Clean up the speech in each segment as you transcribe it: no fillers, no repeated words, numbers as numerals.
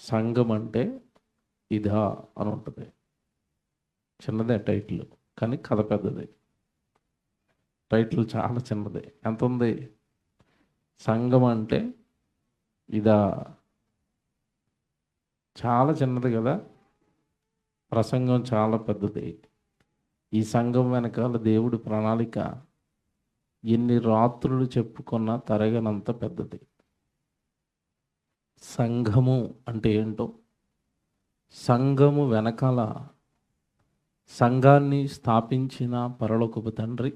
సంఘం అంటే ఇదా అని ఉంటుంది. చిన్నదే టైటిల్, కానీ కథ పెద్దది. టైటిల్ చాలా చిన్నది. ఎంత ఉంది? సంఘం అంటే ఇదా. చాలా చిన్నది కదా, ప్రసంగం చాలా పెద్దది. ఈ సంఘం వెనకాల దేవుడి ప్రణాళిక ఎన్ని రాత్రులు చెప్పుకున్నా తరగనంత పెద్దది. సంఘము అంటే ఏంటో, సంఘము వెనకాల సంఘాన్ని స్థాపించిన పరలోకపు తండ్రి,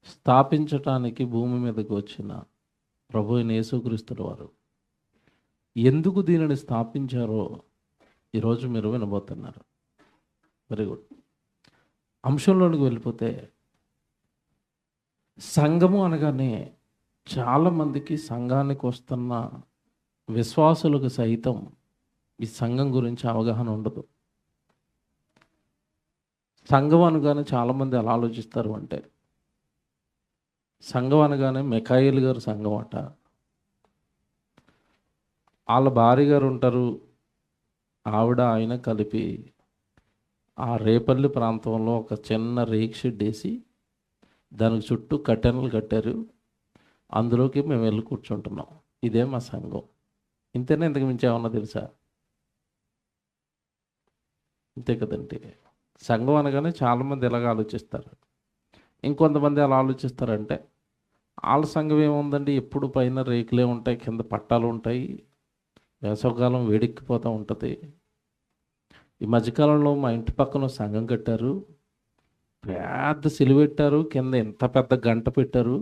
స్థాపించటానికి భూమి మీదకి వచ్చిన ప్రభు అయిన యేసుక్రీస్తుల వారు ఎందుకు దీనిని స్థాపించారో ఈరోజు మీరు వినబోతున్నారు. Very good. అంశంలోనికి వెళ్ళిపోతే, సంఘము అనగానే చాలామందికి సంఘానికి వస్తున్న విశ్వాసులకు సైతం ఈ సంఘం గురించి అవగాహన ఉండదు. సంఘం అనగానే చాలామంది ఎలా ఆలోచిస్తారు అంటే, సంఘం అనగానే మిఖాయిల్ గారు సంఘం అట, వాళ్ళ భార్య గారు ఉంటారు, ఆవిడ ఆయన కలిపి ఆ రేపల్లి ప్రాంతంలో ఒక చిన్న రేక్ షెడ్ వేసి దానికి చుట్టూ కట్టెనలు కట్టారు, అందులోకి మేము వెళ్ళి కూర్చుంటున్నాం, ఇదే మా సంఘం. ఇంతేనా? ఇంతకు మించి ఏమన్నా తెలుసా? ఇంతే కదండి. సంఘం అనగానే చాలామంది ఇలాగ ఆలోచిస్తారు. ఇంకొంతమంది ఎలా ఆలోచిస్తారంటే, వాళ్ళ సంఘం ఏముందండి, ఎప్పుడు పైన రేకులే ఉంటాయి, కింద పట్టాలు ఉంటాయి, వేసవకాలం వేడెక్కిపోతూ ఉంటుంది. ఈ మధ్యకాలంలో మా ఇంటి పక్కన సంఘం కట్టారు, పెద్ద సిలువ పెట్టారు, కింద ఎంత పెద్ద గంట పెట్టారు,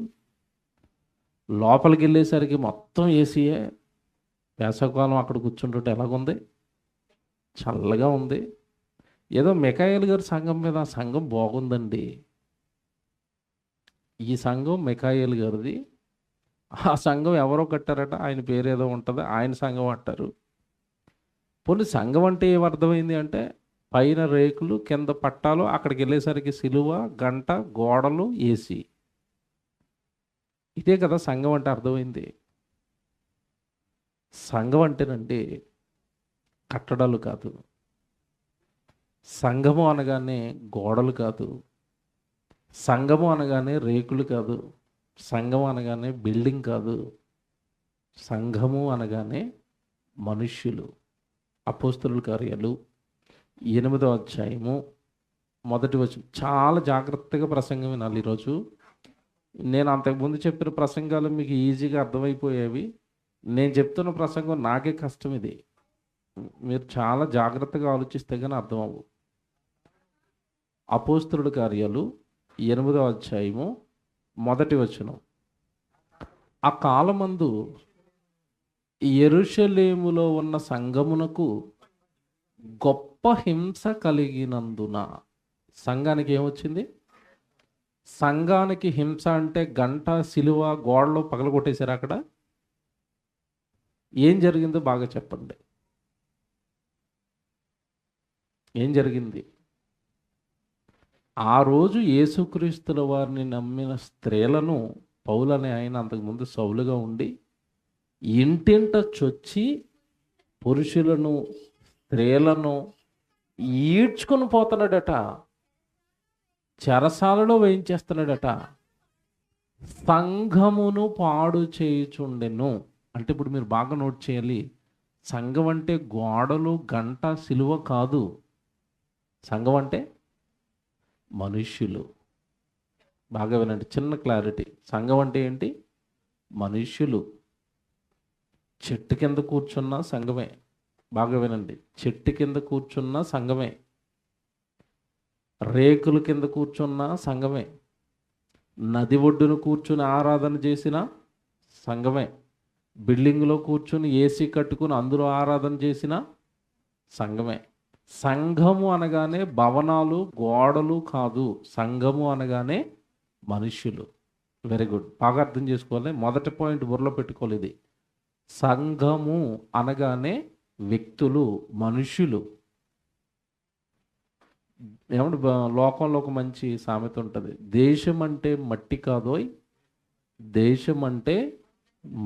లోపలికి వెళ్ళేసరికి మొత్తం ఏసీయే. వేసవకాలం అక్కడ కూర్చుంటుంటే ఎలాగుంది, చల్లగా ఉంది. ఏదో మిఖాయిల్ గారి సంఘం మీద ఆ సంఘం బాగుందండి. ఈ సంఘం మిఖాయిల్ గారిది, ఆ సంఘం ఎవరో కట్టారట, ఆయన పేరు ఏదో ఉంటుంది, ఆయన సంఘం అంటారు. పోనీ సంఘం అంటే ఏమర్థమైంది అంటే, పైన రేకులు, కింద పట్టాలు, అక్కడికి వెళ్ళేసరికి సిలువ, గంట, గోడలు, ఏసీ. ఇదే కదా సంఘం అంటే అర్థమైంది. సంఘం అంటేనండి కట్టడాలు కాదు, సంఘము అనగానే గోడలు కాదు, సంఘము అనగానే రేకులు కాదు, సంఘం అనగానే బిల్డింగ్ కాదు, సంఘము అనగానే మనుష్యులు. అపోస్తలుల కార్యాలు 8వ అధ్యాయము 1వ వచనం. చాలా జాగ్రత్తగా ప్రసంగం వినాలి ఈరోజు. నేను అంతకుముందు చెప్పిన ప్రసంగాలు మీకు ఈజీగా అర్థమైపోయేవి. నేను చెప్తున్న ప్రసంగం నాకే కష్టం. ఇది మీరు చాలా జాగ్రత్తగా ఆలోచిస్తే కానీ అర్థం అవ్వు. అపోస్తలుల కార్యాలు 8వ అధ్యాయము 1వ వచనం. ఆ కాలమందు యెరూషలేములో ఉన్న సంఘమునకు గొప్ప హింస కలిగినందున. సంఘానికి ఏమొచ్చింది? సంఘానికి హింస అంటే గంట, సిలువ, గోడలు పగలగొట్టేశారు. అక్కడ ఏం జరిగిందో బాగా చెప్పండి. ఏం జరిగింది? ఆ రోజు యేసుక్రీస్తుల వారిని నమ్మిన స్త్రీలను పౌలు అనే ఆయన అంతకుముందు సౌలుగా ఉండి ఇంటింట చొచ్చి పురుషులను, స్త్రీలను ఈడ్చుకొని పోతున్నాడట, చెరసాలలో వేయించేస్తున్నాడట, సంఘమును పాడు చేయుచుండెను. అంటే ఇప్పుడు మీరు బాగా నోట్ చేయాలి, సంఘం అంటే గోడలు, గంట, సిలువ కాదు. సంఘం అంటే మనుష్యులు. బాగా వినండి, చిన్న క్లారిటీ. సంఘం అంటే ఏంటి? మనుష్యులు. చెట్టు కింద కూర్చున్న సంఘమే. బాగా వినండి, చెట్టు కింద కూర్చున్న సంఘమే, రేకుల కింద కూర్చున్న సంఘమే, నది ఒడ్డున కూర్చుని ఆరాధన చేసిన సంఘమే, బిల్డింగ్లో కూర్చుని ఏసీ కట్టుకుని అందులో ఆరాధన చేసిన సంఘమే. సంఘము అనగానే భవనాలు, గోడలు కాదు. సంఘము అనగానే మనుష్యులు. వెరీ గుడ్, బాగా అర్థం చేసుకోవాలి. మొదటి పాయింట్ బుర్రలో పెట్టుకోవాలి ఇది. సంఘము అనగానే వ్యక్తులు, మనుష్యులు. ఏమంటే లోకంలో ఒక మంచి సామెత ఉంటుంది, దేశం అంటే మట్టి కాదోయ్, దేశం అంటే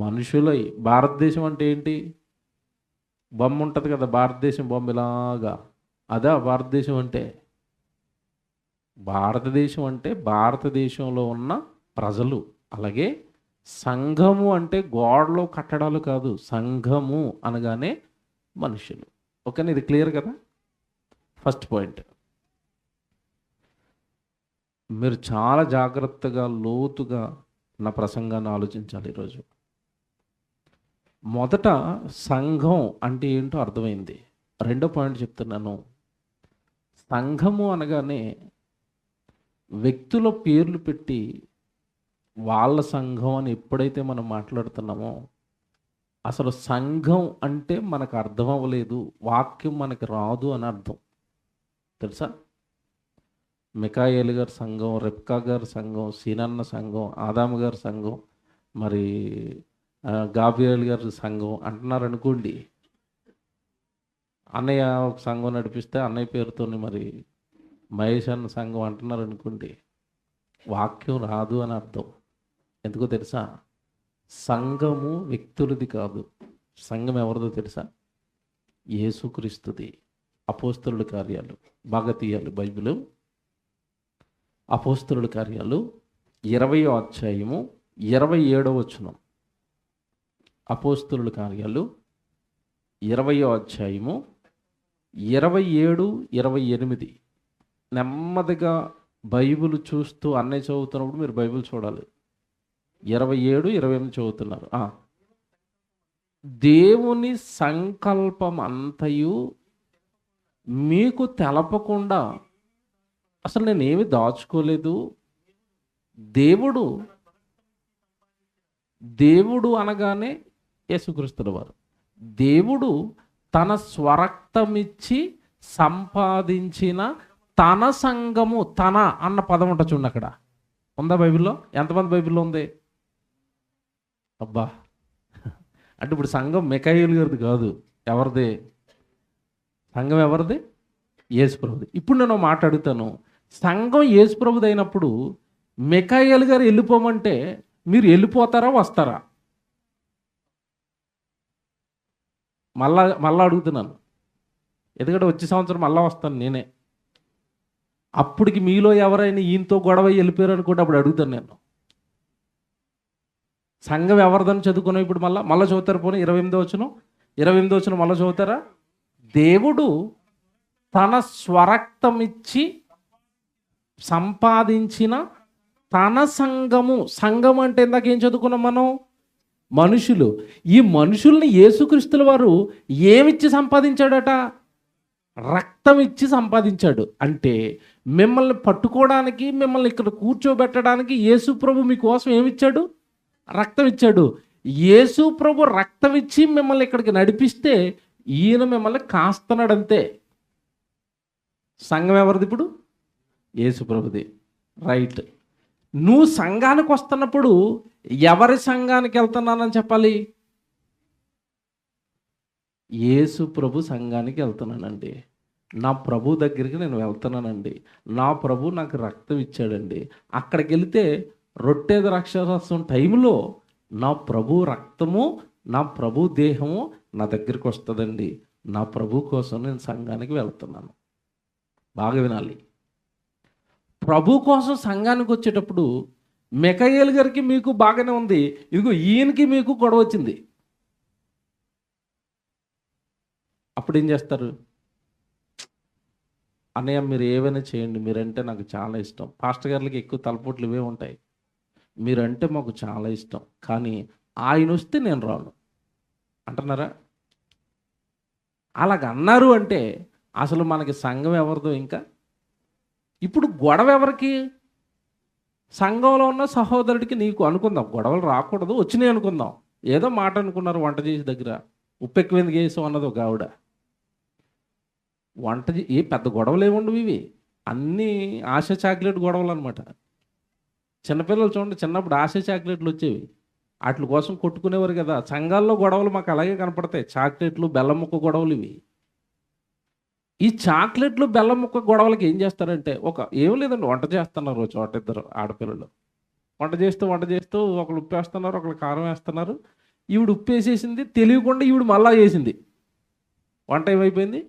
మనుషులై. భారతదేశం అంటే ఏంటి? బొమ్మ ఉంటుంది కదా, భారతదేశం బొమ్మ ఇలాగా, అదా భారతదేశం అంటే. భారతదేశం అంటే భారతదేశంలో ఉన్న ప్రజలు. అలాగే సంఘము అంటే గోడలు కట్టడాలు కాదు, సంఘము అనగానే మనుషులు. ఓకేనా, ఇది క్లియర్ కదా. First point. మీరు చాలా జాగ్రత్తగా లోతుగా నా ప్రసంగాన్ని ఆలోచించాలి ఈరోజు. మొదట సంఘం అంటే ఏంటో అర్థమైంది. రెండో పాయింట్ చెప్తున్నాను. సంఘము అనగానే వ్యక్తుల పేర్లు పెట్టి వాళ్ళ సంఘం అని ఎప్పుడైతే మనం మాట్లాడుతున్నామో, అసలు సంఘం అంటే మనకు అర్థం అవ్వలేదు, వాక్యం మనకి రాదు అని అర్థం. తెలుసా? మికాయేలు గారి సంఘం, రెబ్కా గారి సంఘం, సీనన్న సంఘం, ఆదాము గారి సంఘం, మరి గాబ్రియల్ గారి సంఘం అంటున్నారు అనుకోండి. అన్నయ్య ఒక సంఘం నడిపిస్తే అన్నయ్య పేరుతోని మరి మహేష్ అన్న సంఘం అంటున్నారు అనుకోండి, వాక్యం రాదు అని అర్థం. ఎందుకో తెలుసా? సంఘము వ్యక్తులది కాదు. సంఘం ఎవరిదో తెలుసా? యేసుక్రీస్తుది. అపోస్తలుల కార్యాలు బాగా తీయాలి బైబిల్. అపోస్తలుల కార్యాలు 20వ అధ్యాయము 27వ వచనం. అపోస్తలుల కార్యాలు 20వ అధ్యాయము 27, 28. నెమ్మదిగా బైబిల్ చూస్తూ అన్నయ్య చదువుతున్నప్పుడు మీరు బైబిల్ చూడాలి. 27, 28 చదువుతున్నారు. దేవుని సంకల్పం అంతయు మీకు తెలపకుండా అసలు నేనేమి దాచుకోలేదు. దేవుడు అనగానే యేసుక్రీస్తుల వారు. దేవుడు తన స్వరక్తమిచ్చి సంపాదించిన తన సంఘము, తన అన్న పదం ఉంటుంది చూడండి, అక్కడ ఉందా బైబిల్లో? ఎంతమంది బైబిల్లో ఉంది? అబ్బా, అంటే ఇప్పుడు సంఘం మికాయేలు గారిది కాదు, ఎవరిది? సంఘం ఎవరిది? యేసుప్రభుది. ఇప్పుడు నేను మాట అడుగుతాను, సంఘం యేసుప్రభుది అయినప్పుడు మికాయేలు గారు వెళ్ళిపోమంటే మీరు వెళ్ళిపోతారా, వస్తారా? మళ్ళా అడుగుతున్నాను, ఎందుకంటే వచ్చే సంవత్సరం మళ్ళా వస్తాను నేనే. అప్పటికి మీలో ఎవరైనా ఈయనతో గొడవ వెళ్ళిపోయారు అనుకుంటే అప్పుడు అడుగుతాను నేను, సంఘం ఎవరిదని చదువుకున్నాం ఇప్పుడు మళ్ళీ చదువుతారు. పోనీ 28వ వచనం మళ్ళీ చదువుతారా? దేవుడు తన స్వరక్తమిచ్చి సంపాదించిన తన సంఘం అంటే ఇందాక ఏం చదువుకున్నాం మనం? మనుషులు. ఈ మనుషుల్ని యేసుక్రీస్తుల వారు ఏమిచ్చి సంపాదించాడట? రక్తం ఇచ్చి సంపాదించాడు. అంటే మిమ్మల్ని పట్టుకోవడానికి, మిమ్మల్ని ఇక్కడ కూర్చోబెట్టడానికి యేసు ప్రభు మీకోసం ఏమిచ్చాడు? రక్తం ఇచ్చాడు. యేసు ప్రభు రక్తం ఇచ్చి మిమ్మల్ని ఇక్కడికి నడిపిస్తే ఈయన మిమ్మల్ని కాస్తున్నాడు అంతే. సంఘం ఎవరిది ఇప్పుడు? యేసు ప్రభుది. రైట్. నువ్వు సంఘానికి వస్తున్నప్పుడు ఎవరి సంఘానికి వెళ్తున్నానని చెప్పాలి? యేసు ప్రభు సంఘానికి వెళ్తున్నానండి, నా ప్రభు దగ్గరికి నేను వెళ్తున్నానండి, నా ప్రభు నాకు రక్తం ఇచ్చాడండి. అక్కడికి వెళితే రొట్టె ద్రాక్షారసం టైంలో నా ప్రభు రక్తము, నా ప్రభు దేహము నా దగ్గరికి వస్తుందండి. నా ప్రభు కోసం నేను సంఘానికి వెళ్తున్నాను. బాగా వినాలి. ప్రభు కోసం సంఘానికి వచ్చేటప్పుడు మికాయేలు గారికి మీకు బాగానే ఉంది, ఇదిగో ఈయనకి మీకు గొడవ వచ్చింది. అప్పుడు ఏం చేస్తారు? అన్నయ్య మీరు ఏవైనా చేయండి, మీరంటే నాకు చాలా ఇష్టం. పాస్టర్ గారికి ఎక్కువ తలపోట్లు ఇవే ఉంటాయి. మీరంటే మాకు చాలా ఇష్టం, కానీ ఆయన వస్తే నేను రాను అంటున్నారా? అలాగన్నారు అంటే అసలు మనకి సంఘం ఎవరిదో? ఇంకా ఇప్పుడు గొడవ ఎవరికి? సంఘంలో ఉన్న సహోదరుడికి నీకు అనుకుందాం, గొడవలు రాకూడదు, వచ్చినాయి అనుకుందాం. ఏదో మాట అనుకున్నారు వంట చేసి దగ్గర, ఉప్పు ఎక్కువైంది చేసాం అన్నది ఒక ఆవిడ. ఏ పెద్ద గొడవలు ఏముండవు, ఇవి అన్నీ ఆశ చాక్లెట్ గొడవలు అనమాట. చిన్నపిల్లలు చూడండి, చిన్నప్పుడు ఆశ చాక్లెట్లు వచ్చేవి, వాటి కోసం కొట్టుకునేవారు కదా. సంఘాల్లో గొడవలు మాకు అలాగే కనపడతాయి, చాక్లెట్లు, బెల్లం ముక్క గొడవలు ఇవి. ఈ చాక్లెట్లు, బెల్లం ముక్క గొడవలకి ఏం చేస్తారంటే, ఏం లేదండి, వంట చేస్తున్నారు చోట ఇద్దరు ఆడపిల్లలు, వంట చేస్తూ ఒకళ్ళు ఉప్పు వేస్తున్నారు, ఒకళ్ళు కారం వేస్తున్నారు. ఈవిడ ఉప్పు వేసేసింది, తెలియకుండా ఈవిడ మళ్ళా వేసింది. వంట ఏమైపోయింది?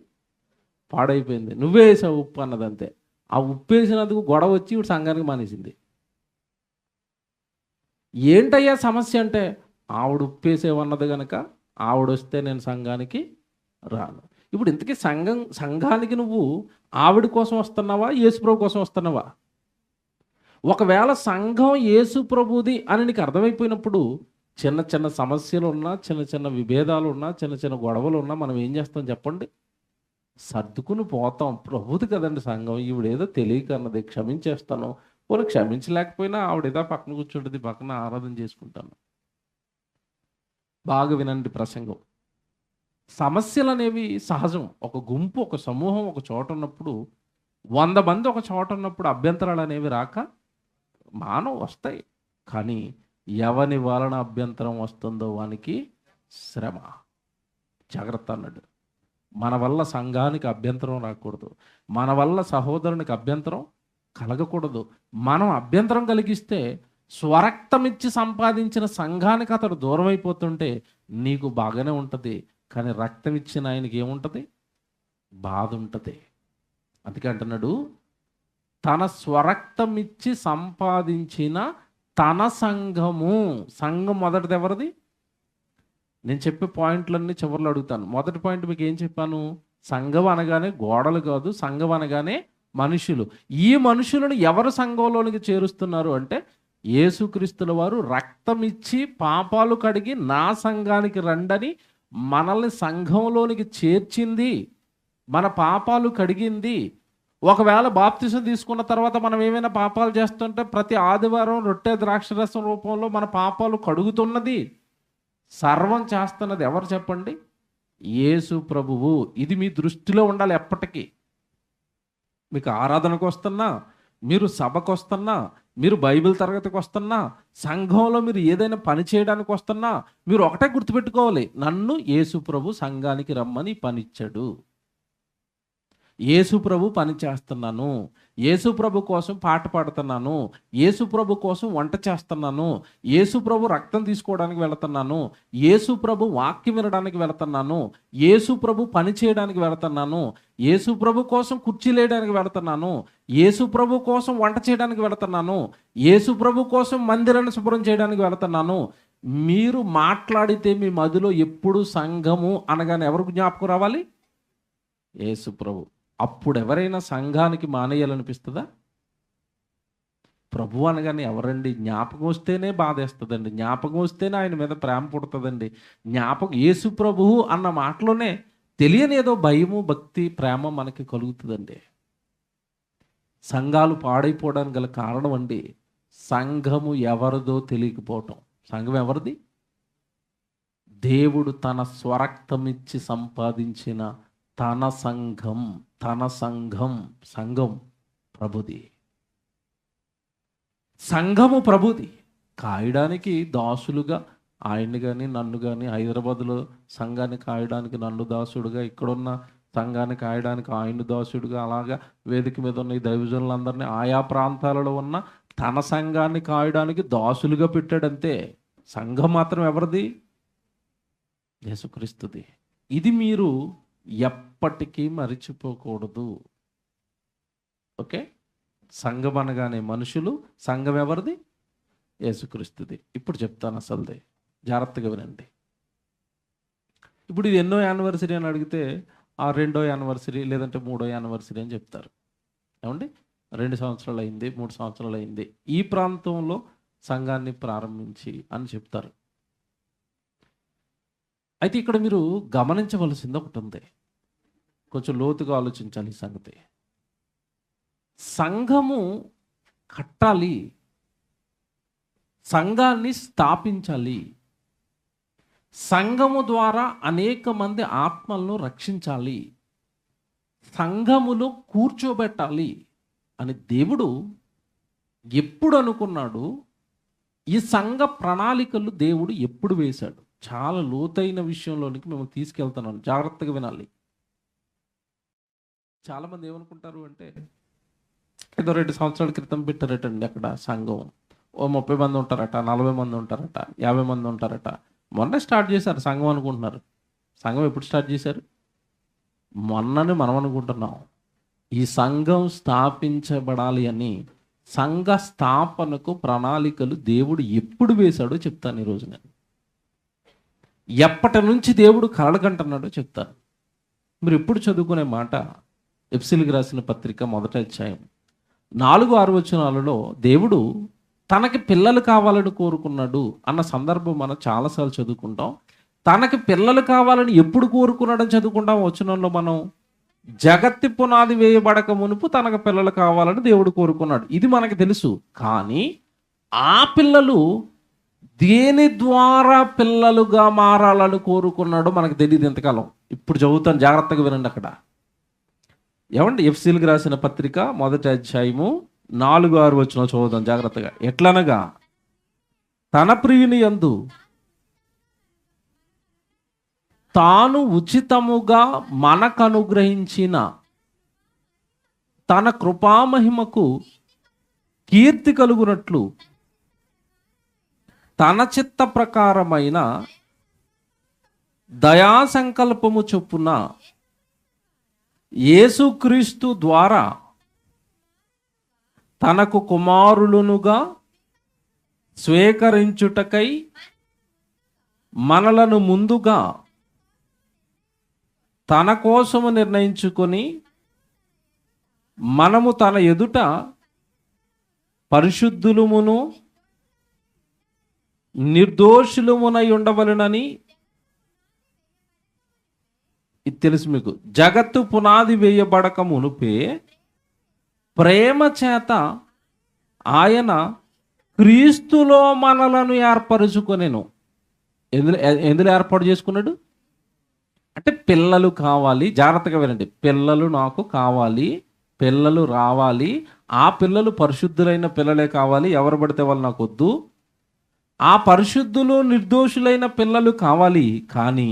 పాడైపోయింది. నువ్వే వేసావు ఉప్పు అన్నది అంతే. ఆ ఉప్పు వేసినందుకు గొడవ వచ్చి ఇప్పుడు సంఘానికి మానేసింది. ఏంటయ్యా సమస్య అంటే, ఆవిడ ఉప్పు వేసేవన్నది కనుక ఆవిడ వస్తే నేను సంఘానికి రాను. ఇప్పుడు ఇంతకీ సంఘానికి నువ్వు ఆవిడ కోసం వస్తున్నావా, యేసుప్రభు కోసం వస్తున్నావా? ఒకవేళ సంఘం యేసుప్రభుది అని నీకు అర్థమైపోయినప్పుడు చిన్న చిన్న సమస్యలు ఉన్నా, చిన్న చిన్న విభేదాలు ఉన్నా, చిన్న చిన్న గొడవలు ఉన్నా మనం ఏం చేస్తాం చెప్పండి? సర్దుకుని పోతాం. ప్రభుది కదండి సంఘం, ఈవిడేదో తెలియక అన్నది, క్షమించేస్తాను. పోనీ క్షమించలేకపోయినా ఆవిడేదో పక్కన కూర్చుంటుంది, పక్కన ఆరాధన చేసుకుంటాను. బాగా వినండి ప్రసంగం. సమస్యలు అనేవి సహజం. ఒక గుంపు, ఒక సమూహం ఒక చోట ఉన్నప్పుడు, 100 మంది ఒక చోట ఉన్నప్పుడు అభ్యంతరాలు అనేవి రాక వస్తాయి. కానీ ఎవని వలన అభ్యంతరం వస్తుందో వానికి శ్రమ. జాగ్రత్త అన్నాడు. మన వల్ల సంఘానికి అభ్యంతరం రాకూడదు, మన వల్ల సహోదరునికి అభ్యంతరం కలగకూడదు. మనం అభ్యంతరం కలిగిస్తే స్వరక్తమిచ్చి సంపాదించిన సంఘానికి అతడు దూరం అయిపోతుంటే నీకు బాగానే ఉంటుంది, కానీ రక్తం ఇచ్చిన ఆయనకి ఏముంటుంది? బాధ ఉంటుంది. అందుకే అంటున్నాడు, తన స్వరక్తం ఇచ్చి సంపాదించిన తన సంఘము. సంఘం మొదటిది ఎవరిది? నేను చెప్పే పాయింట్లన్నీ చివరిలో అడుగుతాను. మొదటి పాయింట్ మీకు ఏం చెప్పాను? సంఘం అనగానే గోడలు కాదు, సంఘం అనగానే మనుషులు. ఈ మనుషులను ఎవరు సంఘంలోనికి చేరుస్తున్నారు అంటే, యేసుక్రీస్తుల వారు రక్తం ఇచ్చి పాపాలు కడిగి నా సంఘానికి రండని మనల్ని సంఘంలోనికి చేర్చింది, మన పాపాలు కడిగింది. ఒకవేళ బాప్తిసం తీసుకున్న తర్వాత మనం ఏమైనా పాపాలు చేస్తుంటే ప్రతి ఆదివారం రొట్టె ద్రాక్షరసం రూపంలో మన పాపాలు కడుగుతున్నది, సర్వం చేస్తున్నది ఎవరు చెప్పండి? యేసు ప్రభువు. ఇది మీ దృష్టిలో ఉండాలి ఎప్పటికీ. మీకు ఆరాధనకు వస్తున్నా, మీరు సభకు వస్తున్నా, మీరు బైబిల్ తరగతికి వస్తున్నా, సంఘంలో మీరు ఏదైనా పని చేయడానికి వస్తున్నా, మీరు ఒకటే గుర్తుపెట్టుకోవాలి, నన్ను యేసు ప్రభు సంఘానికి రమ్మని పనిచ్చాడు. యేసు ప్రభు పని చేస్తున్నాను, యేసు ప్రభు కోసం పాట పాడుతున్నాను, యేసు ప్రభు కోసం వంట చేస్తున్నాను, యేసు ప్రభు రక్తం తీసుకోవడానికి వెళుతున్నాను, యేసు ప్రభు వాక్యం వినడానికి వెళుతున్నాను, యేసు ప్రభు పని చేయడానికి వెళుతున్నాను, యేసు ప్రభు కోసం కుర్చీ లేయడానికి వెళుతున్నాను, యేసు ప్రభు కోసం వంట చేయడానికి వెళుతున్నాను, యేసు ప్రభు కోసం మందిరాన్ని శుభ్రం చేయడానికి వెళుతున్నాను. మీరు మాట్లాడితే మీ మదిలో ఎప్పుడు సంఘము అనగానే ఎవరికి జ్ఞాపకం రావాలి? యేసు ప్రభు. అప్పుడు ఎవరైనా సంఘానికి మానేయాలనిపిస్తుందా? ప్రభు అనగానే ఎవరండి? జ్ఞాపకం వస్తేనే బాధేస్తుందండి, జ్ఞాపకం వస్తేనే ఆయన మీద ప్రేమ పుడుతుందండి. యేసు ప్రభువు అన్న మాటలోనే తెలియని ఏదో భయము, భక్తి, ప్రేమ మనకి కలుగుతుందండి. సంఘాలు పాడైపోవడానికి గల కారణం అండి, సంఘము ఎవరిదో తెలియకపోవటం. సంఘం ఎవరిది? దేవుడు తన స్వరక్తమిచ్చి సంపాదించిన తన సంఘం. సంఘం ప్రభుది. సంఘము ప్రభుది. కాయడానికి దాసులుగా ఆయన్ని కానీ నన్ను కానీ, హైదరాబాద్లో సంఘాన్ని కాయడానికి నన్ను దాసుడుగా, ఇక్కడున్న సంఘాన్ని కాయడానికి ఆయన దాసుడుగా, అలాగా వేదిక మీద ఉన్న ఈ దైవజనులందరినీ ఆయా ప్రాంతాలలో ఉన్న తన సంఘాన్ని కాయడానికి దాసులుగా పెట్టాడంతే. సంఘం మాత్రం ఎవరిది? యేసుక్రీస్తుది. ఇది మీరు ఎప్పటికీ మరిచిపోకూడదు. ఓకే? సంఘం అనగానే మనుషులు, సంఘం ఎవరిది? యేసుక్రీస్తుది. ఇప్పుడు చెప్తాను అసలుది, జాగ్రత్తగా వినండి. ఇప్పుడు ఇది ఎన్నో యానివర్సరీ అని అడిగితే ఆ 2వ యానివర్సరీ లేదంటే 3వ యానివర్సరీ అని చెప్తారు. ఏమండి? 2 సంవత్సరాలు అయింది, 3 సంవత్సరాలు అయింది ఈ ప్రాంతంలో సంఘాన్ని ప్రారంభించి అని చెప్తారు. అయితే ఇక్కడ మీరు గమనించవలసింది ఒకటి ఉంది, కొంచెం లోతుగా ఆలోచించాలి ఈ సంగతి. సంఘము కట్టాలి, సంఘాన్ని స్థాపించాలి, సంఘము ద్వారా అనేక మంది ఆత్మలను రక్షించాలి, సంఘములో కూర్చోబెట్టాలి అని దేవుడు ఎప్పుడు అనుకున్నాడు? ఈ సంఘ ప్రణాళికలు దేవుడు ఎప్పుడు వేశాడు? చాలా లోతైన విషయంలోనికి మేము తీసుకెళ్తున్నాను, జాగ్రత్తగా వినాలి. చాలామంది ఏమనుకుంటారు అంటే, ఏదో 2 సంవత్సరాల క్రితం పెట్టారటండి అక్కడ సంఘం, ఓ 30 మంది ఉంటారట, 40 మంది ఉంటారట, 50 మంది ఉంటారట. మొన్నే స్టార్ట్ చేశారు సంఘం అనుకుంటున్నారు. సంఘం ఎప్పుడు స్టార్ట్ చేశారు? మొన్నని మనం అనుకుంటున్నాం. ఈ సంఘం స్థాపించబడాలి అని సంఘ స్థాపనకు ప్రణాళికలు దేవుడు ఎప్పుడు వేశాడో చెప్తాను ఈరోజు నేను. ఎప్పటి నుంచి దేవుడు కలలు కంటున్నాడో చెప్తాను. మీరు ఎప్పుడు చదువుకునే మాట ఎఫెసీయులకు రాసిన పత్రిక 1వ అధ్యాయం 4-6 వచనాలలో దేవుడు తనకి పిల్లలు కావాలని కోరుకున్నాడు అన్న సందర్భం మనం చాలాసార్లు చదువుకుంటాం. తనకి పిల్లలు కావాలని ఎప్పుడు కోరుకున్నాడని చదువుకుంటాం వచనంలో మనం. జగత్తి పునాది వేయబడక మునుపు తనకు పిల్లలు కావాలని దేవుడు కోరుకున్నాడు, ఇది మనకు తెలుసు. కానీ ఆ పిల్లలు దేని ద్వారా పిల్లలుగా మారాలని కోరుకున్నాడో మనకు తెలియదు ఎంతకాలం. ఇప్పుడు చదువుతాను, జాగ్రత్తగా వినండి. అక్కడ ఏమండి, ఎఫెసీయులకు రాసిన పత్రిక 1వ అధ్యాయము 4-6 వచనం చదువుతాం జాగ్రత్తగా. ఎట్లనగా తన ప్రియుని యందు తాను ఉచితముగా మనకు అనుగ్రహించిన తన కృపామహిమకు కీర్తి కలుగునట్లు తన చిత్త ప్రకారమైన దయా సంకల్పము చొప్పున యేసుక్రీస్తు ద్వారా తనకు కుమారులునుగా స్వీకరించుటకై మనలను ముందుగా తన కోసము నిర్ణయించుకొని మనము తన ఎదుట పరిశుద్ధులమును నిర్దోషులమునై ఉండవలెనని. ఇది తెలుసు మీకు. జగత్తు పునాది వేయబడక మునుపే ప్రేమ చేత ఆయన క్రీస్తులో మనలను ఏర్పరచుకొనెను. ఎందులో ఏర్పాటు చేసుకున్నాడు అంటే పిల్లలు కావాలి. జాగ్రత్తగా వినండి. పిల్లలు నాకు కావాలి, పిల్లలు రావాలి. ఆ పిల్లలు పరిశుద్ధులైన పిల్లలే కావాలి, ఎవరు పడితే వాళ్ళు నాకు వద్దు. ఆ పరిశుద్ధులు నిర్దోషులైన పిల్లలు కావాలి. కానీ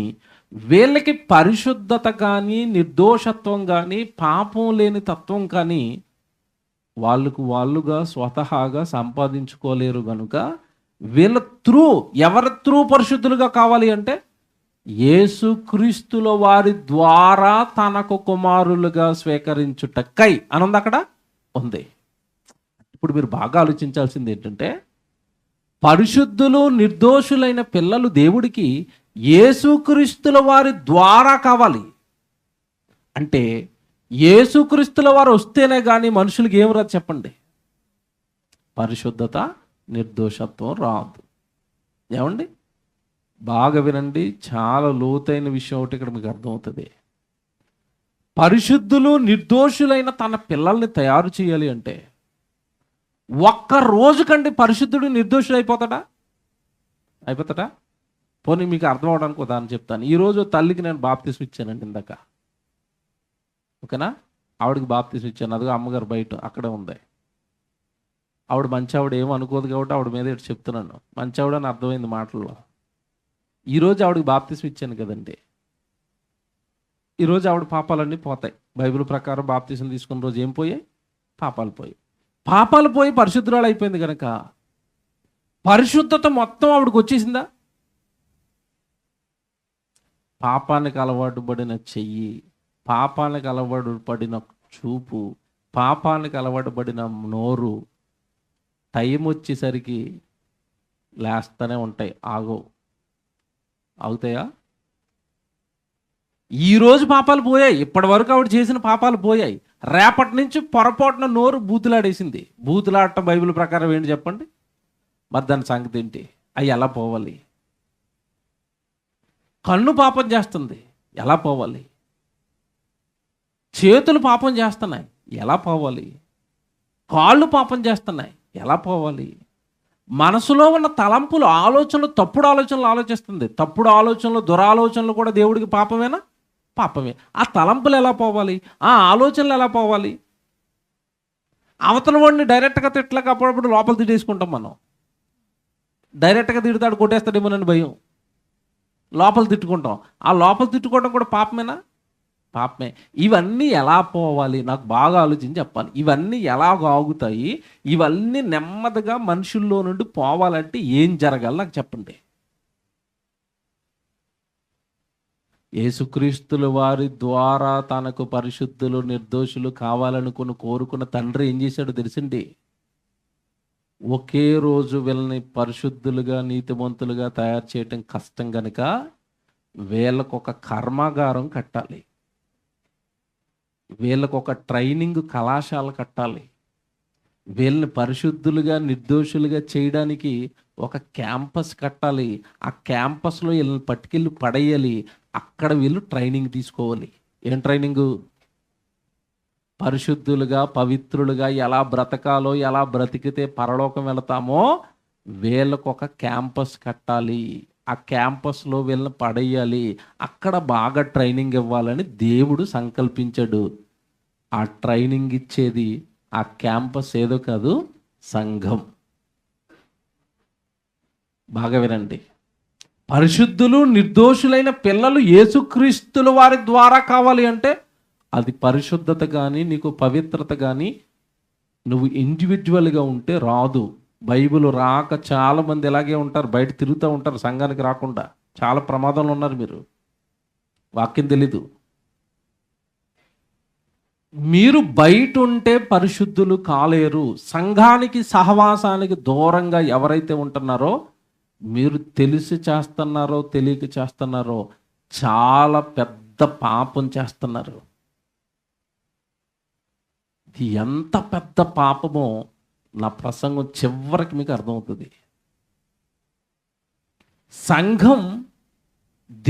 వీళ్ళకి పరిశుద్ధత కానీ నిర్దోషత్వం కానీ పాపం లేని తత్వం కానీ వాళ్ళుగా స్వతహాగా సంపాదించుకోలేరు. కనుక వీళ్ళ ఎవరి త్రూ పరిశుద్ధులుగా కావాలి అంటే యేసుక్రీస్తుల వారి ద్వారా తనకు కుమారులుగా స్వీకరించుటకై అనుంది అక్కడ ఉంది. ఇప్పుడు మీరు బాగా ఆలోచించాల్సింది ఏంటంటే, పరిశుద్ధులు నిర్దోషులైన పిల్లలు దేవుడికి యేసుక్రీస్తుల వారి ద్వారా కావాలి. అంటే యేసుక్రీస్తుల వారు వస్తేనే కానీ మనుషులకి ఏం రాదు చెప్పండి, పరిశుద్ధత నిర్దోషత్వం రాదు. ఏమండి, బాగా వినండి, చాలా లోతైన విషయం ఒకటి ఇక్కడ మీకు అర్థమవుతుంది. పరిశుద్ధులు నిర్దోషులైన తన పిల్లల్ని తయారు చేయాలి అంటే ఒక్క రోజు కంటే పరిశుద్ధుడు నిర్దోషుడు అయిపోతాడా? పోనీ మీకు అర్థం అవడానికి ఉదాహరణ చెప్తాను. ఈరోజు తల్లికి నేను బాప్తిసం ఇచ్చానండి ఇందాక, ఓకేనా? ఆవిడకి బాప్తిసం ఇచ్చాను. అదిగో అమ్మగారు బయట అక్కడే ఉంది. ఆవిడ మంచి ఆవిడ ఏమనుకోదు కాబట్టి ఆవిడ మీద ఇటు చెప్తున్నాను. మంచి ఆవిడ అని అర్థమైంది మాటల్లో. ఈరోజు ఆవిడకి బాప్తిసం ఇచ్చాను కదండి. ఈరోజు ఆవిడ పాపాలన్నీ పోతాయి. బైబిల్ ప్రకారం బాప్తిసం తీసుకున్న రోజు ఏం పోయాయి? పాపాలు పోయి పరిశుద్ధురాలు అయిపోయింది కనుక పరిశుద్ధత మొత్తం ఆవిడకి వచ్చేసిందా? పాపానికి అలవాటు పడిన చెయ్యి, పాపానికి అలవాటు పడిన చూపు, పాపానికి అలవాటు పడిన నోరు టైం వచ్చేసరికి లేస్తూనే ఉంటాయి, ఆగుతాయా? ఈరోజు పాపాలు పోయాయి, ఇప్పటి వరకు ఆవిడ చేసిన పాపాలు పోయాయి. రేపటి నుంచి పొరపాటున నోరు బూతులాడేసింది. బూతులాడటం బైబిల్ ప్రకారం ఏంటి చెప్పండి? మరి దాని సంగతి ఏంటి? అవి ఎలా పోవాలి? కన్ను పాపం చేస్తుంది, ఎలా పోవాలి? చేతులు పాపం చేస్తున్నాయి, ఎలా పోవాలి? కాళ్ళు పాపం చేస్తున్నాయి, ఎలా పోవాలి? మనసులో ఉన్న తలంపులు, ఆలోచనలు, తప్పుడు ఆలోచనలు ఆలోచిస్తుంది. తప్పుడు ఆలోచనలు, దురాలోచనలు కూడా దేవుడికి పాపమేనా? పాపమే. ఆ తలంపులు ఎలా పోవాలి? ఆ ఆలోచనలు ఎలా పోవాలి? అవతల వాడిని డైరెక్ట్గా తిట్టలేక అప్పుడప్పుడు లోపల తిట్టేసుకుంటాం మనం. డైరెక్ట్గా తిడతాడు, కొట్టేస్తాడేమోనని భయం, లోపల తిట్టుకుంటాం. ఆ లోపల తిట్టుకోవడం కూడా పాపమేనా? పాపమే. ఇవన్నీ ఎలా పోవాలి? నాకు బాగా ఆలోచించి చెప్పాలి. ఇవన్నీ ఎలా ఆగుతాయి? ఇవన్నీ నెమ్మదిగా మనుషుల్లో నుండి పోవాలంటే ఏం జరగాలి నాకు చెప్పండి. యేసుక్రీస్తుల వారి ద్వారా తనకు పరిశుద్ధులు నిర్దోషులు కావాలనుకుని కోరుకున్న తండ్రి ఏం చేశాడో తెలిసిండి? ఒకే రోజు వీళ్ళని పరిశుద్ధులుగా నీతిమంతులుగా తయారు చేయటం కష్టం గనుక వీళ్ళకు ఒక కర్మాగారం కట్టాలి, వీళ్ళకు ఒక ట్రైనింగ్ కళాశాల కట్టాలి, వీళ్ళని పరిశుద్ధులుగా నిర్దోషులుగా చేయడానికి ఒక క్యాంపస్ కట్టాలి. ఆ క్యాంపస్లో వీళ్ళని పట్టుకెళ్ళి పడేయాలి. అక్కడ వీళ్ళు ట్రైనింగ్ తీసుకోవాలి. ఏం ట్రైనింగు? పరిశుద్ధులుగా పవిత్రులుగా ఎలా బ్రతకాలో, ఎలా బ్రతికితే పరలోకం వెళతామో వీళ్ళకు ఒక క్యాంపస్ కట్టాలి. ఆ క్యాంపస్లో వీళ్ళని పడేయాలి. అక్కడ బాగా ట్రైనింగ్ ఇవ్వాలని దేవుడు సంకల్పించాడు. ఆ ట్రైనింగ్ ఇచ్చేది ఆ క్యాంపస్ ఏదో కాదు, సంఘం. బాగా వినండి. పరిశుద్ధులు నిర్దోషులైన పిల్లలు యేసుక్రీస్తుల వారి ద్వారా కావాలి అంటే అది పరిశుద్ధత కానీ నీకు పవిత్రత కానీ నువ్వు ఇండివిజువల్గా ఉంటే రాదు. బైబిల్ రాక చాలామంది ఇలాగే ఉంటారు, బయట తిరుగుతూ ఉంటారు సంఘానికి రాకుండా. చాలా ప్రమాదంలో ఉన్నారు మీరు, వాక్యం తెలీదు. మీరు బయట ఉంటే పరిశుద్ధులు కాలేరు. సంఘానికి సహవాసానికి దూరంగా ఎవరైతే ఉంటున్నారో, మీరు తెలిసి చేస్తున్నారో తెలియక చేస్తున్నారో చాలా పెద్ద పాపం చేస్తున్నారు. ఇది ఎంత పెద్ద పాపమో నా ప్రసంగం చివరికి మీకు అర్థమవుతుంది. సంఘం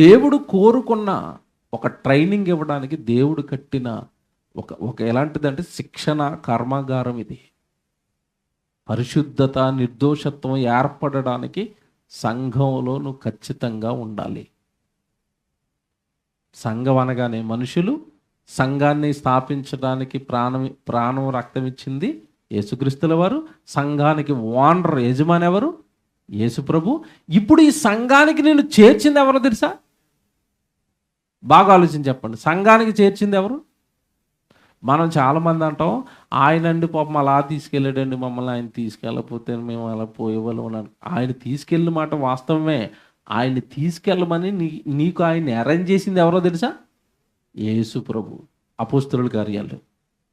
దేవుడు కోరుకున్న ఒక ట్రైనింగ్ ఇవ్వడానికి దేవుడు కట్టిన ఒక ఎలాంటిదంటే శిక్షణ కర్మాగారం ఇది. పరిశుద్ధత నిర్దోషత్వం ఏర్పడడానికి సంఘంలో నువ్వు ఖచ్చితంగా ఉండాలి. సంఘం అనగానే మనుషులు, సంఘాన్ని స్థాపించడానికి ప్రాణం రక్తం ఇచ్చింది యేసుక్రీస్తుల వారు. సంఘానికి ఓనర్ యజమాని ఎవరు? యేసు ప్రభు. ఇప్పుడు ఈ సంఘానికి నేను చేర్చింది ఎవరో తెలుసా? బాగా ఆలోచించి చెప్పండి. సంఘానికి చేర్చింది ఎవరు? మనం చాలామంది అంటాం, ఆయనండి పాపం అలా తీసుకెళ్ళాడండి మమ్మల్ని, ఆయన తీసుకెళ్ళకపోతే మేము అలా పోయేవాళ్ళం. ఆయన తీసుకెళ్ళిన మాట వాస్తవమే. ఆయన్ని తీసుకెళ్ళమని నీకు ఆయన అరేంజ్ చేసింది ఎవరో తెలుసా? యేసు ప్రభు. అపోస్తలుల కార్యాలు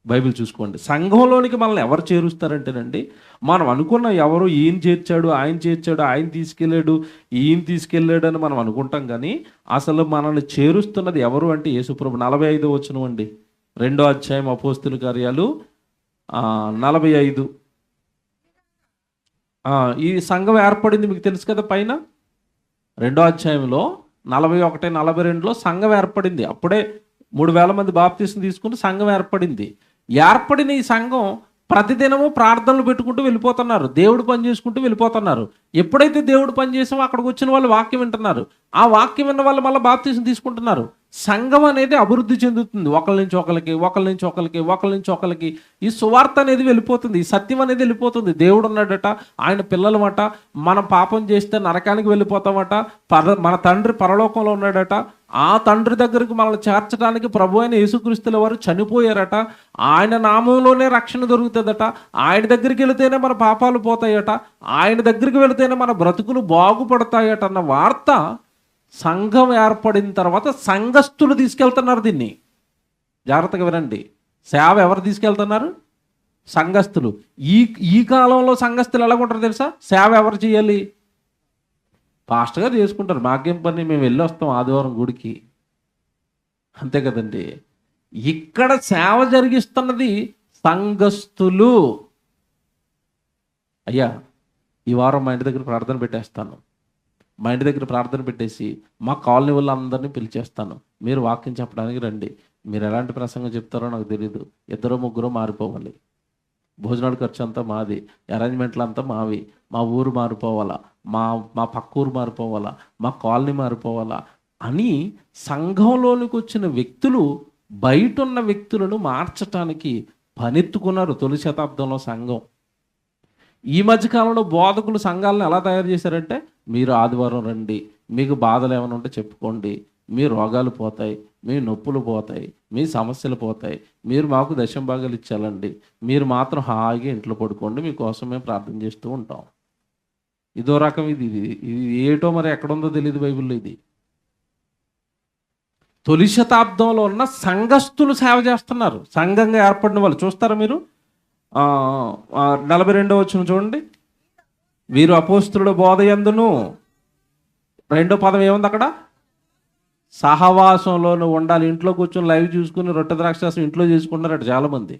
బైబిల్ చూసుకోండి. సంఘంలోనికి మనల్ని ఎవరు చేరుస్తారంటేనండి, మనం అనుకున్న ఎవరు ఈయన చేర్చాడు, ఆయన తీసుకెళ్ళాడు, ఈయన తీసుకెళ్ళాడు అని మనం అనుకుంటాం. కానీ అసలు మనల్ని చేరుస్తున్నది ఎవరు అంటే యేసు ప్రభు. 45వ వచనం అండి, 2వ అధ్యాయం అపోస్తలుల కార్యాలు 45. ఈ సంఘం ఏర్పడింది మీకు తెలుసు కదా. పైన 2వ అధ్యాయంలో 41, 42లో సంఘం ఏర్పడింది. అప్పుడే 3000 మంది బాప్తీసం తీసుకుని సంఘం ఏర్పడింది. ఏర్పడిన ఈ సంఘం ప్రతిదినము ప్రార్థనలు పెట్టుకుంటూ వెళ్ళిపోతున్నారు, దేవుడు పని చేసుకుంటూ వెళ్ళిపోతున్నారు. ఎప్పుడైతే దేవుడు పని చేసామో అక్కడికి వచ్చిన వాళ్ళు వాక్యం వింటున్నారు. ఆ వాక్యం విన్న వాళ్ళు మళ్ళీ బాప్తీసం తీసుకుంటున్నారు. సంఘం అనేది అభివృద్ధి చెందుతుంది. ఒకరి నుంచి ఒకరికి ఈ సువార్త అనేది వెళ్ళిపోతుంది, ఈ సత్యం అనేది వెళ్ళిపోతుంది. దేవుడు ఉన్నాడట, ఆయన పిల్లలమట, మనం పాపం చేస్తే నరకానికి వెళ్ళిపోతామట, మన తండ్రి పరలోకంలో ఉన్నాడట, ఆ తండ్రి దగ్గరకు మనల్ని చేర్చడానికి ప్రభు అయిన యేసుక్రీస్తుల వారు చనిపోయారట, ఆయన నామంలోనే రక్షణ దొరుకుతుందట, ఆయన దగ్గరికి వెళితేనే మన పాపాలు పోతాయట, ఆయన దగ్గరికి వెళితేనే మన బ్రతుకులు బాగుపడతాయట అన్న వార్త సంఘం ఏర్పడిన తర్వాత సంఘస్థులు తీసుకెళ్తున్నారు. దీన్ని జాగ్రత్తగా వినండి. సేవ ఎవరు తీసుకెళ్తున్నారు? సంఘస్థులు. ఈ కాలంలో సంఘస్థులు ఎలా ఉంటారు తెలుసా? సేవ ఎవరు చేయాలి? పాస్టర్ గారు చేసుకుంటారు, మాకేం పని, మేము వెళ్ళి వస్తాం ఆదివారం గుడికి, అంతే కదండి. ఇక్కడ సేవ జరిగిస్తున్నది సంఘస్థులు. అయ్యా ఈ వారం మా ఇంటి దగ్గర ప్రార్థన పెట్టేస్తాను, మా ఇంటి దగ్గర ప్రార్థన పెట్టేసి మా కాలనీ వాళ్ళందరినీ పిలిచేస్తాను, మీరు వాక్యం చెప్పడానికి రండి. మీరు ఎలాంటి ప్రసంగం చెప్తారో నాకు తెలీదు, 2-3 మారిపోవాలి, భోజనాల ఖర్చు అంతా మాది, అరేంజ్మెంట్లు అంతా మావి, మా ఊరు మారిపోవాలా, మా పక్క ఊరు మారిపోవాలా, మా కాలనీ మారిపోవాలా అని సంఘంలోనికి వచ్చిన వ్యక్తులు బయట ఉన్న వ్యక్తులను మార్చటానికి పనెత్తుకున్నారు తొలి శతాబ్దంలో సంఘం. ఈ మధ్యకాలంలో బోధకులు సంఘాలను ఎలా తయారు చేశారంటే, మీరు ఆదివారం రండి, మీకు బాధలు ఏమైనా ఉంటే చెప్పుకోండి, మీ రోగాలు పోతాయి, మీ నొప్పులు పోతాయి, మీ సమస్యలు పోతాయి, మీరు మాకు దశంభాగాలు ఇచ్చాలండి, మీరు మాత్రం హాయిగా ఇంట్లో పడుకోండి, మీకోసం మేము ప్రార్థన చేస్తూ ఉంటాం. ఇదో రకం. ఇది ఏటో మరి ఎక్కడుందో తెలియదు బైబిల్లో. ఇది తొలి శతాబ్దంలో ఉన్న సంఘస్థులు సేవ చేస్తున్నారు. సంఘంగా ఏర్పడిన వాళ్ళు చూస్తారా మీరు? 42వ వచనం చూడండి. వీరు అపోస్తులుల బోధ యందును, రెండో పదం ఏముంది అక్కడ? సహవాసంలోనూ ఉండాలి. ఇంట్లో కూర్చొని లైవ్ చూసుకుని రొట్టె ద్రాక్షాసం ఇంట్లో చేసుకుంటున్నారట చాలామంది.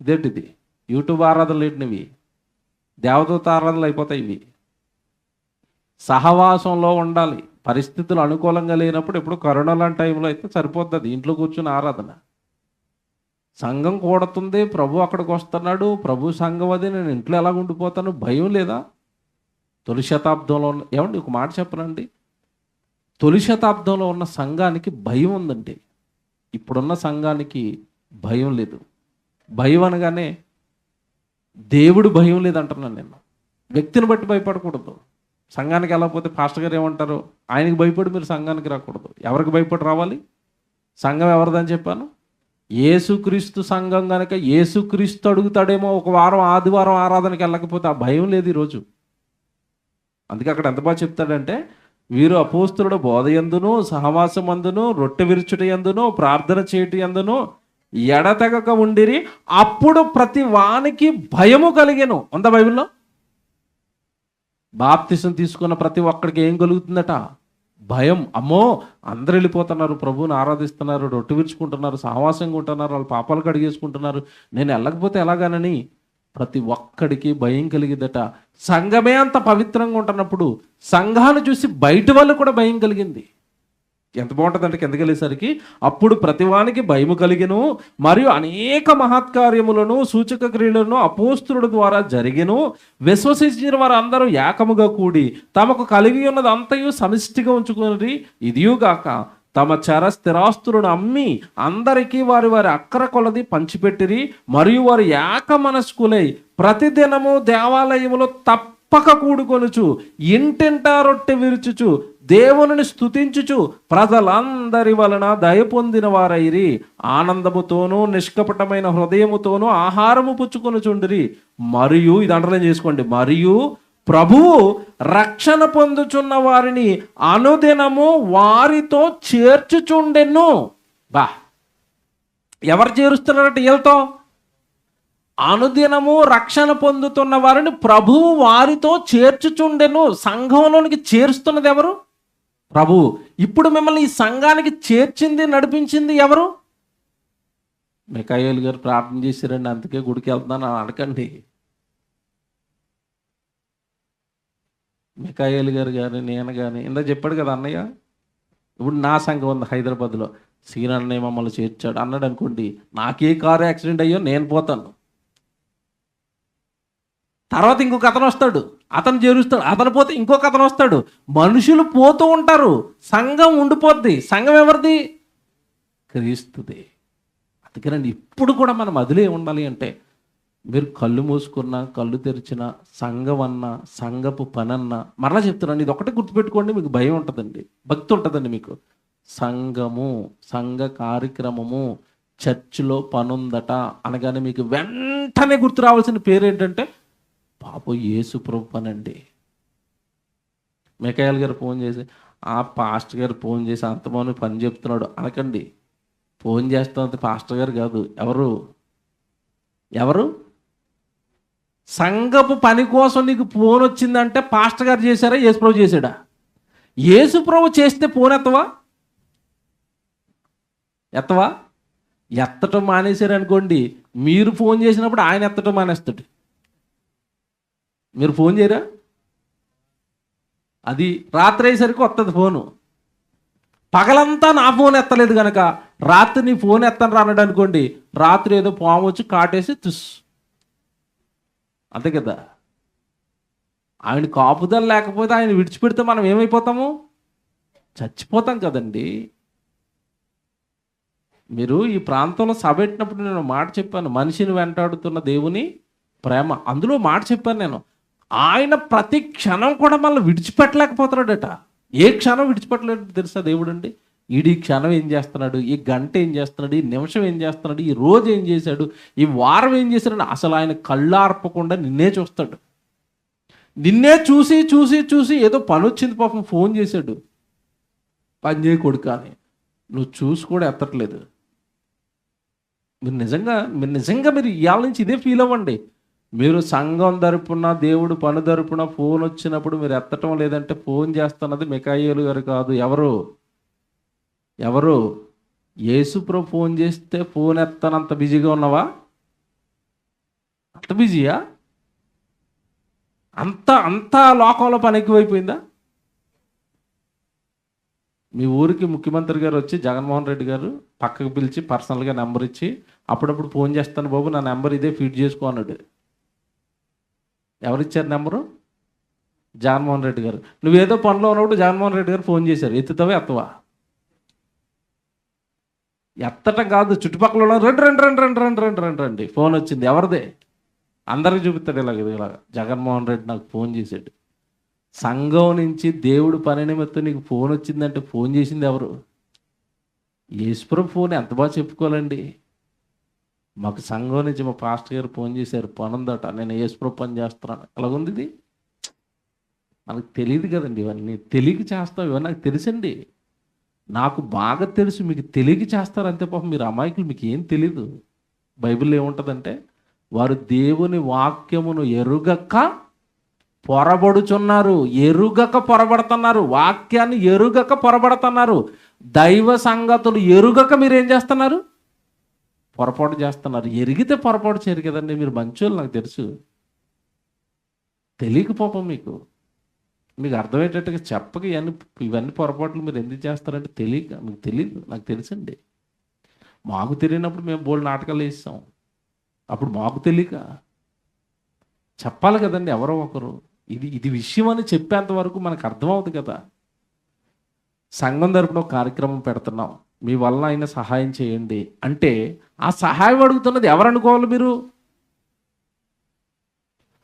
ఇదేంటిది? యూట్యూబ్ ఆరాధనలు ఏంటివి? దేవదూత ఆరాధనలు అయిపోతాయి ఇవి. సహవాసంలో ఉండాలి. పరిస్థితులు అనుకూలంగా లేనప్పుడు, ఇప్పుడు కరోనా లాంటి టైంలో అయితే సరిపోతుంది ఇంట్లో కూర్చుని ఆరాధన. సంఘం కూడుతుంది, ప్రభు అక్కడికి వస్తున్నాడు, ప్రభు సంఘం అది, నేను ఇంట్లో ఎలా ఉండిపోతాను? భయం లేదా? తొలి శతాబ్దంలో ఉన్న, ఏమండి ఒక మాట చెప్పనండి, తొలి శతాబ్దంలో ఉన్న సంఘానికి భయం ఉందండి. ఇప్పుడున్న సంఘానికి భయం లేదు. భయం అనగానే దేవుడు భయం లేదంటున్నాను నేను. వ్యక్తిని బట్టి భయపడకూడదు. సంఘానికి వెళ్ళకపోతే పాస్టర్ గారు ఏమంటారు? ఆయనకి భయపడి మీరు సంఘానికి రాకూడదు. ఎవరికి భయపడి రావాలి? సంఘం ఎవరిదని చెప్పాను? యేసుక్రీస్తు సంఘం కనుక యేసుక్రీస్తు అడుగుతాడేమో ఒక వారం ఆదివారం ఆరాధనకి వెళ్ళకపోతే ఆ భయం లేదు ఈరోజు. అందుకే అక్కడ ఎంత బాగా చెప్తాడంటే, వీరు అపోస్తులుడు బోధ యందును, సహవాసమందును, రొట్టె విరుచుట యందును, ప్రార్థన చేయుట యందును ఎడతెగక ఉండిరి. అప్పుడు ప్రతి వానికి భయము కలిగెను. ఉందా బైబిల్లో? బాప్తిసం తీసుకున్న ప్రతి ఒక్కడికి ఏం కలుగుతుందట? భయం. అమ్మో, అందరు వెళ్ళిపోతున్నారు, ప్రభువుని ఆరాధిస్తున్నారు, రొట్టె విరుచుకుంటున్నారు, సహవాసంగా ఉంటున్నారు, వాళ్ళ పాపాలు కడిగేసుకుంటున్నారు, నేను వెళ్ళకపోతే ఎలాగానని ప్రతి ఒక్కడికి భయం కలిగిద్దట. సంఘమే అంత పవిత్రంగా ఉంటున్నప్పుడు సంఘాన్ని చూసి బయట వాళ్ళు కూడా భయం కలిగింది. ఎంత బాగుంటుందంటే కిందకి వెళ్ళేసరికి, అప్పుడు ప్రతివానికి భయము కలిగెను, మరియు అనేక మహత్కార్యములను సూచక క్రియలను అపోస్తుల ద్వారా జరిగెను. విశ్వసించిన వారు అందరూ ఏకముగా కూడి తమకు కలిగి ఉన్నది అంతయు సమిష్టిగా ఉంచుకుని, ఇదియుగాక తమ చర స్థిరాస్తులను అమ్మి అందరికీ వారి వారి అక్కర కొలది పంచిపెట్టిరి. మరియు వారు ఏక మనస్కులై ప్రతిదినము దేవాలయములో తప్పక కూడుకొనుచు ఇంటింటా రొట్టె విరుచుచు దేవుని స్తుతించుచు ప్రజలందరి వలన దయ పొందిన వారైరి. ఆనందముతోనూ నిష్కపటమైన హృదయముతోనూ ఆహారము పుచ్చుకొనుచుండిరి. మరియు ఇది అండర్లైన్ చేసుకోండి, మరియు ప్రభువు రక్షణ పొందుచున్న వారిని అనుదినము వారితో చేర్చుచుండెను. బా, ఎవరు చేరుస్తున్నారట వీళ్ళతో? అనుదినము రక్షణ పొందుతున్న వారిని ప్రభువు వారితో చేర్చుచుండెను. సంఘంలోనికి చేరుస్తున్నది ఎవరు? ప్రభువు. ఇప్పుడు మిమ్మల్ని ఈ సంఘానికి చేర్చింది, నడిపించింది ఎవరు? మిఖాయేలు గారు ప్రార్థన చేశారండి, అందుకే గుడికి వెళ్తున్నాను అని అనకండి. మిఖాయేలు గారు కానీ నేను కానీ ఇందా చెప్పాడు కదా అన్నయ్య, ఇప్పుడు నా సంఘం ఉంది హైదరాబాద్లో, సీనన్నయ్య మమ్మల్ని చేర్చాడు అన్నాడు అనుకోండి, నాకే కారు యాక్సిడెంట్ అయ్యో నేను పోతాను. తర్వాత ఇంకొక అతను వస్తాడు, అతను చేరుస్తాడు, అతను పోతే ఇంకొక అతను వస్తాడు. మనుషులు పోతూ ఉంటారు, సంఘం ఉండిపోద్ది. సంఘం ఎవరిది? క్రీస్తుది. అందుకేనండి ఇప్పుడు కూడా మనం అదిలే ఉండాలి అంటే, మీరు కళ్ళు మూసుకున్నా కళ్ళు తెరిచినా సంఘం అన్నా సంఘపు పని అన్నా, మరలా చెప్తున్నాను, ఇది ఒకటే గుర్తుపెట్టుకోండి, మీకు భయం ఉంటుందండి, భక్తి ఉంటుందండి మీకు. సంఘము, సంఘ కార్యక్రమము, చర్చిలో పనుందట అనగానే మీకు వెంటనే గుర్తు రావాల్సిన పేరు ఏంటంటే, పాపం యేసు ప్రభు పనండి. మిఖాయేలు గారు ఫోన్ చేసి, ఆ పాస్టర్ గారు ఫోన్ చేసి అంతమాను పని చెప్తున్నాడు అనకండి. ఫోన్ చేస్తున్నది పాస్టర్ గారు కాదు. ఎవరు? సంఘపు పని కోసం నీకు ఫోన్ వచ్చిందంటే పాస్టర్ గారు చేశారా, యేసుప్రభు చేశాడా? యేసుప్రభు చేస్తే ఫోన్ ఎత్తవా? ఎత్తటం మానేశారు అనుకోండి, మీరు ఫోన్ చేసినప్పుడు ఆయన ఎత్తటం మానేస్తాడు. మీరు ఫోన్ చేయరా? అది రాత్రి అయ్యేసరికి వస్తుంది ఫోను. పగలంతా నా ఫోన్ ఎత్తలేదు కనుక రాత్రి నీ ఫోన్ ఎత్తను రానడు అనుకోండి, రాత్రి ఏదో పాము వచ్చి కాటేసి తుస్, అంతే కదా. ఆయన కాపుదల లేకపోతే ఆయన విడిచిపెడితే మనం ఏమైపోతాము? చచ్చిపోతాం కదండి. మీరు ఈ ప్రాంతంలో సభ పెట్టినప్పుడు నేను మాట చెప్పాను, మనిషిని వెంటాడుతున్న దేవుని ప్రేమ. అందులో మాట చెప్పాను నేను, ఆయన ప్రతి క్షణం కూడా మనల్ని విడిచిపెట్టలేకపోతున్నాడట. ఏ క్షణం విడిచిపెట్టలేడు తెలుసా దేవుడు అండి. ఈ క్షణం ఏం చేస్తున్నాడు, ఈ గంట ఏం చేస్తున్నాడు, ఈ నిమిషం ఏం చేస్తున్నాడు, ఈ రోజు ఏం చేశాడు, ఈ వారం ఏం చేశాడు, అసలు ఆయన కళ్ళార్పకుండా నిన్నే చూస్తాడు. నిన్నే చూసి చూసి చూసి ఏదో పని వచ్చింది పాపం ఫోన్ చేశాడు, పని చేయకూడదు కానీ నువ్వు చూసి కూడా ఎత్తట్లేదు. మీరు ఇవాళ నుంచి ఇదే ఫీల్ అవ్వండి. మీరు సంఘం తరపున, దేవుడు పని తరపున ఫోన్ వచ్చినప్పుడు మీరు ఎత్తటం లేదంటే ఫోన్ చేస్తున్నది మిఖాయేలు గారు కాదు. ఎవరు యేసుప్రభు ఫోన్ చేస్తే ఫోన్ ఎత్తనంత బిజీగా ఉన్నావా? అంత బిజీయా? అంత లోకంలో పని ఎక్కువైపోయిందా? మీ ఊరికి ముఖ్యమంత్రి గారు వచ్చి జగన్మోహన్ రెడ్డి గారు పక్కకు పిలిచి పర్సనల్గా నెంబర్ ఇచ్చి అప్పుడప్పుడు ఫోన్ చేస్తాను బాబు, నా నెంబర్ ఇదే, ఫీడ్ చేసుకో అన్నాడు. ఎవరిచ్చారు నెంబరు? జగన్మోహన్ రెడ్డి గారు. నువ్వేదో పనిలో ఉన్నప్పుడు జగన్మోహన్ రెడ్డి గారు ఫోన్ చేశారు. ఎత్తుతావా ఎత్తవా? ఎత్తటం కాదు, చుట్టుపక్కల రండి ఫోన్ వచ్చింది. ఎవరిదే? అందరికి చూపిస్తాడు ఇలాగ జగన్మోహన్ రెడ్డి నాకు ఫోన్ చేశాడు. సంఘం నుంచి దేవుడు పని నిమిత్తం నీకు ఫోన్ వచ్చిందంటే ఫోన్ చేసింది ఎవరు? యేసుప్రభు ఫోన్ ఎంత బాగా చెప్పుకోవాలండి. మాకు సంఘం నుంచి మా పాస్టర్ గారు ఫోన్ చేశారు, పని ఉందట, నేను యేసుప్రభు పని చేస్తున్నాను. అలాగుంది ఇది. మనకు తెలియదు కదండి, ఇవన్నీ తెలియక చేస్తాం. ఇవన్నీ నాకు తెలుసండి, నాకు బాగా తెలుసు. మీకు తెలియక చేస్తారు అంతే. పాపం మీరు అమాయకులు, మీకు ఏం తెలీదు. బైబిల్లో ఏముంటుందంటే, వారు దేవుని వాక్యమును ఎరుగక పొరబడుచున్నారు. ఎరుగక పొరబడుతున్నారు, వాక్యాన్ని ఎరుగక పొరబడుతున్నారు. దైవ సంగతులు ఎరుగక మీరు ఏం చేస్తున్నారు? పొరపాటు చేస్తున్నారు. ఎరిగితే పొరపాటు చేయరు కదండి. మీరు మంచోళ్ళు, నాకు తెలుసు. తెలియక పాపం మీకు అర్థమయ్యేటట్టుగా చెప్పక ఇవన్నీ పొరపాట్లు మీరు ఎందుకు చేస్తారంటే తెలియక. మీకు తెలియదు, నాకు తెలుసండి. మాకు తెలియనప్పుడు మేము బోల్డ్ నాటకాలు వేస్తాం. అప్పుడు మాకు తెలియక చెప్పాలి కదండి ఎవరో ఒకరు. ఇది విషయం అని చెప్పేంత వరకు మనకు అర్థమవుతుంది కదా. సంఘం తరపున ఒక కార్యక్రమం పెడుతున్నాం, మీ వలన అయినా సహాయం చేయండి అంటే ఆ సహాయం అడుగుతున్నది ఎవరు అనుకోవాలి? మీరు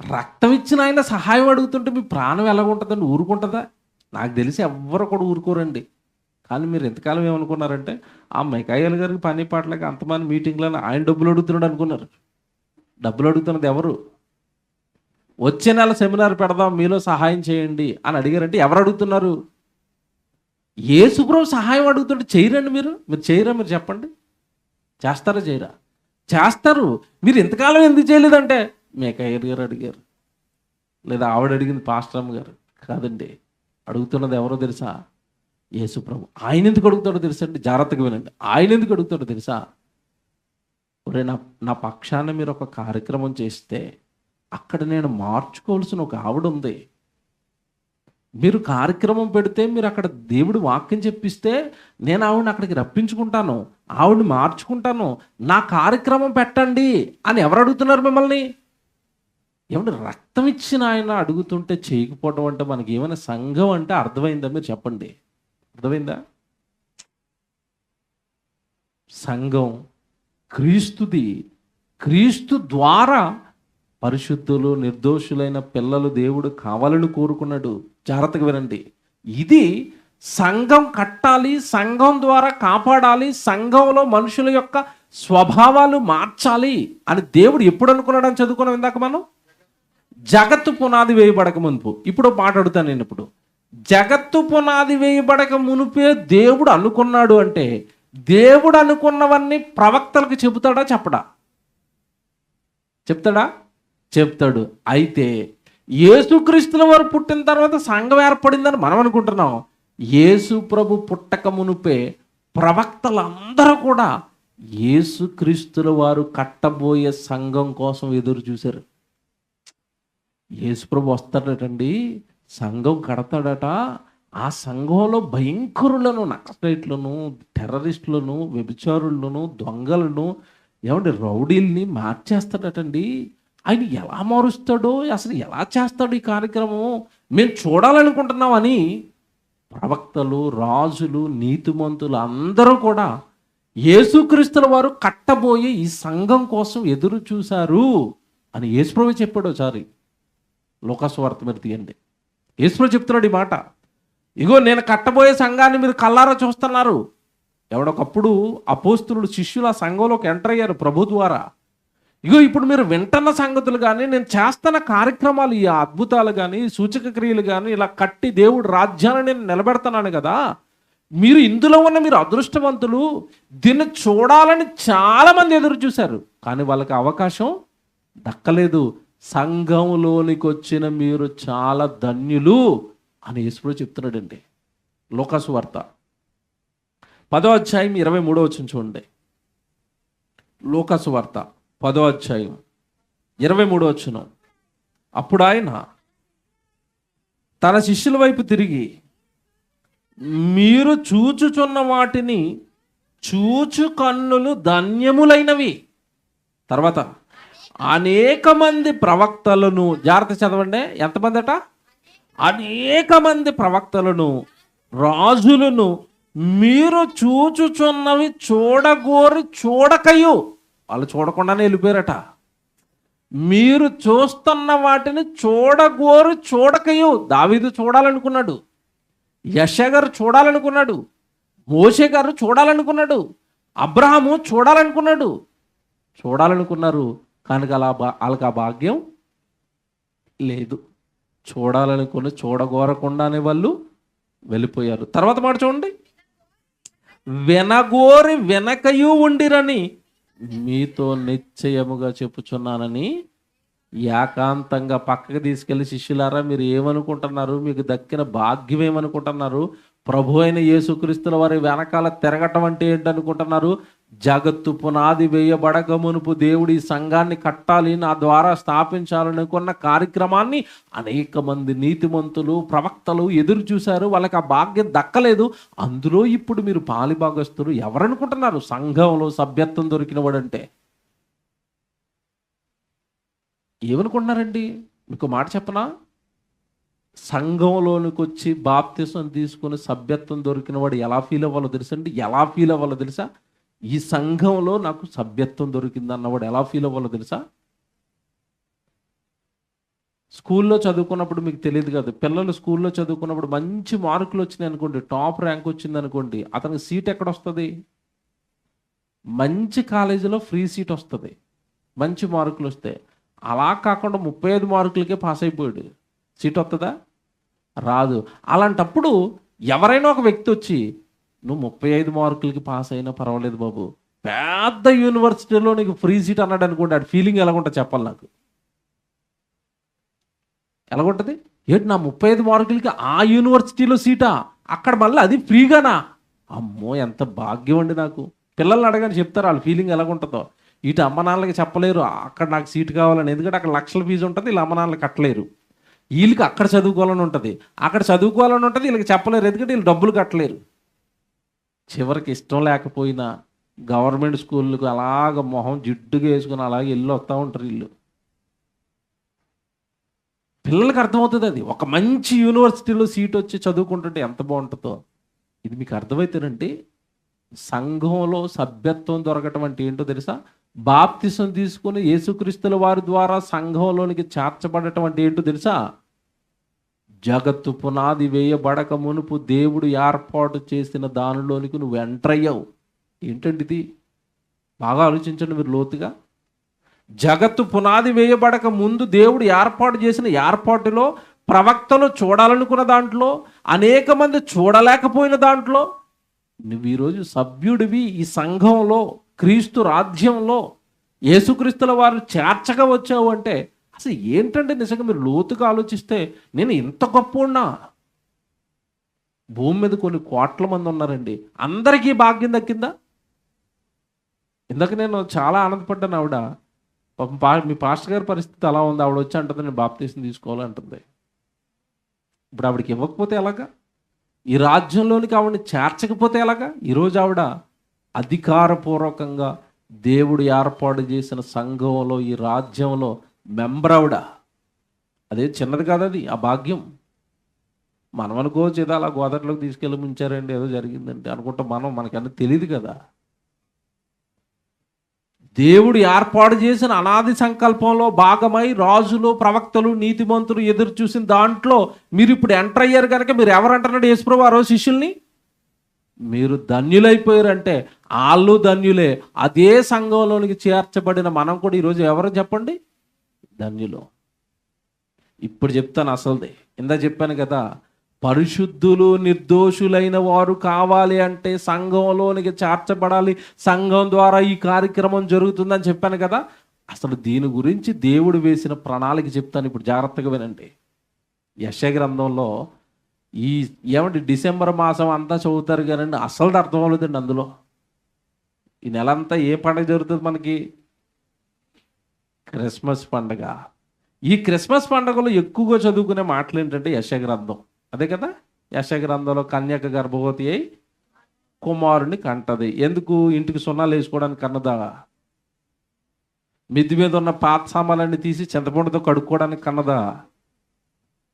రక్తం ఇచ్చిన ఆయన సహాయం అడుగుతుంటే మీ ప్రాణం ఎలాగుంటుందండి? ఊరుకుంటుందా? నాకు తెలిసి ఎవ్వరు కూడా ఊరుకోరండి. కానీ మీరు ఎంతకాలం ఏమనుకున్నారంటే, ఆ మిఖాయేలు గారికి పని పాటలకి అంతమంది మీటింగ్లను ఆయన డబ్బులు అడుగుతున్నాడు అనుకున్నారు. డబ్బులు అడుగుతున్నది ఎవరు? వచ్చే నెల సెమినార్ పెడదాం, మీలో సహాయం చేయండి అని అడిగారంటే ఎవరు అడుగుతున్నారు? యేసుప్రభు సహాయం అడుగుతుంటే చేయరండి. మీరు చేయరా? మీరు చెప్పండి, చేస్తారా చేయరా? చేస్తారు. మీరు ఇంతకాలం ఎందుకు చేయలేదంటే మిఖాయేలు గారు అడిగారు, లేదా ఆవిడ అడిగింది పాస్టర్ అమ్మ గారు. కాదండి, అడుగుతున్నది ఎవరో తెలుసా? యేసుప్రభు. ఆయన ఎందుకు అడుగుతాడో తెలుసా అండి? జాగ్రత్తగా వినండి. ఆయన ఎందుకు అడుగుతాడో తెలుసా? ఒరే, నా పక్షాన మీరు ఒక కార్యక్రమం చేస్తే అక్కడ నేను మార్చుకోవాల్సిన ఒక ఆవిడ ఉంది. మీరు కార్యక్రమం పెడితే, మీరు అక్కడ దేవుడి వాక్యం చెప్పిస్తే నేను ఆవిడని అక్కడికి రప్పించుకుంటాను, ఆవిడని మార్చుకుంటాను. నా కార్యక్రమం పెట్టండి అని ఎవరు అడుగుతున్నారు మిమ్మల్ని? ఏమంటే రక్తం ఇచ్చిన ఆయన అడుగుతుంటే చేయకపోవడం అంటే మనకి ఏమైనా సంఘం అంటే అర్థమైందా? మీరు చెప్పండి, అర్థమైందా? సంఘం క్రీస్తుది. క్రీస్తు ద్వారా పరిశుద్ధులు, నిర్దోషులైన పిల్లలు దేవుడు కావాలని కోరుకున్నాడు. జాగ్రత్తగా వినండి. ఇది సంఘం కట్టాలి, సంఘం ద్వారా కాపాడాలి, సంఘంలో మనుషుల యొక్క స్వభావాలు మార్చాలి అని దేవుడు ఎప్పుడు అనుకున్నాడు అని చదువుకున్నాం ఇందాక మనం. జగత్తు పునాది వేయబడక మునుపు. ఇప్పుడు మాట్లాడుతాను నేను. ఇప్పుడు జగత్తు పునాది వేయబడక మునుపే దేవుడు అనుకున్నాడు అంటే, దేవుడు అనుకున్నవన్నీ ప్రవక్తలకు చెబుతాడా చెప్పడా? చెప్తాడు. అయితే యేసుక్రీస్తుల వారు పుట్టిన తర్వాత సంఘం ఏర్పడిందని మనం అనుకుంటున్నాం. యేసు ప్రభు పుట్టక మునుపే ప్రవక్తలందరూ కూడా యేసుక్రీస్తుల వారు కట్టబోయే సంఘం కోసం ఎదురు చూశారు. యేసు ప్రభు వస్తాడటండి, సంఘం కడతాడట. ఆ సంఘంలో భయంకరులను, నక్సలైట్లను, టెర్రరిస్టులను, వ్యభిచారులను, దొంగలను, రౌడీల్ని మార్చేస్తాడటండి. ఆయన ఎలా మారుస్తాడో, అసలు ఎలా చేస్తాడు ఈ కార్యక్రమం మేము చూడాలనుకుంటున్నామని ప్రవక్తలు, రాజులు, నీతిమంతులు అందరూ కూడా యేసుక్రీస్తుల వారు కట్టబోయే ఈ సంఘం కోసం ఎదురు చూశారు అని యేసుప్రభు చెప్పాడు. ఒకసారి లూకాసు వార్త మీరు తీయండి. యేసుప్రభు చెప్తున్నాడు ఈ మాట. ఇగో నేను కట్టబోయే సంఘాన్ని మీరు కల్లారా చూస్తున్నారు. ఎవడొకప్పుడు అపోస్తులు, శిష్యులు ఆ సంఘంలోకి ఎంటర్ అయ్యారు ప్రభు ద్వారా. ఇగో ఇప్పుడు మీరు వింటున్న సంగతులు కానీ, నేను చేస్తున్న కార్యక్రమాలు, ఈ అద్భుతాలు కానీ, సూచక క్రియలు కానీ ఇలా కట్టి దేవుడు రాజ్యాన్ని నేను నిలబెడుతున్నాను కదా, ఇందులో ఉన్న మీరు అదృష్టవంతులు. దీన్ని చూడాలని చాలామంది ఎదురు చూశారు, కానీ వాళ్ళకి అవకాశం దక్కలేదు. సంఘంలోనికి వచ్చిన మీరు చాలా ధన్యులు అని యేసు చెప్తున్నాడండి. లూకాసు వార్త 10వ అధ్యాయం 23వ వచనం చూడండి. లూకాసు వార్త 10వ అధ్యాయం 23వ వచనం. అప్పుడు ఆయన తన శిష్యుల వైపు తిరిగి, మీరు చూచుచున్న వాటిని చూచు కన్నులు ధన్యములైనవి. తర్వాత అనేక మంది ప్రవక్తలను, జాగ్రత్త చదవండి, ఎంతమంది అట? అనేక మంది ప్రవక్తలను, రాజులను మీరు చూచుచున్నవి చూడగోరి చూడకయు, వాళ్ళు చూడకుండానే వెళ్ళిపోయారట. మీరు చూస్తున్న వాటిని చూడగోరు చూడకయు. దావీదు చూడాలనుకున్నాడు, యెషయా గారు చూడాలనుకున్నాడు, మోషే గారు చూడాలనుకున్నాడు, అబ్రహాము చూడాలనుకున్నారు, కానీ వాళ్ళకి ఆ భాగ్యం లేదు. చూడాలనుకుని చూడగోరకుండానే వాళ్ళు వెళ్ళిపోయారు. తర్వాత మాట చూడండి, వినగోరి వెనకయు ఉండిరని మీతో నిశ్చయముగా చెప్పుచున్నానని. ఏకాంతంగా పక్కకి తీసుకెళ్లి, శిష్యులారా మీరు ఏమనుకుంటున్నారు, మీకు దక్కిన భాగ్యం ఏమనుకుంటున్నారు, ప్రభు అయిన యేసుక్రీస్తుల వారి వెనకాల తిరగటం అంటే ఏంటనుకుంటున్నారు? జగత్తు పునాది వేయబడక మునుపు దేవుడు ఈ సంఘాన్ని కట్టాలి, నా ద్వారా స్థాపించాలనుకున్న కార్యక్రమాన్ని అనేక మంది నీతిమంతులు, ప్రవక్తలు ఎదురు చూశారు, వాళ్ళకి ఆ భాగ్యం దక్కలేదు. అందులో ఇప్పుడు మీరు పాలిభాగస్తులు. ఎవరనుకుంటున్నారు సంఘంలో సభ్యత్వం దొరికిన వాడంటే? ఏమనుకుంటున్నారండి? మీకు మాట చెప్పనా? సంఘంలోనికి వచ్చి బాప్తిసం తీసుకుని సభ్యత్వం దొరికిన వాడు ఎలా ఫీల్ అవ్వాలో తెలుసండి? ఎలా ఫీల్ అవ్వాలో తెలుసా? ఈ సంఘంలో నాకు సభ్యత్వం దొరికింది అన్నవాడు ఎలా ఫీల్ అవ్వాలో తెలుసా? స్కూల్లో చదువుకున్నప్పుడు మీకు తెలియదు కదా, పిల్లలు స్కూల్లో చదువుకున్నప్పుడు మంచి మార్కులు వచ్చినాయి అనుకోండి, టాప్ ర్యాంక్ వచ్చింది అనుకోండి, అతనికి సీట్ ఎక్కడ వస్తుంది? మంచి కాలేజీలో ఫ్రీ సీట్ వస్తుంది, మంచి మార్కులు వస్తాయి. అలా కాకుండా 35 మార్కులకే పాస్ అయిపోయాడు, సీట్ వస్తుందా? రాదు. అలాంటప్పుడు ఎవరైనా ఒక వ్యక్తి వచ్చి, నువ్వు 35 మార్కులకి పాస్ అయినా పర్వాలేదు బాబు, పెద్ద యూనివర్సిటీలో నీకు ఫ్రీ సీట్ అన్నాడు అనుకోండి, ఆ ఫీలింగ్ ఎలాగుంటుంది చెప్పాలి నాకు? ఎలాగుంటుంది? ఏంటి నా 35 మార్కులకి ఆ యూనివర్సిటీలో సీటా, అక్కడ మళ్ళీ అది ఫ్రీగానా? అమ్మో ఎంత భాగ్యం అండి నాకు. పిల్లల్ని అడగని చెప్తారు వాళ్ళ ఫీలింగ్ ఎలాగుంటుందో. ఇటు అమ్మ నాన్నలకి చెప్పలేరు అక్కడ నాకు సీట్ కావాలని, ఎందుకంటే అక్కడ లక్షల ఫీజు ఉంటుంది, వీళ్ళ అమ్మ నాన్నలు కట్టలేరు. వీళ్ళకి అక్కడ చదువుకోవాలని ఉంటుంది, వీళ్ళకి చెప్పలేరు, ఎందుకంటే వీళ్ళు డబ్బులు కట్టలేరు. చివరికి ఇష్టం లేకపోయినా గవర్నమెంట్ స్కూళ్ళకు అలాగ మొహం జిడ్డుగా వేసుకుని అలాగే వెళ్ళి వస్తూ ఉంటారు వీళ్ళు. పిల్లలకి అర్థమవుతుంది అది. ఒక మంచి యూనివర్సిటీలో సీట్ వచ్చి చదువుకుంటుంటే ఎంత బాగుంటుందో. ఇది మీకు అర్థమవుతారంటే సంఘంలో సభ్యత్వం దొరకటం అంటే ఏంటో తెలుసా? బాప్తిసం తీసుకుని యేసుక్రీస్తుల వారి ద్వారా సంఘంలోనికి చేర్చబడటం అంటే ఏంటో తెలుసా? జగత్తు పునాది వేయబడక మునుపు దేవుడు ఏర్పాటు చేసిన దానిలోనికి నువ్వు ఎంటర్ అయ్యావు. ఏంటండి ఇది? బాగా ఆలోచించండి మీరు లోతుగా. జగత్తు పునాది వేయబడక ముందు దేవుడు ఏర్పాటు చేసిన ఏర్పాటులో, ప్రవక్తలు చూడాలనుకున్న దాంట్లో, అనేక మంది చూడలేకపోయిన దాంట్లో నువ్వు ఈరోజు సభ్యుడివి. ఈ సంఘంలో, క్రీస్తు రాజ్యంలో యేసుక్రీస్తుల వారు చేర్చగా వచ్చావు అంటే అసలు ఏంటంటే నిజంగా మీరు లోతుగా ఆలోచిస్తే, నేను ఇంత గొప్ప భూమి మీద కొన్ని కోట్ల మంది ఉన్నారండి, అందరికీ భాగ్యం దక్కిందా? ఇందాక నేను చాలా ఆనందపడ్డాను. ఆవిడ మీ పాస్టర్ గారి పరిస్థితి అలా ఉంది, ఆవిడ వచ్చి అంటుంది నేను బాప్తీసం తీసుకోవాలంటుంది. ఇప్పుడు ఆవిడకి ఇవ్వకపోతే ఎలాగా? ఈ రాజ్యంలోనికి ఆవిడని చేర్చకపోతే ఎలాగా? ఈరోజు ఆవిడ అధికారపూర్వకంగా దేవుడు ఏర్పాటు చేసిన సంఘంలో, ఈ రాజ్యంలో మెంబర్ ఆవిడ. అదే చిన్నది కాదు అది, ఆ భాగ్యం. మనం అనుకోవచ్చు ఏదో అలా గోదావరిలోకి తీసుకెళ్ళి ముంచారండి, ఏదో జరిగిందంటే అనుకుంటాం మనం, మనకన్నా తెలియదు కదా. దేవుడు ఏర్పాటు చేసిన అనాది సంకల్పంలో భాగమై రాజులు, ప్రవక్తలు, నీతిమంతులు ఎదురు చూసిన దాంట్లో మీరు ఇప్పుడు ఎంటర్ అయ్యారు కనుక మీరు ఎవరంటున్నాడు యేసుప్రభు ఆ రోజు శిష్యుల్ని? మీరు ధన్యులైపోయారంటే వాళ్ళు ధన్యులే. అదే సంఘంలోనికి చేర్చబడిన మనం కూడా ఈరోజు ఎవరు చెప్పండి? ధన్యులు. ఇప్పుడు చెప్తాను అసలుది. ఇందా చెప్పాను కదా, పరిశుద్ధులు నిర్దోషులైన వారు కావాలి అంటే సంఘంలోనికి చేర్చబడాలి, సంఘం ద్వారా ఈ కార్యక్రమం జరుగుతుందని చెప్పాను కదా. అసలు దీని గురించి దేవుడు వేసిన ప్రణాళిక చెప్తాను, ఇప్పుడు జాగ్రత్తగా వినండి. యెషయా గ్రంథంలో ఈ ఏమంటే డిసెంబర్ మాసం అంతా చదువుతారు కానీ అసలు అర్థం అవ్వలేదండి. అందులో ఈ నెల అంతా ఏ పండుగ జరుగుతుంది మనకి? క్రిస్మస్ పండుగ. ఈ క్రిస్మస్ పండుగలో ఎక్కువగా చదువుకునే మాటలు ఏంటంటే యెషయా గ్రంథం, అదే కదా. యెషయా గ్రంథంలో కన్యక గర్భవతి అయి కుమారుని కంటది. ఎందుకు? ఇంటికి సున్నాలు వేసుకోవడానికి కన్నదా? మిద్ది మీద ఉన్న పాత సామాన్లన్నీ తీసి చింతపండుతో కడుక్కోవడానికి కన్నదా?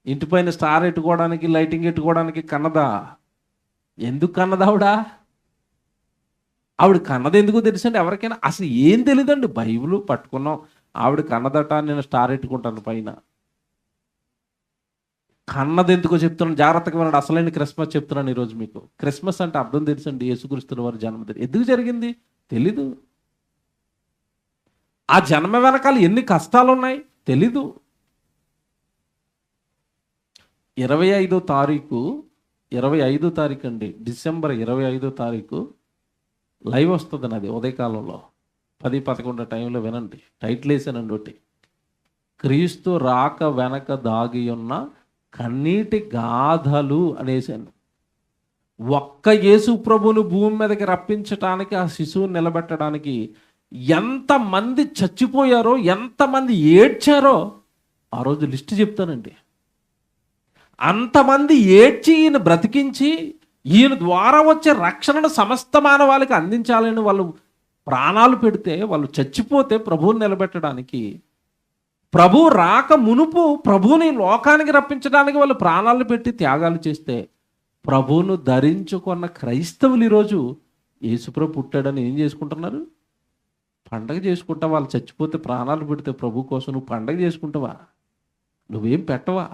ఇంటిపైన స్టార్ ఎట్టుకోవడానికి, లైటింగ్ ఎట్టుకోవడానికి కన్నదా? ఎందుకు కన్నదా ఆవిడ కన్నది ఎందుకు తెలుసండి ఎవరికైనా? అసలు ఏం తెలియదండి. బైబిల్ పట్టుకున్నాం, ఆవిడ కన్నదట, నేను స్టార్ ఎట్టుకుంటాను పైన. కన్నది ఎందుకో చెప్తున్నాను, జాగ్రత్తగా వినండి. అసలైన క్రిస్మస్ చెప్తున్నాను ఈరోజు మీకు. క్రిస్మస్ అంటే అర్థం తెలుసండి, యేసుక్రీస్తు వారి జన్మదినం. ఎందుకు జరిగింది తెలీదు. ఆ జన్మ వెనకాల ఎన్ని కష్టాలు ఉన్నాయి తెలీదు. 25వ తారీఖు అండి, డిసెంబర్ 25వ తారీఖు లైవ్ వస్తుంది నాది ఉదయకాలంలో 10-11 టైంలో. వినండి, టైటిల్ వేసానండి ఒకటి, క్రీస్తు రాక వెనక దాగి ఉన్న కన్నీటి గాథలు అనేసాను. ఒక్క యేసు ప్రభువును భూమి మీదకి రప్పించటానికి, ఆ శిశువుని నిలబెట్టడానికి ఎంతమంది చచ్చిపోయారో, ఎంతమంది ఏడ్చారో ఆ రోజు లిస్ట్ చెప్తానండి. అంతమంది ఏడ్చి ఈయన బ్రతికించి ఈయన ద్వారా వచ్చే రక్షణను సమస్త మానవాళికి అందించాలని వాళ్ళు ప్రాణాలు పెడితే, వాళ్ళు చచ్చిపోతే ప్రభువుని నిలబెట్టడానికి, ప్రభు రాక మునుపు ప్రభువుని లోకానికి రప్పించడానికి వాళ్ళు ప్రాణాలు పెట్టి త్యాగాలు చేస్తే, ప్రభువును ధరించుకున్న క్రైస్తవులు ఈరోజు యేసుప్రభు పుట్టాడని ఏం చేసుకుంటున్నారు? పండగ చేసుకుంటా. వాళ్ళు చచ్చిపోతే ప్రాణాలు పెడితే ప్రభు కోసం నువ్వు పండగ చేసుకుంటావా? నువ్వేం పెట్టవా?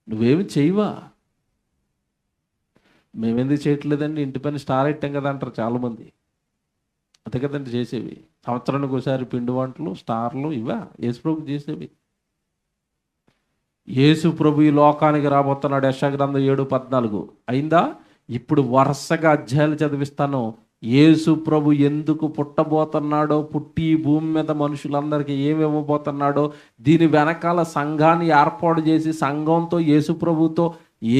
నువ్వేమి చేయవా? మేమెందుకు చేయట్లేదండి, ఇంటి పైన స్టార్ పెట్టాం కదా అంటారు చాలామంది. అంతే కదండి చేసేవి. సంవత్సరానికి ఒకసారి పిండి వంటలు, స్టార్లు, ఇవా యేసుప్రభు చేసేవి. యేసుప్రభు ఈ లోకానికి రాబోతున్నాడు. యెషయా గ్రంథం 7:14 అయిందా? ఇప్పుడు వరుసగా అధ్యాయాలు చదివిస్తాను. యేసుప్రభు ఎందుకు పుట్టబోతున్నాడో, పుట్టి భూమి మీద మనుషులందరికీ ఏమి ఇవ్వబోతున్నాడో, దీని వెనకాల సంఘాన్ని ఏర్పాటు చేసి సంఘంతో యేసుప్రభుతో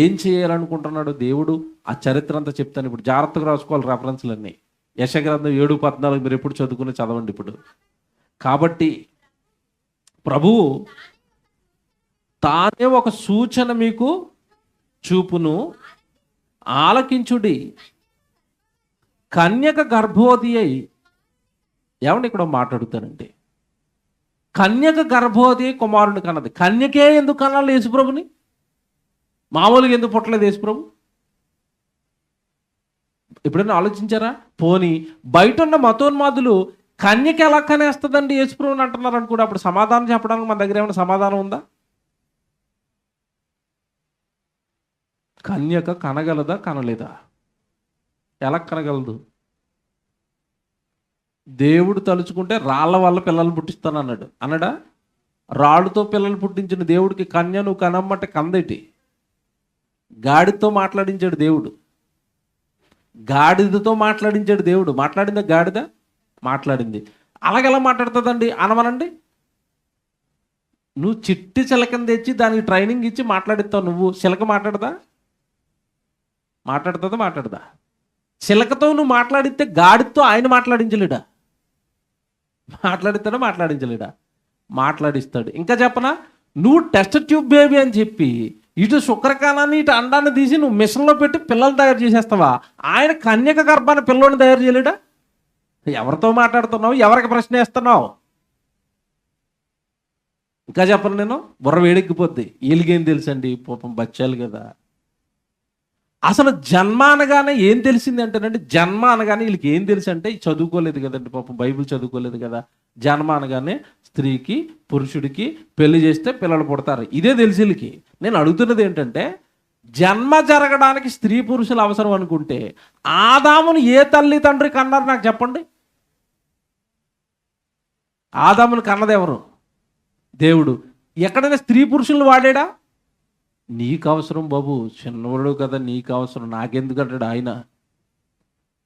ఏం చేయాలనుకుంటున్నాడో దేవుడు, ఆ చరిత్ర అంతా చెప్తాను. ఇప్పుడు జాగ్రత్తగా రాసుకోవాలి రెఫరెన్స్లన్నీ. యెషయా గ్రంథం 7:14 మీరు ఎప్పుడు చదువుకుని చదవండి ఇప్పుడు. కాబట్టి ప్రభువు తానే ఒక సూచన మీకు చూపును, ఆలకించుడి. కన్యక గర్భవతి అయి, ఏమండి ఇక్కడ మాట్లాడుతానండి, కన్యక గర్భవతి కుమారుని కన్నది. కన్యకే ఎందుకు కనాలి యేసుప్రభుని? మామూలుగా ఎందుకు పుట్టలేదు యేసుప్రభు? ఎప్పుడైనా ఆలోచించారా? పోనీ బయట ఉన్న మతోన్మాదులు కన్యక ఎలా కనేస్తుందండి యేసుప్రభుని అంటున్నారు అనుకో, అప్పుడు సమాధానం చెప్పడానికి మన దగ్గర ఏమైనా సమాధానం ఉందా? కన్యక కనగలదా? కనలేదా? ఎలా కనగలదు? దేవుడు తలుచుకుంటే రాళ్ళ వల్ల పిల్లలు పుట్టిస్తాను అన్నాడా? రాళ్ళతో పిల్లలు పుట్టించిన దేవుడికి కన్య నువ్వు కనమ్మంటే కందేటి? గాడిదతో మాట్లాడించాడు దేవుడు, గాడిదతో మాట్లాడించాడు దేవుడు. మాట్లాడిందా గాడిద? మాట్లాడింది. అలాగెలా మాట్లాడుతుందండి అనమనండి? నువ్వు చిట్టి చిలకని తెచ్చి దానికి ట్రైనింగ్ ఇచ్చి మాట్లాడిస్తావు, నువ్వు చిలక మాట్లాడదా? మాట్లాడుతుందా? చిలకతో నువ్వు మాట్లాడితే గాడితో ఆయన మాట్లాడించలేడా? మాట్లాడించలేడా? మాట్లాడిస్తాడు. ఇంకా చెప్పనా, నువ్వు టెస్ట్ ట్యూబ్ బేబీ అని చెప్పి ఇటు శుక్రకాణాన్ని ఇటు అండాన్ని తీసి నువ్వు మిషన్లో పెట్టి పిల్లలు తయారు చేసేస్తావా? ఆయన కన్యక గర్భాన్ని పిల్లోని తయారు చేయలేడా? ఎవరితో మాట్లాడుతున్నావు? ఎవరికి ప్రశ్న వేస్తున్నావు? ఇంకా చెప్పను నేను, బుర్ర వేడెక్కిపోద్ది. వీళ్ళకేం తెలుసండి, పాపం బచ్చాలు కదా. అసలు జన్మ అనగానే ఏం తెలిసింది అంటేనండి, జన్మ అనగానే వీళ్ళకి ఏం తెలుసు అంటే, చదువుకోలేదు కదండి పాపం, బైబిల్ చదువుకోలేదు కదా. జన్మ అనగానే స్త్రీకి పురుషుడికి పెళ్లి చేస్తే పిల్లలు పుడతారు, ఇదే తెలుసు వీళ్ళకి. నేను అడుగుతున్నది ఏంటంటే, జన్మ జరగడానికి స్త్రీ పురుషులు అవసరం అనుకుంటే ఆదామును ఏ తల్లి తండ్రి కన్నారు నాకు చెప్పండి? ఆదామును కన్నది ఎవరు? దేవుడు. ఎక్కడైనా స్త్రీ పురుషులను వాడాడా? నీకు అవసరం బాబు, చిన్నవాడు కదా, నీకు అవసరం, నాకెందుకంటాడు ఆయన.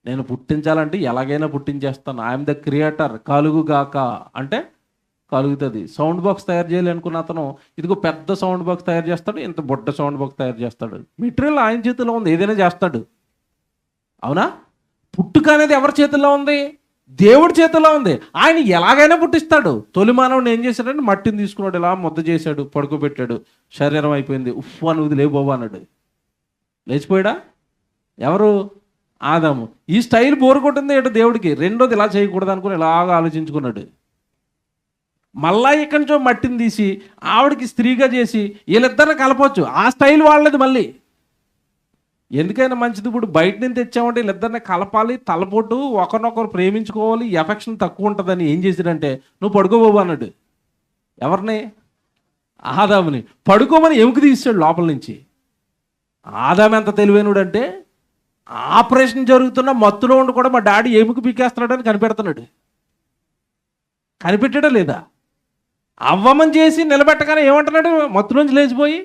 నేను పుట్టించాలంటే ఎలాగైనా పుట్టించేస్తాను, ఐఎమ్ ద క్రియేటర్, కలుగుగాక అంటే కలుగుతుంది. సౌండ్ బాక్స్ తయారు చేయాలి అనుకున్న అతను ఇదిగో పెద్ద సౌండ్ బాక్స్ తయారు చేస్తాడు, ఇంత బుడ్డ సౌండ్ బాక్స్ తయారు చేస్తాడు. మెటీరియల్ ఆయన చేతిలో ఉంది, ఏదైనా చేస్తాడు. అవునా? పుట్టుక అనేది ఎవరి చేతుల్లో ఉంది? దేవుడి చేతిలో ఉంది. ఆయన ఎలాగైనా పుట్టిస్తాడు. తొలి మానవుని ఏం చేశాడంటే మట్టిని తీసుకున్నాడు, ఇలా ముద్ద చేశాడు, పడుకోబెట్టాడు, శరీరం అయిపోయింది, ఉఫ్ అని వదిలే బాబు అన్నాడు. లేచిపోయాడా? ఎవరు? ఆదాము. ఈ స్టైల్ బోరు కొట్టింది ఏంటో దేవుడికి. రెండోది ఇలా చేయకూడదు అనుకుని ఇలాగా ఆలోచించుకున్నాడు. మళ్ళా ఇక్కడి నుంచో మట్టిని తీసి ఆవిడకి స్త్రీగా చేసి వీళ్ళిద్దరిని కలపవచ్చు. ఆ స్టైల్ వాళ్ళది మళ్ళీ. ఎందుకైనా మంచిది, ఇప్పుడు బయట నుంచి తెచ్చామంటే వీళ్ళిద్దరిని కలపాలి, తలపోటు, ఒకరినొకరు ప్రేమించుకోవాలి, ఎఫెక్షన్ తక్కువ ఉంటుందని ఏం చేశాడంటే నువ్వు పడుకోబోబు అన్నాడు. ఎవరిని? ఆదాముని. పడుకోమని ఎముక తీసాడు లోపల నుంచి. ఆదాము ఎంత తెలివైనడు అంటే ఆపరేషన్ జరుగుతున్న మత్తులో ఉండి కూడా మా డాడీ ఎముక పీకేస్తున్నాడని కనిపెడుతున్నాడు. కనిపెట్టాడా లేదా? అవ్వమని చేసి నిలబెట్టగానే ఏమంటున్నాడు మత్తులోంచి లేచిపోయి,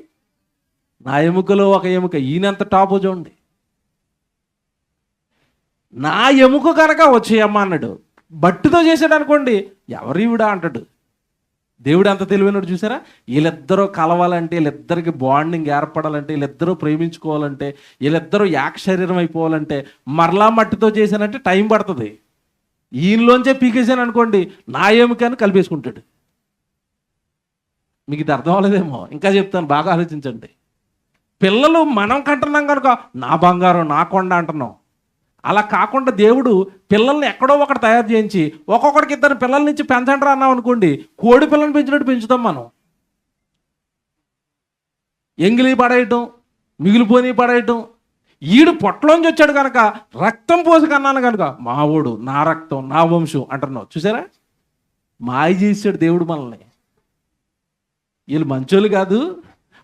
నా ఎముకలో ఒక ఎముక, ఈయనంత టాపు చూడండి, నా ఎముక కనుక వచ్చేయమ్మ అన్నాడు. బట్టితో చేశాడు అనుకోండి, ఎవరివిడా అంటాడు. దేవుడు ఎంత తెలివైనడు చూసారా? వీళ్ళిద్దరూ కలవాలంటే, వీళ్ళిద్దరికి బాండింగ్ ఏర్పడాలంటే, వీళ్ళిద్దరూ ప్రేమించుకోవాలంటే, వీళ్ళిద్దరూ ఏక శరీరం అయిపోవాలంటే మరలా మట్టితో చేశానంటే టైం పడుతుంది. ఈయనలోంచే పీకేసాను అనుకోండి, నా ఎముకని కలిపేసుకుంటాడు. మీకు ఇది అర్థం అవ్వలేదేమో, ఇంకా చెప్తాను, బాగా ఆలోచించండి. పిల్లలు మనం కంటున్నాం కనుక నా బంగారం, నా కొండ అంటున్నాం. అలా కాకుండా దేవుడు పిల్లల్ని ఎక్కడో ఒకటి తయారు చేయించి ఒక్కొక్కడికి ఇద్దరు పిల్లల నుంచి పెంచండి అన్నాం అనుకోండి, కోడి పిల్లల్ని పెంచినట్టు పెంచుతాం మనం. ఎంగిలి పడేయటం, మిగిలిపోని పడేయటం. ఈడు పొట్టలోంచి వచ్చాడు కనుక రక్తం పోసి కన్నాను కనుక మావోడు, నా రక్తం, నా వంశం అంటున్నావు. చూసారా? మాయ చేసాడు దేవుడు మనల్ని. వీళ్ళు మంచోళ్ళు కాదు,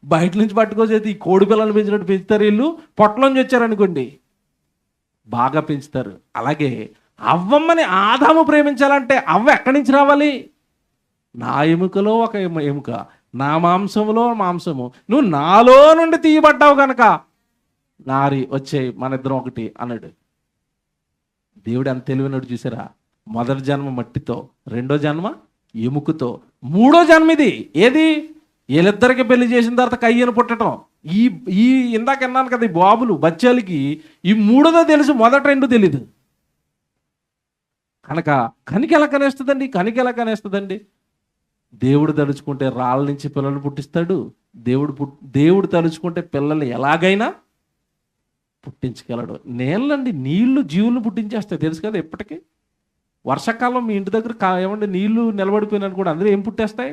బయట నుంచి పట్టుకోసేది ఈ కోడి పిల్లల్ని పెంచినట్టు పెంచుతారు. వీళ్ళు పొట్టలోంచి వచ్చారనుకోండి బాగా పెంచుతారు. అలాగే అవ్వమ్మని ఆదాము ప్రేమించాలంటే అవ్వ ఎక్కడి నుంచి రావాలి? నా ఎముకలో ఒక ఎముక, నా మాంసములో మాంసము, నువ్వు నాలో నుండి తీయబడ్డావు కనుక నారి వచ్చే మన ఇద్దరం ఒకటి అన్నాడు. దేవుడు ఎంత తెలివినట్టు చూసారా? మొదటి జన్మ మట్టితో, రెండో జన్మ ఎముకతో, మూడో జన్మ ఇది. ఏది? వీళ్ళిద్దరికి పెళ్లి చేసిన తర్వాత కయ్యను పుట్టడం. ఈ ఇందాక అన్నాను కదా, ఈ బాబులు బచ్చాలకి ఈ మూడోదో తెలుసు, మొదట రెండు తెలీదు. కనుక కనికి ఎలా కనేస్తుందండి? కనికి ఎలా కనేస్తుందండి? దేవుడు తలుచుకుంటే రాళ్ళ నుంచి పిల్లలు పుట్టిస్తాడు. దేవుడు తలుచుకుంటే పిల్లల్ని ఎలాగైనా పుట్టించగలడు. నేలండి, నీళ్లు జీవులను పుట్టించేస్తాయి, తెలుసు కదా. ఎప్పటికీ వర్షాకాలం మీ ఇంటి దగ్గర ఏమంటే నీళ్లు నిలబడిపోయినాను కూడా అందరూ ఏం పుట్టేస్తాయి?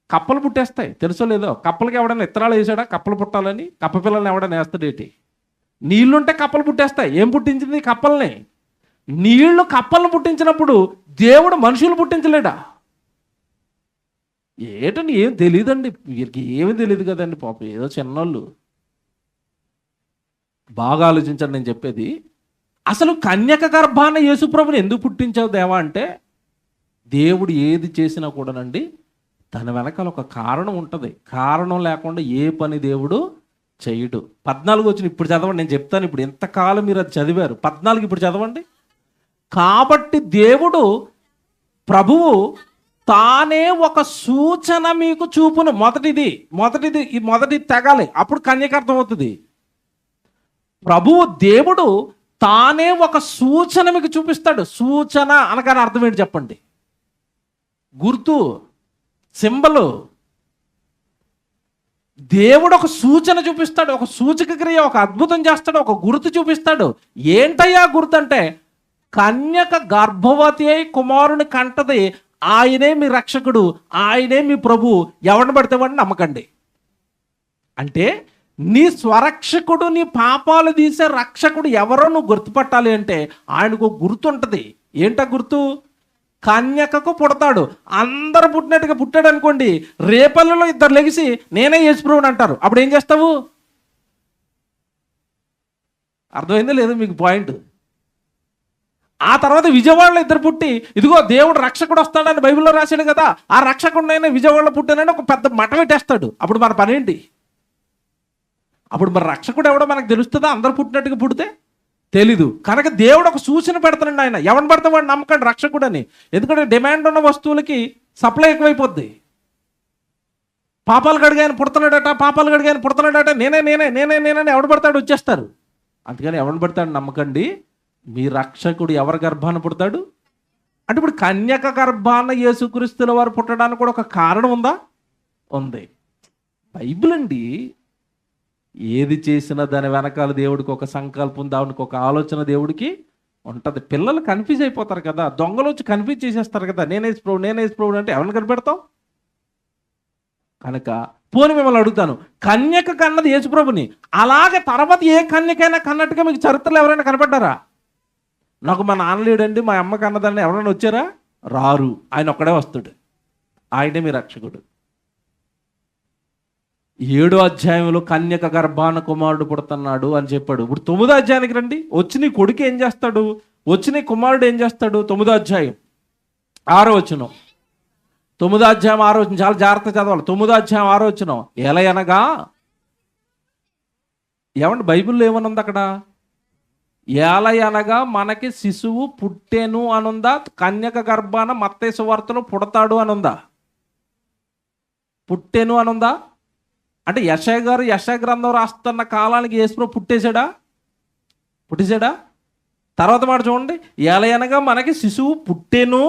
కప్పలు పుట్టేస్తాయి, తెలుసో లేదో. కప్పలకి ఎవడైనా ఇత్తనాలు వేసాడా కప్పలు పుట్టాలని? కప్ప పిల్లల్ని ఎవడైనా వేస్తాడేటి? నీళ్లుంటే కప్పలు పుట్టేస్తాయి. ఏం పుట్టించింది? కప్పల్ని. నీళ్లు కప్పలను పుట్టించినప్పుడు దేవుడు మనుషులు పుట్టించలేడా? ఏటని ఏం తెలియదండి వీరికి, ఏమీ తెలియదు కదండి పాపం, ఏదో చిన్నోళ్ళు. బాగా ఆలోచించండి నేను చెప్పేది. అసలు కన్యక గర్భాన యేసుప్రభుని ఎందుకు పుట్టించావు దేవా అంటే, దేవుడు ఏది చేసినా కూడానండి తన వెనకాల ఒక కారణం ఉంటుంది. కారణం లేకుండా ఏ పని దేవుడు చేయడు. 14 వచ్చిన ఇప్పుడు చదవండి, నేను చెప్తాను. ఇప్పుడు ఎంతకాలం మీరు అది చదివారు, 14 ఇప్పుడు చదవండి. కాబట్టి దేవుడు ప్రభువు తానే ఒక సూచన మీకు చూపును. మొదటిది తెగాలి, అప్పుడు కన్యకార్థం అవుతుంది. ప్రభువు దేవుడు తానే ఒక సూచన మీకు చూపిస్తాడు. సూచన అనగానే అర్థం ఏంటి చెప్పండి? గుర్తు, సింబలు. దేవుడు ఒక సూచన చూపిస్తాడు, ఒక సూచక క్రియ, ఒక అద్భుతం చేస్తాడు, ఒక గుర్తు చూపిస్తాడు. ఏంటయ్యా గుర్తు అంటే, కన్యక గర్భవతి అయి కుమారుని కంటది, ఆయనే మీ రక్షకుడు, ఆయనే మీ ప్రభు, ఎవరిని పడితే వాడిని నమ్మకండి. అంటే నీ స్వరక్షకుడు, నీ పాపాలు తీసే రక్షకుడు ఎవరో నువ్వు గుర్తుపట్టాలి అంటే ఆయనకు గుర్తు ఉంటుంది. ఏంటా గుర్తు? కన్యకకు పుడతాడు. అందరు పుట్టినట్టుగా పుట్టాడు అనుకోండి, రేపల్లలో ఇద్దరు లెగిసి నేనే యేసుప్రభుని అంటారు. అప్పుడు ఏం చేస్తావు? అర్థమైందో లేదో మీకు పాయింట్? ఆ తర్వాత విజయవాడలో ఇద్దరు పుట్టి, ఇదిగో దేవుడు రక్షకుడు వస్తాడని బైబిల్లో రాశాడు కదా, ఆ రక్షకుడినైనా విజయవాడలో పుట్టానని ఒక పెద్ద మఠం పెట్టేస్తాడు. అప్పుడు మన పనేంటి? అప్పుడు మరి రక్షకుడు ఎవడో మనకు తెలుస్తుందా? అందరు పుట్టినట్టుగా పుడితే తెలీదు. కనుక దేవుడు ఒక సూచన పెడతానండి. ఆయన ఎవరిని పడితే వాడు నమ్మకండి రక్షకుడు అని. ఎందుకంటే డిమాండ్ ఉన్న వస్తువులకి సప్లై ఎక్కువైపోద్ది. పాపాలు గడిగాయని పుడుతున్నాడట, నేనే ఎవడు పడతాడు వచ్చేస్తారు. అందుకని ఎవరిని పడతాడు నమ్మకండి. మీ రక్షకుడు ఎవరి గర్భాన పుడతాడు అంటే, ఇప్పుడు కన్యక గర్భాన యేసుక్రీస్తుల వారు పుట్టడానికి కూడా ఒక కారణం ఉందా? ఉంది. బైబిల్ అండి. ఏది చేసినా దాని వెనకాల దేవుడికి ఒక సంకల్పం, దానికి ఒక ఆలోచన దేవుడికి ఉంటుంది. పిల్లలు కన్ఫ్యూజ్ అయిపోతారు కదా, దొంగలు వచ్చి కన్ఫ్యూజ్ చేసేస్తారు కదా, నేనేసి ప్రభు అంటే ఎవరిని కనిపెడతావు? కనుక పోని మిమ్మల్ని అడుగుతాను, కన్యక కన్నది యేసుప్రభుని, అలాగే తర్వాత ఏ కన్యకైనా కన్నట్టుగా మీకు చరిత్రలో ఎవరైనా కనపడ్డారా? నాకు మా నాన్న లేడండి, మా అమ్మ కన్నదాన్ని ఎవరైనా వచ్చారా? రారు. ఆయన ఒక్కడే వస్తాడు. ఆయనే మీ రక్షకుడు. 7వ అధ్యాయంలో కన్యక గర్భాన కుమారుడు పుడుతున్నాడు అని చెప్పాడు. ఇప్పుడు 9వ అధ్యాయానికి రండి. వచ్చి నీ కొడుకు ఏం చేస్తాడు, వచ్చి నీ కుమారుడు ఏం చేస్తాడు? 9వ అధ్యాయం 6వ వచనం. 9వ అధ్యాయం 6వ వచనం చాలా జాగ్రత్తగా చదవాలి. 9వ అధ్యాయం 6వ వచనం. ఎలా అనగా, ఏమండి బైబిల్లో ఏమనుంది అక్కడ? ఎలా అనగా మనకి శిశువు పుట్టెను అనుందా? కన్యక గర్భాన మత్తయి సువార్తలో పుడతాడు అనుందా? పుట్టెను అనుందా? అంటే యెషయా గారు యెషయా గ్రంథం రాస్తున్న కాలానికి యేసుప్రభు పుట్టేశాడా? తర్వాత మాట చూడండి. ఎలయనగా మనకి శిశువు పుట్టెను,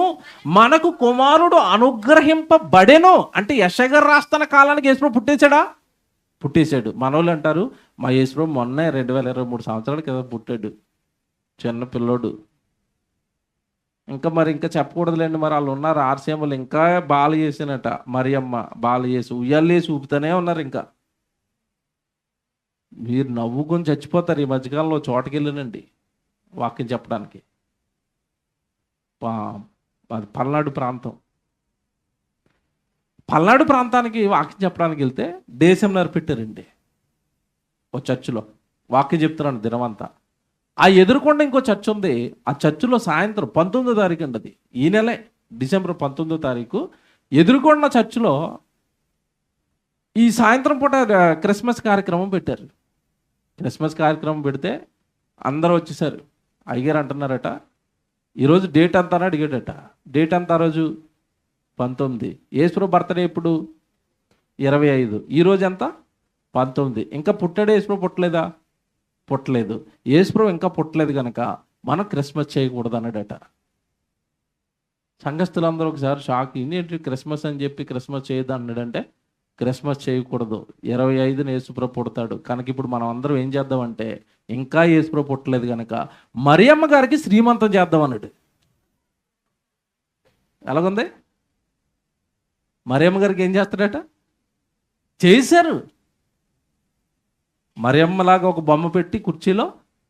మనకు కుమారుడు అనుగ్రహింపబడెను. అంటే యెషయా గారు రాస్తున్న కాలానికి యేసుప్రభు పుట్టేశాడు. మనోళ్ళు అంటారు, మా యేసుప్రభు మొన్నే 2023 సంవత్సరాల కింద పుట్టాడు, చిన్న పిల్లోడు. ఇంకా చెప్పకూడదులేండి. మరి వాళ్ళు ఉన్నారు ఆర్సీఎంలు, ఇంకా బాలు చేసినట మరియమ్మ, బాలు చేసి ఉయ్యాలేసి ఊపుతూనే ఉన్నారు. ఇంకా మీరు నవ్వుకొని చచ్చిపోతారు. ఈ మధ్యకాలంలో చోటకి వెళ్ళానండి వాక్యం చెప్పడానికి. అది పల్నాడు ప్రాంతానికి వాక్యం చెప్పడానికి వెళ్తే దేశంన్నర పెట్టారండి ఓ చర్చిలో. వాక్యం చెప్తున్నాను దినమంతా. ఆ ఎదురుకొండ ఇంకో చర్చ్ ఉంది. ఆ చర్చిలో సాయంత్రం 19వ తారీఖు అండి, అది ఈ నెలే డిసెంబర్ 19వ తారీఖు ఎదురుకొండ చర్చిలో ఈ సాయంత్రం పూట క్రిస్మస్ కార్యక్రమం పెట్టారు. క్రిస్మస్ కార్యక్రమం పెడితే అందరూ వచ్చేసారు. అయ్యగారు అంటున్నారట, ఈరోజు డేట్ అంతా అని అడిగాడట. డేట్ అంతా రోజు 19. యేసుప్రభు బర్త్డే ఎప్పుడు? 25. ఈరోజు ఎంత? 19. ఇంకా పుట్టాడే యేసుప్రభు? పుట్టలేదు. యేసుప్రభు ఇంకా పుట్టలేదు కనుక మనం క్రిస్మస్ చేయకూడదు అన్నాడట. సంఘస్థులందరూ ఒకసారి షాక్. ఇన్నేంటి క్రిస్మస్ అని చెప్పి క్రిస్మస్ చేయొద్దు అన్నాడంటే, క్రిస్మస్ చేయకూడదు, 25న యేసుప్రభు పుడతాడు కనుక ఇప్పుడు మనం అందరం ఏం చేద్దామంటే, ఇంకా యేసుప్రభు పుట్టలేదు కనుక మరియమ్మ గారికి శ్రీమంతం చేద్దాం అన్నాడు. ఎలాగుంది? మరియమ్మ గారికి ఏం చేస్తాడట? చేశారు. మరియమ్మలాగా ఒక బొమ్మ పెట్టి కుర్చీలో,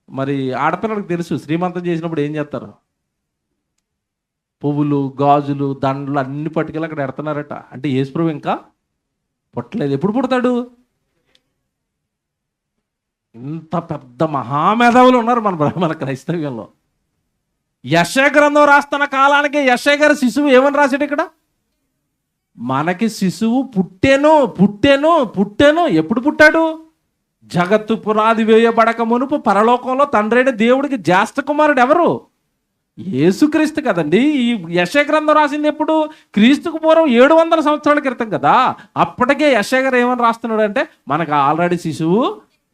మరి ఆడపిల్లలకు తెలుసు శ్రీమంతం చేసినప్పుడు ఏం చేస్తారు, పువ్వులు, గాజులు, దండలు అన్ని పట్టుకెళ్ళి అక్కడ ఎడుతున్నారట. అంటే యేసుప్రభు ఇంకా పుట్టలేదు. ఎప్పుడు పుడతాడు? ఇంత పెద్ద మహామేధావులు ఉన్నారు మన క్రైస్తవ్యంలో. యెషయా గ్రంథం రాస్తున్న కాలానికి యెషయా గారి శిశువు ఏమని రాశాడు ఇక్కడ? మనకి శిశువు పుట్టెను. ఎప్పుడు పుట్టాడు? జగత్తు పునాది వేయబడక మునుపు పరలోకంలో తండ్రైన దేవుడికి జ్యేష్ఠ కుమారుడు ఎవరు? యేసుక్రీస్తు కదండి. ఈ యెషయా గ్రంథం రాసింది ఎప్పుడు? క్రీస్తుకు పూర్వం 700 సంవత్సరాల క్రితం కదా. అప్పటికే యెషయా గారు ఏమని రాస్తున్నాడు అంటే, మనకు ఆల్రెడీ శిశువు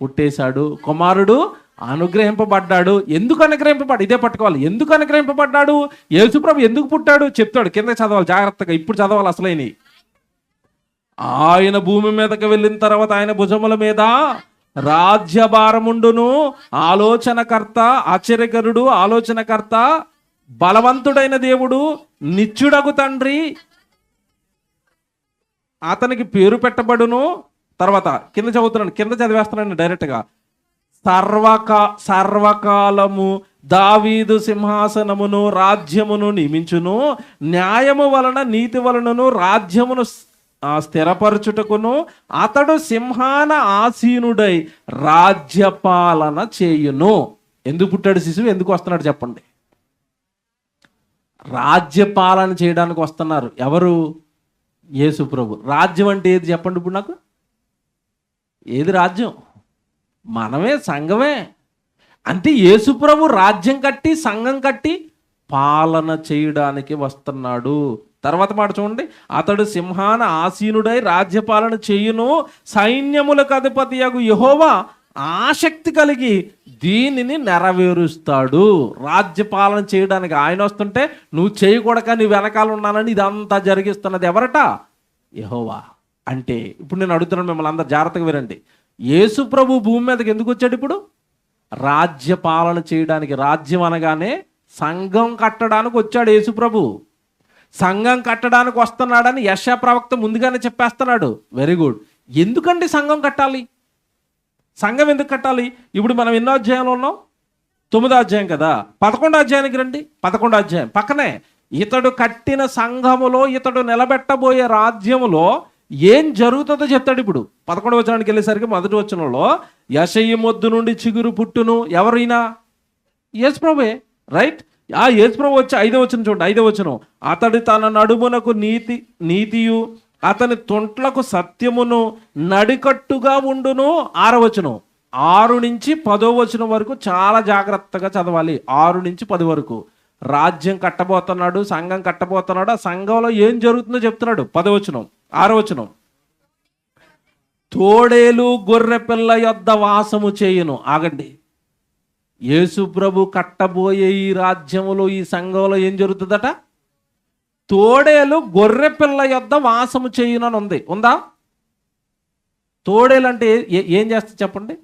పుట్టేశాడు, కుమారుడు అనుగ్రహింపబడ్డాడు. ఎందుకు అనుగ్రహింపబడ్డాడు? ఇదే పట్టుకోవాలి. ఎందుకు అనుగ్రహింపబడ్డాడు? యేసుప్రభు ఎందుకు పుట్టాడు చెప్తాడు. కింద చదవాలి జాగ్రత్తగా, ఇప్పుడు చదవాలి అసలైనవి. ఆయన భూమి మీదకి వెళ్ళిన తర్వాత ఆయన భుజముల మీద రాజ్యభారముండును, ఆలోచనకర్త, ఆశ్చర్యకరుడు, ఆలోచనకర్త, బలవంతుడైన దేవుడు, నిత్యుడగు తండ్రి, అతనికి పేరు పెట్టబడును. తర్వాత కింద చదివేస్తున్నాను డైరెక్ట్గా. సర్వకాలము దావీదు సింహాసనమును రాజ్యమును నియమించును, న్యాయము వలన నీతి వలనను రాజ్యమును స్థిరపరచుటకును అతడు సింహాన ఆసీనుడై రాజ్యపాలన చేయును. ఎందుకు పుట్టాడు శిశువు? ఎందుకు వస్తున్నాడు చెప్పండి? రాజ్యపాలన చేయడానికి వస్తున్నారు. ఎవరు? యేసు ప్రభు. రాజ్యం అంటే ఏది చెప్పండి ఇప్పుడు నాకు? ఏది రాజ్యం? మనమే, సంఘమే. అంటే యేసుప్రభు రాజ్యం కట్టి, సంఘం కట్టి పాలన చేయడానికి వస్తున్నాడు. తర్వాత మాట చూడండి, అతడు సింహాన ఆసీనుడై రాజ్యపాలన చేయును, సైన్యములకు అధిపతియగు యెహోవా ఆసక్తి కలిగి దీనిని నెరవేరుస్తాడు. రాజ్యపాలన చేయడానికి ఆయన వస్తుంటే నువ్వు చేయకూడక నీ వెనకాల ఉన్నానని ఇదంతా జరిగిస్తున్నది ఎవరట? యెహోవా. అంటే ఇప్పుడు నేను అడుగుతున్నాను మిమ్మల్ని అందరు జాగ్రత్తగా వినండి. యేసు ప్రభు భూమి మీదకి ఎందుకు వచ్చాడు? ఇప్పుడు రాజ్యపాలన చేయడానికి. రాజ్యం అనగానే సంఘం కట్టడానికి వచ్చాడు యేసు ప్రభు. సంఘం కట్టడానికి వస్తున్నాడని యెషయా ప్రవక్త ముందుగానే చెప్పేస్తున్నాడు. Very good. ఎందుకండి సంఘం కట్టాలి? సంఘం ఎందుకు కట్టాలి? ఇప్పుడు మనం ఎన్నో అధ్యాయంలో ఉన్నాం? 9వ అధ్యాయం కదా. 11వ అధ్యాయానికి రండి. 11వ అధ్యాయం పక్కనే ఇతడు కట్టిన సంఘములో, ఇతడు నిలబెట్టబోయే రాజ్యములో ఏం జరుగుతుందో చెప్తాడు. ఇప్పుడు 11వ వచనానికి వెళ్ళేసరికి మొదటి వచనంలో యెషయి మొద్దు నుండి చిగురు పుట్టును. ఎవరైనా? యేసు ప్రభువే, రైట్. ఆ యేసు ప్రభు వచ్చి 5వ వచనం చూడండి. 5వ వచనం, అతడు తన నడుమునకు నీతియు అతని తొంట్లకు సత్యమును నడికట్టుగా ఉండును. 6వ వచనం. 6 నుంచి 10వ వచనం వరకు చాలా జాగ్రత్తగా చదవాలి. 6 నుంచి 10 వరకు రాజ్యం కట్టబోతున్నాడు, సంఘం కట్టబోతున్నాడు. ఆ సంఘంలో ఏం జరుగుతుందో చెప్తున్నాడు. 10వ వచనం. 6వ వచనం, తోడేలు గొర్రె పిల్ల యొద్ద వాసము చేయును. ఆగండి. యేసు ప్రభు కట్టబోయే ఈ రాజ్యములో, ఈ సంఘంలో ఏం జరుగుతుందట? తోడేలు గొర్రె పిల్ల యొద్ద వాసము చేయును అని ఉంది. ఉందా? తోడేలు అంటే ఏం చేస్తుంది చెప్పండి?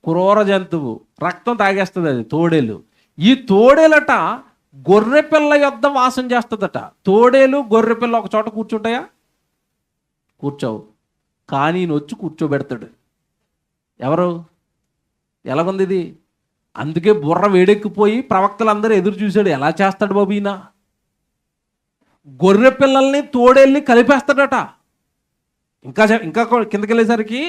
క్రూర జంతువు, రక్తం తాగేస్తుంది అది తోడేలు. ఈ తోడేలట గొర్రె పిల్ల యొద్ద వాసం చేస్తుందట. తోడేలు గొర్రె పిల్ల ఒక చోట కూర్చుంటాయా? కూర్చోవు. కానీ ఈయన వచ్చి కూర్చోబెడతాడు. ఎవరు? ఎలాగుంది ఇది? అందుకే బుర్ర వేడెక్కిపోయి ప్రవక్తలందరూ ఎదురు చూశాడు. ఎలా చేస్తాడు బాబు ఈయన? గొర్రె పిల్లల్ని తోడేల్ని కలిపేస్తాడట. ఇంకా కిందకి వెళ్ళేసరికి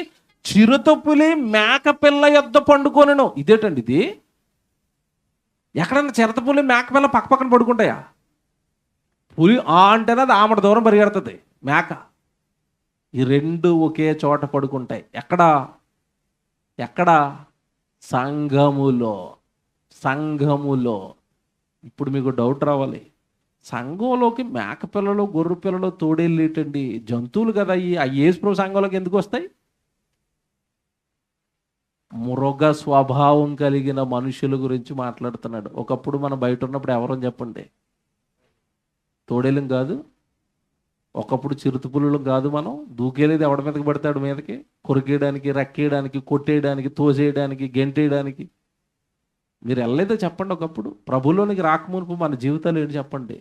చిరుతపులి మేక పిల్ల యొద్ద పండుకొనెను. ఇదేటండి ఇది? ఎక్కడన్నా చిరుతపులి మేక పిల్ల పక్క పక్కన పడుకుంటాయా? పులి అంటేనే అది ఆమడ దూరం పరిగెడుతుంది. మేక, ఈ రెండు ఒకే చోట పడుకుంటాయి. ఎక్కడ? సంఘములో. ఇప్పుడు మీకు డౌట్ రావాలి, సంఘంలోకి మేక పిల్లలు, గొర్రె పిల్లలు, తోడేళ్ళు ఏంటండి? జంతువులు కదా. ఆ యేసు ప్రభు సంఘంలోకి ఎందుకు వస్తాయి? మృగ స్వభావం కలిగిన మనుషుల గురించి మాట్లాడుతున్నాడు. ఒకప్పుడు మనం బయట ఉన్నప్పుడు ఎవరని చెప్పండి? తోడేలం కాదు, ఒకప్పుడు చిరుతపులులం కాదు. మనం దూకేలేదు ఎవడి మీదకి పడతాడు మీదకి, కొరికేయడానికి, రెక్కేయడానికి, కొట్టేయడానికి, తోసేయడానికి, గెంటేయడానికి. మీరు వెళ్ళలేదో చెప్పండి. ఒకప్పుడు ప్రభులోనికి రాకమునుపు మన జీవితాలు ఏంటి చెప్పండి?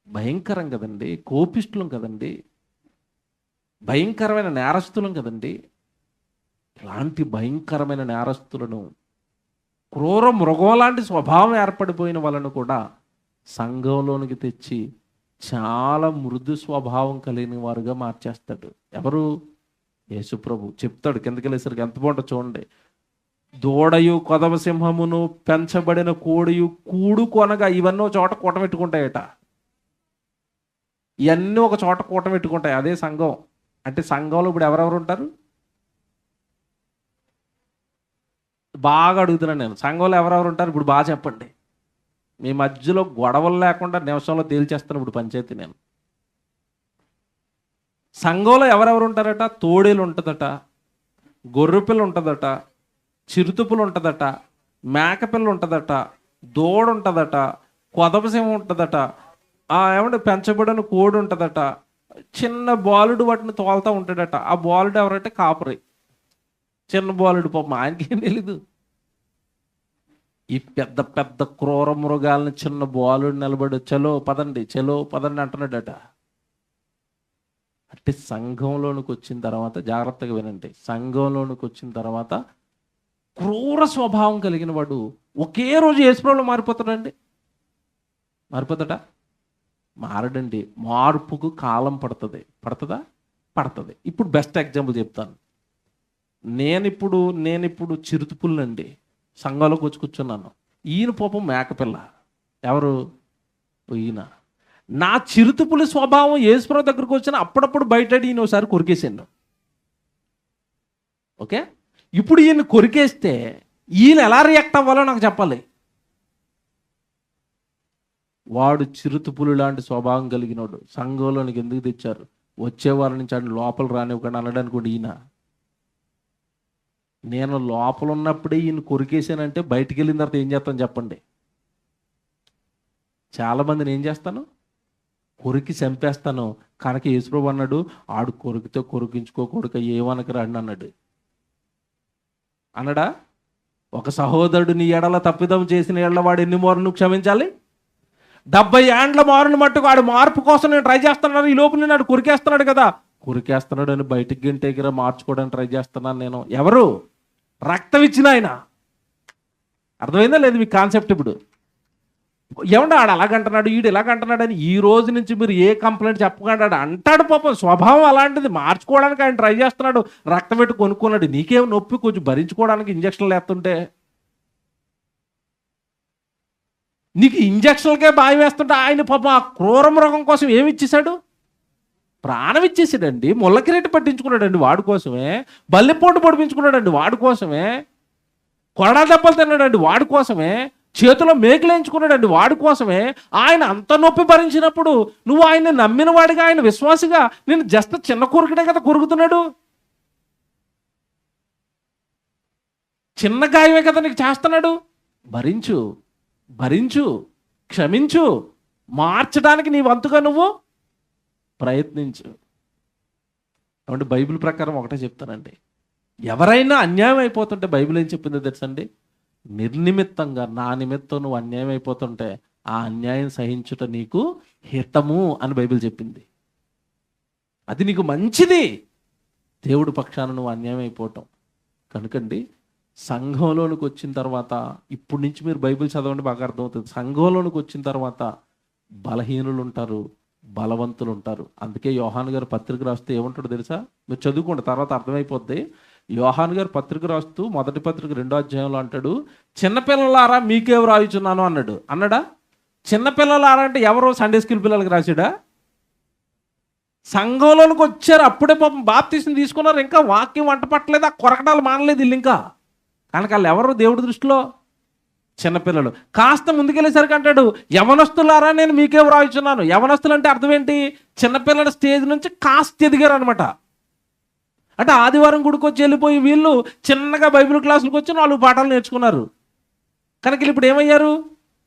భయంకరం కదండి, కోపిష్టులం కదండి, భయంకరమైన నేరస్తులం కదండి. ఇలాంటి భయంకరమైన నేరస్తులను, క్రూర మృగం లాంటి స్వభావం ఏర్పడిపోయిన వాళ్ళను కూడా సంఘంలోనికి తెచ్చి చాలా మృదు స్వభావం కలిగిన వారుగా మార్చేస్తాడు. ఎవరు? యేసుప్రభు. చెప్తాడు కిందకి వెళ్ళేసరికి ఎంత బాగుంటుందో చూడండి. దూడయు కొదవ సింహమును పెంచబడిన కోడియు కూడు కొనగా, ఇవన్నీ ఒక చోట కూటమెట్టుకుంటాయట. ఇవన్నీ ఒక చోట కూటమెట్టుకుంటాయి. అదే సంఘం. అంటే సంఘంలో ఇప్పుడు ఎవరెవరు ఉంటారు? బాగా అడుగుతున్నాను నేను. సంఘంలో ఎవరెవరు ఉంటారు ఇప్పుడు బాగా చెప్పండి. మీ మధ్యలో గొడవలు లేకుండా నిమిషంలో తేల్చేస్తాను ఇప్పుడు పంచాయతీ నేను. సంఘంలో ఎవరెవరు ఉంటారట? తోడేలు ఉంటుందట, గొర్రెపిల్ల ఉంటుందట, చిరుతుపులు ఉంటుందట, మేకపిల్ల ఉంటుందట, దూడ ఉంటుందట, కొదపసింహం ఉంటుందట, ఏమంటే పెంచబడిన కోడి ఉంటుందట, చిన్న బాలుడు వాటిని తోలుతూ ఉంటాడట. ఆ బాలుడు ఎవరంటే కాపరి. చిన్న బాలుడు, పాపం ఆయనకేం తెలీదు. ఈ పెద్ద పెద్ద క్రూర మృగాలను చిన్న బాలుడు నిలబడి చలో పదండి అంటున్నాడట. అంటే సంఘంలోనికి వచ్చిన తర్వాత, జాగ్రత్తగా వినండి, సంఘంలోనికి వచ్చిన తర్వాత క్రూర స్వభావం కలిగిన వాడు ఒకే రోజు యేసుప్రభువులో మారిపోతాడండి. మారిపోతాడా? మారడండి. మార్పుకు కాలం పడుతుంది. పడుతుంది. ఇప్పుడు బెస్ట్ ఎగ్జాంపుల్ చెప్తాను. నేనిప్పుడు చిరుతుపుల్లండి, సంఘంలోకి వచ్చి కూర్చున్నాను. ఈయన పాపం మేకపిల్ల. ఎవరు? ఈయన. నా చిరుతుపులి స్వభావం యేసుప్రభు దగ్గరకు వచ్చిన అప్పుడప్పుడు బయట ఈయన ఒకసారి కొరికేసాను. ఓకే, ఇప్పుడు ఈయన కొరికేస్తే ఈయన ఎలా రియాక్ట్ అవ్వాలో నాకు చెప్పాలి. వాడు చిరుతుపులు లాంటి స్వభావం కలిగినోడు, సంఘంలోనికి ఎందుకు తెచ్చారు, వచ్చే వారి నుంచి ఆయన లోపల రానివ్వకుండా అనడానికి ఈయన. నేను లోపల ఉన్నప్పుడే ఈయన కొరికేసానంటే బయటికి వెళ్ళిన తర్వాత ఏం చేస్తాను చెప్పండి? చాలామందిని ఏం చేస్తాను, కొరికి చంపేస్తాను. కనుక యేసుప్రభు అన్నాడు, ఆడు కొరికితో కొరికించుకో కొడుక ఏమనక రండి అన్నాడు. అన్నాడా? ఒక సహోదరుడు నీ ఎడల తప్పిదం చేసిన ఎడల వాడు ఎన్ని మారును క్షమించాలి? 70 ఏండ్ల మారును మట్టుకు ఆడు మార్పు కోసం నేను ట్రై చేస్తున్నాను. ఈ లోపు నేను ఆడు కొరికేస్తున్నాడు కదా, కొరికేస్తున్నాడు అని బయటికి గంటేగిరా మార్చుకోవడానికి ట్రై చేస్తున్నాను నేను. ఎవరు? రక్తం ఇచ్చిన ఆయన. అర్థమైందా లేదు మీకు కాన్సెప్ట్? ఇప్పుడు ఏమంటే ఆడు అలాగంటున్నాడు, ఈడు ఇలాగంటున్నాడు అని ఈ రోజు నుంచి మీరు ఏ కంప్లైంట్ చెప్పకుండా అంటాడు. పాపం స్వభావం అలాంటిది, మార్చుకోవడానికి ఆయన ట్రై చేస్తున్నాడు. రక్తం పెట్టి కొనుక్కున్నాడు. నీకేం నొప్పి కొంచెం భరించుకోవడానికి ఇంజక్షన్లు వేస్తుంటే, నీకు ఇంజక్షన్లకే భయం వేస్తుంటే ఆయన పాపం ఆ క్రూర మృగం కోసం ఏమి ఇచ్చేశాడు? ప్రాణం ఇచ్చేసాడండి. ముళ్ళకిరేటు పట్టించుకున్నాడండి వాడి కోసమే. బల్లెపోటు పొడిపించుకున్నాడండి వాడి కోసమే. కొరడా దెబ్బలు తిన్నాడండి వాడి కోసమే. చేతిలో మేకులేంచుకున్నాడండి వాడి కోసమే. ఆయన అంత నొప్పి భరించినప్పుడు నువ్వు ఆయన నమ్మిన వాడిగా, ఆయన విశ్వాసిగా నేను జస్ట్ చిన్న కొరుకుడే కదా కొరుకుతున్నాడు. చిన్న గాయమే కదా నీకు చేస్తున్నాడు. భరించు, భరించు, క్షమించు, మార్చడానికి నీ వంతుగా నువ్వు ప్రయత్నించు. కాబట్టి బైబిల్ ప్రకారం ఒకటే చెప్తానండి, ఎవరైనా అన్యాయం అయిపోతుంటే బైబిల్ ఏం చెప్పిందో తెలుసండి? నిర్నిమిత్తంగా నా నిమిత్తం నువ్వు అన్యాయం అయిపోతుంటే ఆ అన్యాయం సహించుట నీకు హితము అని బైబిల్ చెప్పింది. అది నీకు మంచిది, దేవుడి పక్షాన నువ్వు అన్యాయం అయిపోవటం. కనుకండి సంఘంలోనికి వచ్చిన తర్వాత, ఇప్పటి నుంచి మీరు బైబిల్ చదవండి బాగా అర్థమవుతుంది. సంఘంలోనికి వచ్చిన తర్వాత బలహీనులు ఉంటారు, బలవంతులు ఉంటారు. అందుకే యోహాను గారు పత్రిక రాస్తే ఏమంటాడు తెలుసా? మీరు చదువుకోండి, తర్వాత అర్థమైపోద్ది. యోహాను గారు పత్రిక రాస్తూ మొదటి పత్రిక 2వ అధ్యాయంలో అంటాడు, చిన్నపిల్లలారా మీకే రాయుచున్నాను అన్నాడు. అన్నాడా? చిన్నపిల్లలారా అంటే ఎవరు? సండే స్కూల్ పిల్లలకి రాసాడా? సంఘంలోనికి వచ్చారు, అప్పుడే పాపం బాప్తీసం తీసుకున్నారు, ఇంకా వాక్యం వంట పట్టలేదు, ఆ కొరకటాలు మానలేదు వీళ్ళు ఇంకా. కనుక వాళ్ళు ఎవరు దేవుడి దృష్టిలో? చిన్నపిల్లలు. కాస్త ముందుకెళ్ళేసరికి అంటాడు, యవనస్తులారా నేను మీకే వ్రాయిచున్నాను. యవనస్తులు అంటే అర్థం ఏంటి? చిన్నపిల్లల స్టేజ్ నుంచి కాస్త ఎదిగారు అనమాట. అంటే ఆదివారం గుడికి వచ్చి వెళ్ళిపోయి వీళ్ళు చిన్నగా బైబిల్ క్లాసులకు వచ్చి 4 పాఠాలు నేర్చుకున్నారు. కనుక ఇప్పుడు ఏమయ్యారు?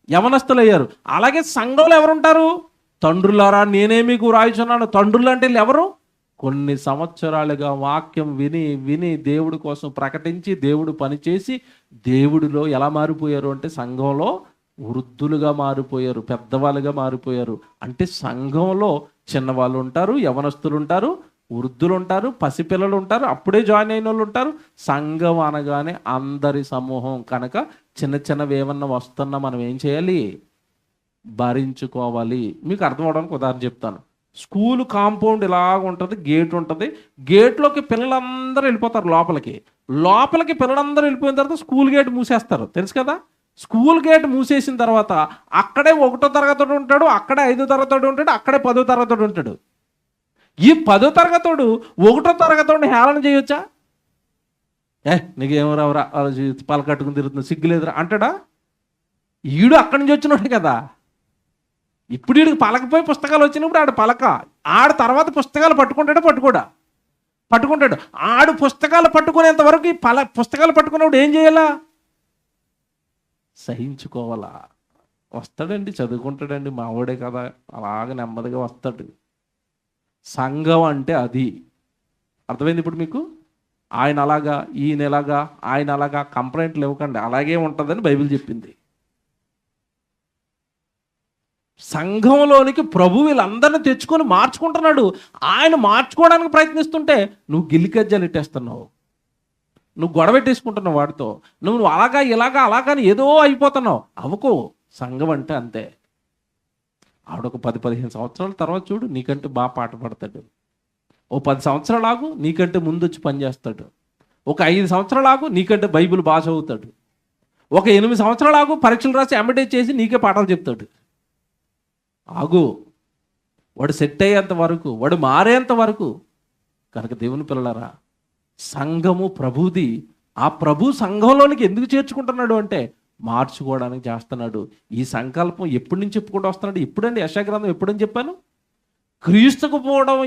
యవనస్తులు అయ్యారు. అలాగే సంఘంలో ఎవరుంటారు? తండ్రులారా నేనే మీకు వ్రాయిచున్నాను. తండ్రులు అంటే ఎవరు? కొన్ని సంవత్సరాలుగా వాక్యం విని విని దేవుడి కోసం ప్రకటించి దేవుడు పనిచేసి దేవుడిలో ఎలా మారిపోయారు అంటే సంఘంలో వృద్ధులుగా మారిపోయారు, పెద్దవాళ్ళుగా మారిపోయారు. అంటే సంఘంలో చిన్నవాళ్ళు ఉంటారు, యవనస్తులు ఉంటారు, వృద్ధులు ఉంటారు, పసిపిల్లలు ఉంటారు, అప్పుడే జాయిన్ అయిన వాళ్ళు ఉంటారు. సంఘం అనగానే అందరి సమూహం. కనుక చిన్న చిన్నవి ఏమన్నా వస్తున్నా మనం ఏం చేయాలి? భరించుకోవాలి. మీకు అర్థం అవడానికి ఉదాహరణ చెప్తాను. స్కూల్ కాంపౌండ్ ఇలాగ ఉంటుంది, గేట్ ఉంటుంది. గేట్లోకి పిల్లలందరూ వెళ్ళిపోతారు లోపలికి. లోపలికి పిల్లలందరూ వెళ్ళిపోయిన తర్వాత స్కూల్ గేట్ మూసేస్తారు, తెలుసు కదా? స్కూల్ గేట్ మూసేసిన తర్వాత అక్కడే 1వ తరగతి ఉంటాడు, అక్కడే 5వ తరగతి ఉంటాడు, అక్కడే 10వ తరగతి ఉంటాడు. ఈ 10వ తరగతోడు 1వ తరగతి హేళన చేయొచ్చా? నీకేమరా పలకట్టుకుని తిరుగుతుంది, సిగ్గులేదురా అంటాడా? ఈడు అక్కడి నుంచి వచ్చినాడు కదా. ఇప్పుడు వీడికి పలకపోయి పుస్తకాలు వచ్చినప్పుడు ఆడు పలక, ఆడు తర్వాత పుస్తకాలు పట్టుకుంటాడు. ఆడు పుస్తకాలు పట్టుకునేంత వరకు ఈ పుస్తకాలు పట్టుకున్నప్పుడు ఏం చేయాలా? సహించుకోవాలా. వస్తాడండి, చదువుకుంటాడండి, మావాడే కదా, అలాగ నెమ్మదిగా వస్తాడు. సంఘం అంటే అది. అర్థమైంది ఇప్పుడు మీకు? ఆయన అలాగా, ఈయన ఎలాగా, ఆయన అలాగా కంప్లైంట్లు ఇవ్వకండి, అలాగే ఉంటుందని బైబిల్ చెప్పింది. సంఘంలోనికి ప్రభు వీళ్ళందరినీ తెచ్చుకొని మార్చుకుంటున్నాడు. ఆయన మార్చుకోవడానికి ప్రయత్నిస్తుంటే నువ్వు గిల్లికజ్జలు ఇట్టేస్తున్నావు, నువ్వు గొడవెట్టేసుకుంటున్నావు వాడితో, నువ్వు అలాగా అలాగని ఏదో అయిపోతున్నావు. అవ్వకో. సంఘం అంటే అంతే. ఆవిడొక 10-15 సంవత్సరాల తర్వాత చూడు, నీకంటే బాగా పాట పాడతాడు. ఓ 10 సంవత్సరాలు ఆగు, నీకంటే ముందు వచ్చి పనిచేస్తాడు. ఒక 5 సంవత్సరాలు ఆగు, నీకంటే బైబిల్ బాగా చదువుతాడు. ఒక 8 సంవత్సరాలు ఆగు, పరీక్షలు రాసి ఎంబడే చేసి నీకే పాఠాలు చెప్తాడు. ఆగు, వాడు సెట్ అయ్యేంత వరకు, వాడు మారేంత వరకు. కనుక దేవుని పిల్లలారా, సంఘము ప్రభుది. ఆ ప్రభు సంఘంలోనికి ఎందుకు చేర్చుకుంటున్నాడు అంటే మార్చుకోవడానికి చేస్తున్నాడు. ఈ సంకల్పం ఎప్పటి నుంచి చెప్పుకుంటూ వస్తున్నాడు? ఎప్పుడండి? యెషయా గ్రంథం ఎప్పుడని చెప్పాను? క్రీస్తుకు పూర్వం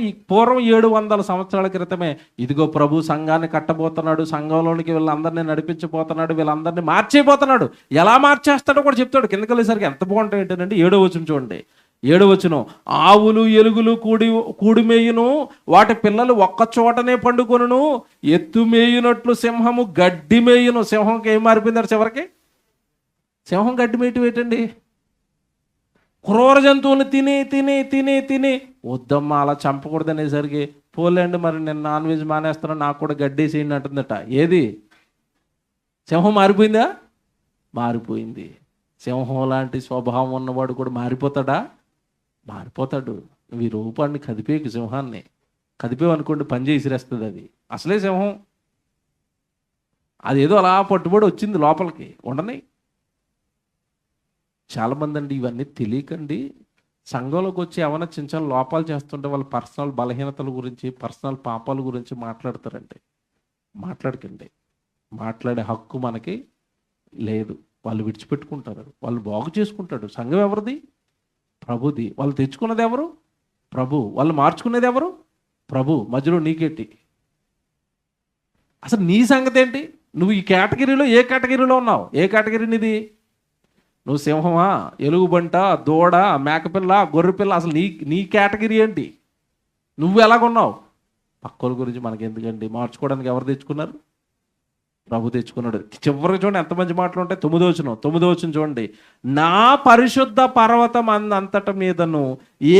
700 సంవత్సరాల క్రితమే ఇదిగో ప్రభు సంఘాన్ని కట్టబోతున్నాడు, సంఘంలోనికి వీళ్ళందరినీ నడిపించబోతున్నాడు, వీళ్ళందరినీ మార్చేయబోతున్నాడు. ఎలా మార్చేస్తాడో కూడా చెప్తాడు. కిందకి వెళ్ళేసరికి ఎంత బాగుంటాయి ఏంటంటే 7వ వచనం చూడండి. 7వ వచనం, ఆవులు ఎలుగులు కూడి మేయును, వాటి పిల్లలు ఒక్క చోటనే పండుకొనును, ఎత్తు మేయునట్లు సింహము గడ్డి మేయును. సింహంకి ఏం మారిపోయిందారు చివరికి? సింహం గడ్డి మేయటం ఏంటండి? క్రూర జంతువులు తిని తిని తిని తిని వద్దమ్మా అలా చంపకూడదు అనేసరికి పోలేండి మరి నేను నాన్ వెజ్ మానేస్తాను, నాకు కూడా గడ్డేసేయండి అంటుందట. ఏది? సింహం మారిపోయిందా? మారిపోయింది. సింహం లాంటి స్వభావం ఉన్నవాడు కూడా మారిపోతాడా? మారిపోతాడు. నువ్వు ఈ రూపాన్ని కదిపేకు, సింహాన్ని కదిపేవనుకోండి పని చేసిరేస్తుంది అది. అసలే సింహం అదేదో అలా పట్టుబడి వచ్చింది లోపలికి, ఉండని. చాలామంది అండి ఇవన్నీ తెలియకండి సంఘంలోకి వచ్చి ఏమైనా చిన్న చిన్న లోపాలు చేస్తుంటే వాళ్ళ పర్సనల్ బలహీనతల గురించి, పర్సనల్ పాపాల గురించి మాట్లాడతారండి. మాట్లాడకండి. మాట్లాడే హక్కు మనకి లేదు. వాళ్ళు విడిచిపెట్టుకుంటారు, వాళ్ళు బాగు చేసుకుంటాడు. సంఘం ఎవరిది? ప్రభుది. వాళ్ళు తెచ్చుకున్నది ఎవరు? ప్రభు. వాళ్ళు మార్చుకునేది ఎవరు? ప్రభు. మధ్యలో నీకేంటి? అసలు నీ సంగతి ఏంటి? నువ్వు ఈ కేటగిరీలో ఏ కేటగిరీలో ఉన్నావు? ఏ కేటగిరీ నీది? నువ్వు సింహమా, ఎలుగుబంట, దూడ, మేకపిల్ల, గొర్రెపిల్ల? అసలు నీ కేటగిరీ ఏంటి? నువ్వు ఎలాగున్నావు? పక్కల గురించి మనకి ఎందుకండి? మార్చుకోవడానికి ఎవరు తెచ్చుకున్నారు? ప్రభు తెచ్చుకున్నాడు. చివరికి చూడండి ఎంత మంచి మాటలు ఉంటాయి. 9వ వచనం చూడండి. నా పరిశుద్ధ పర్వతం అంతట మీదను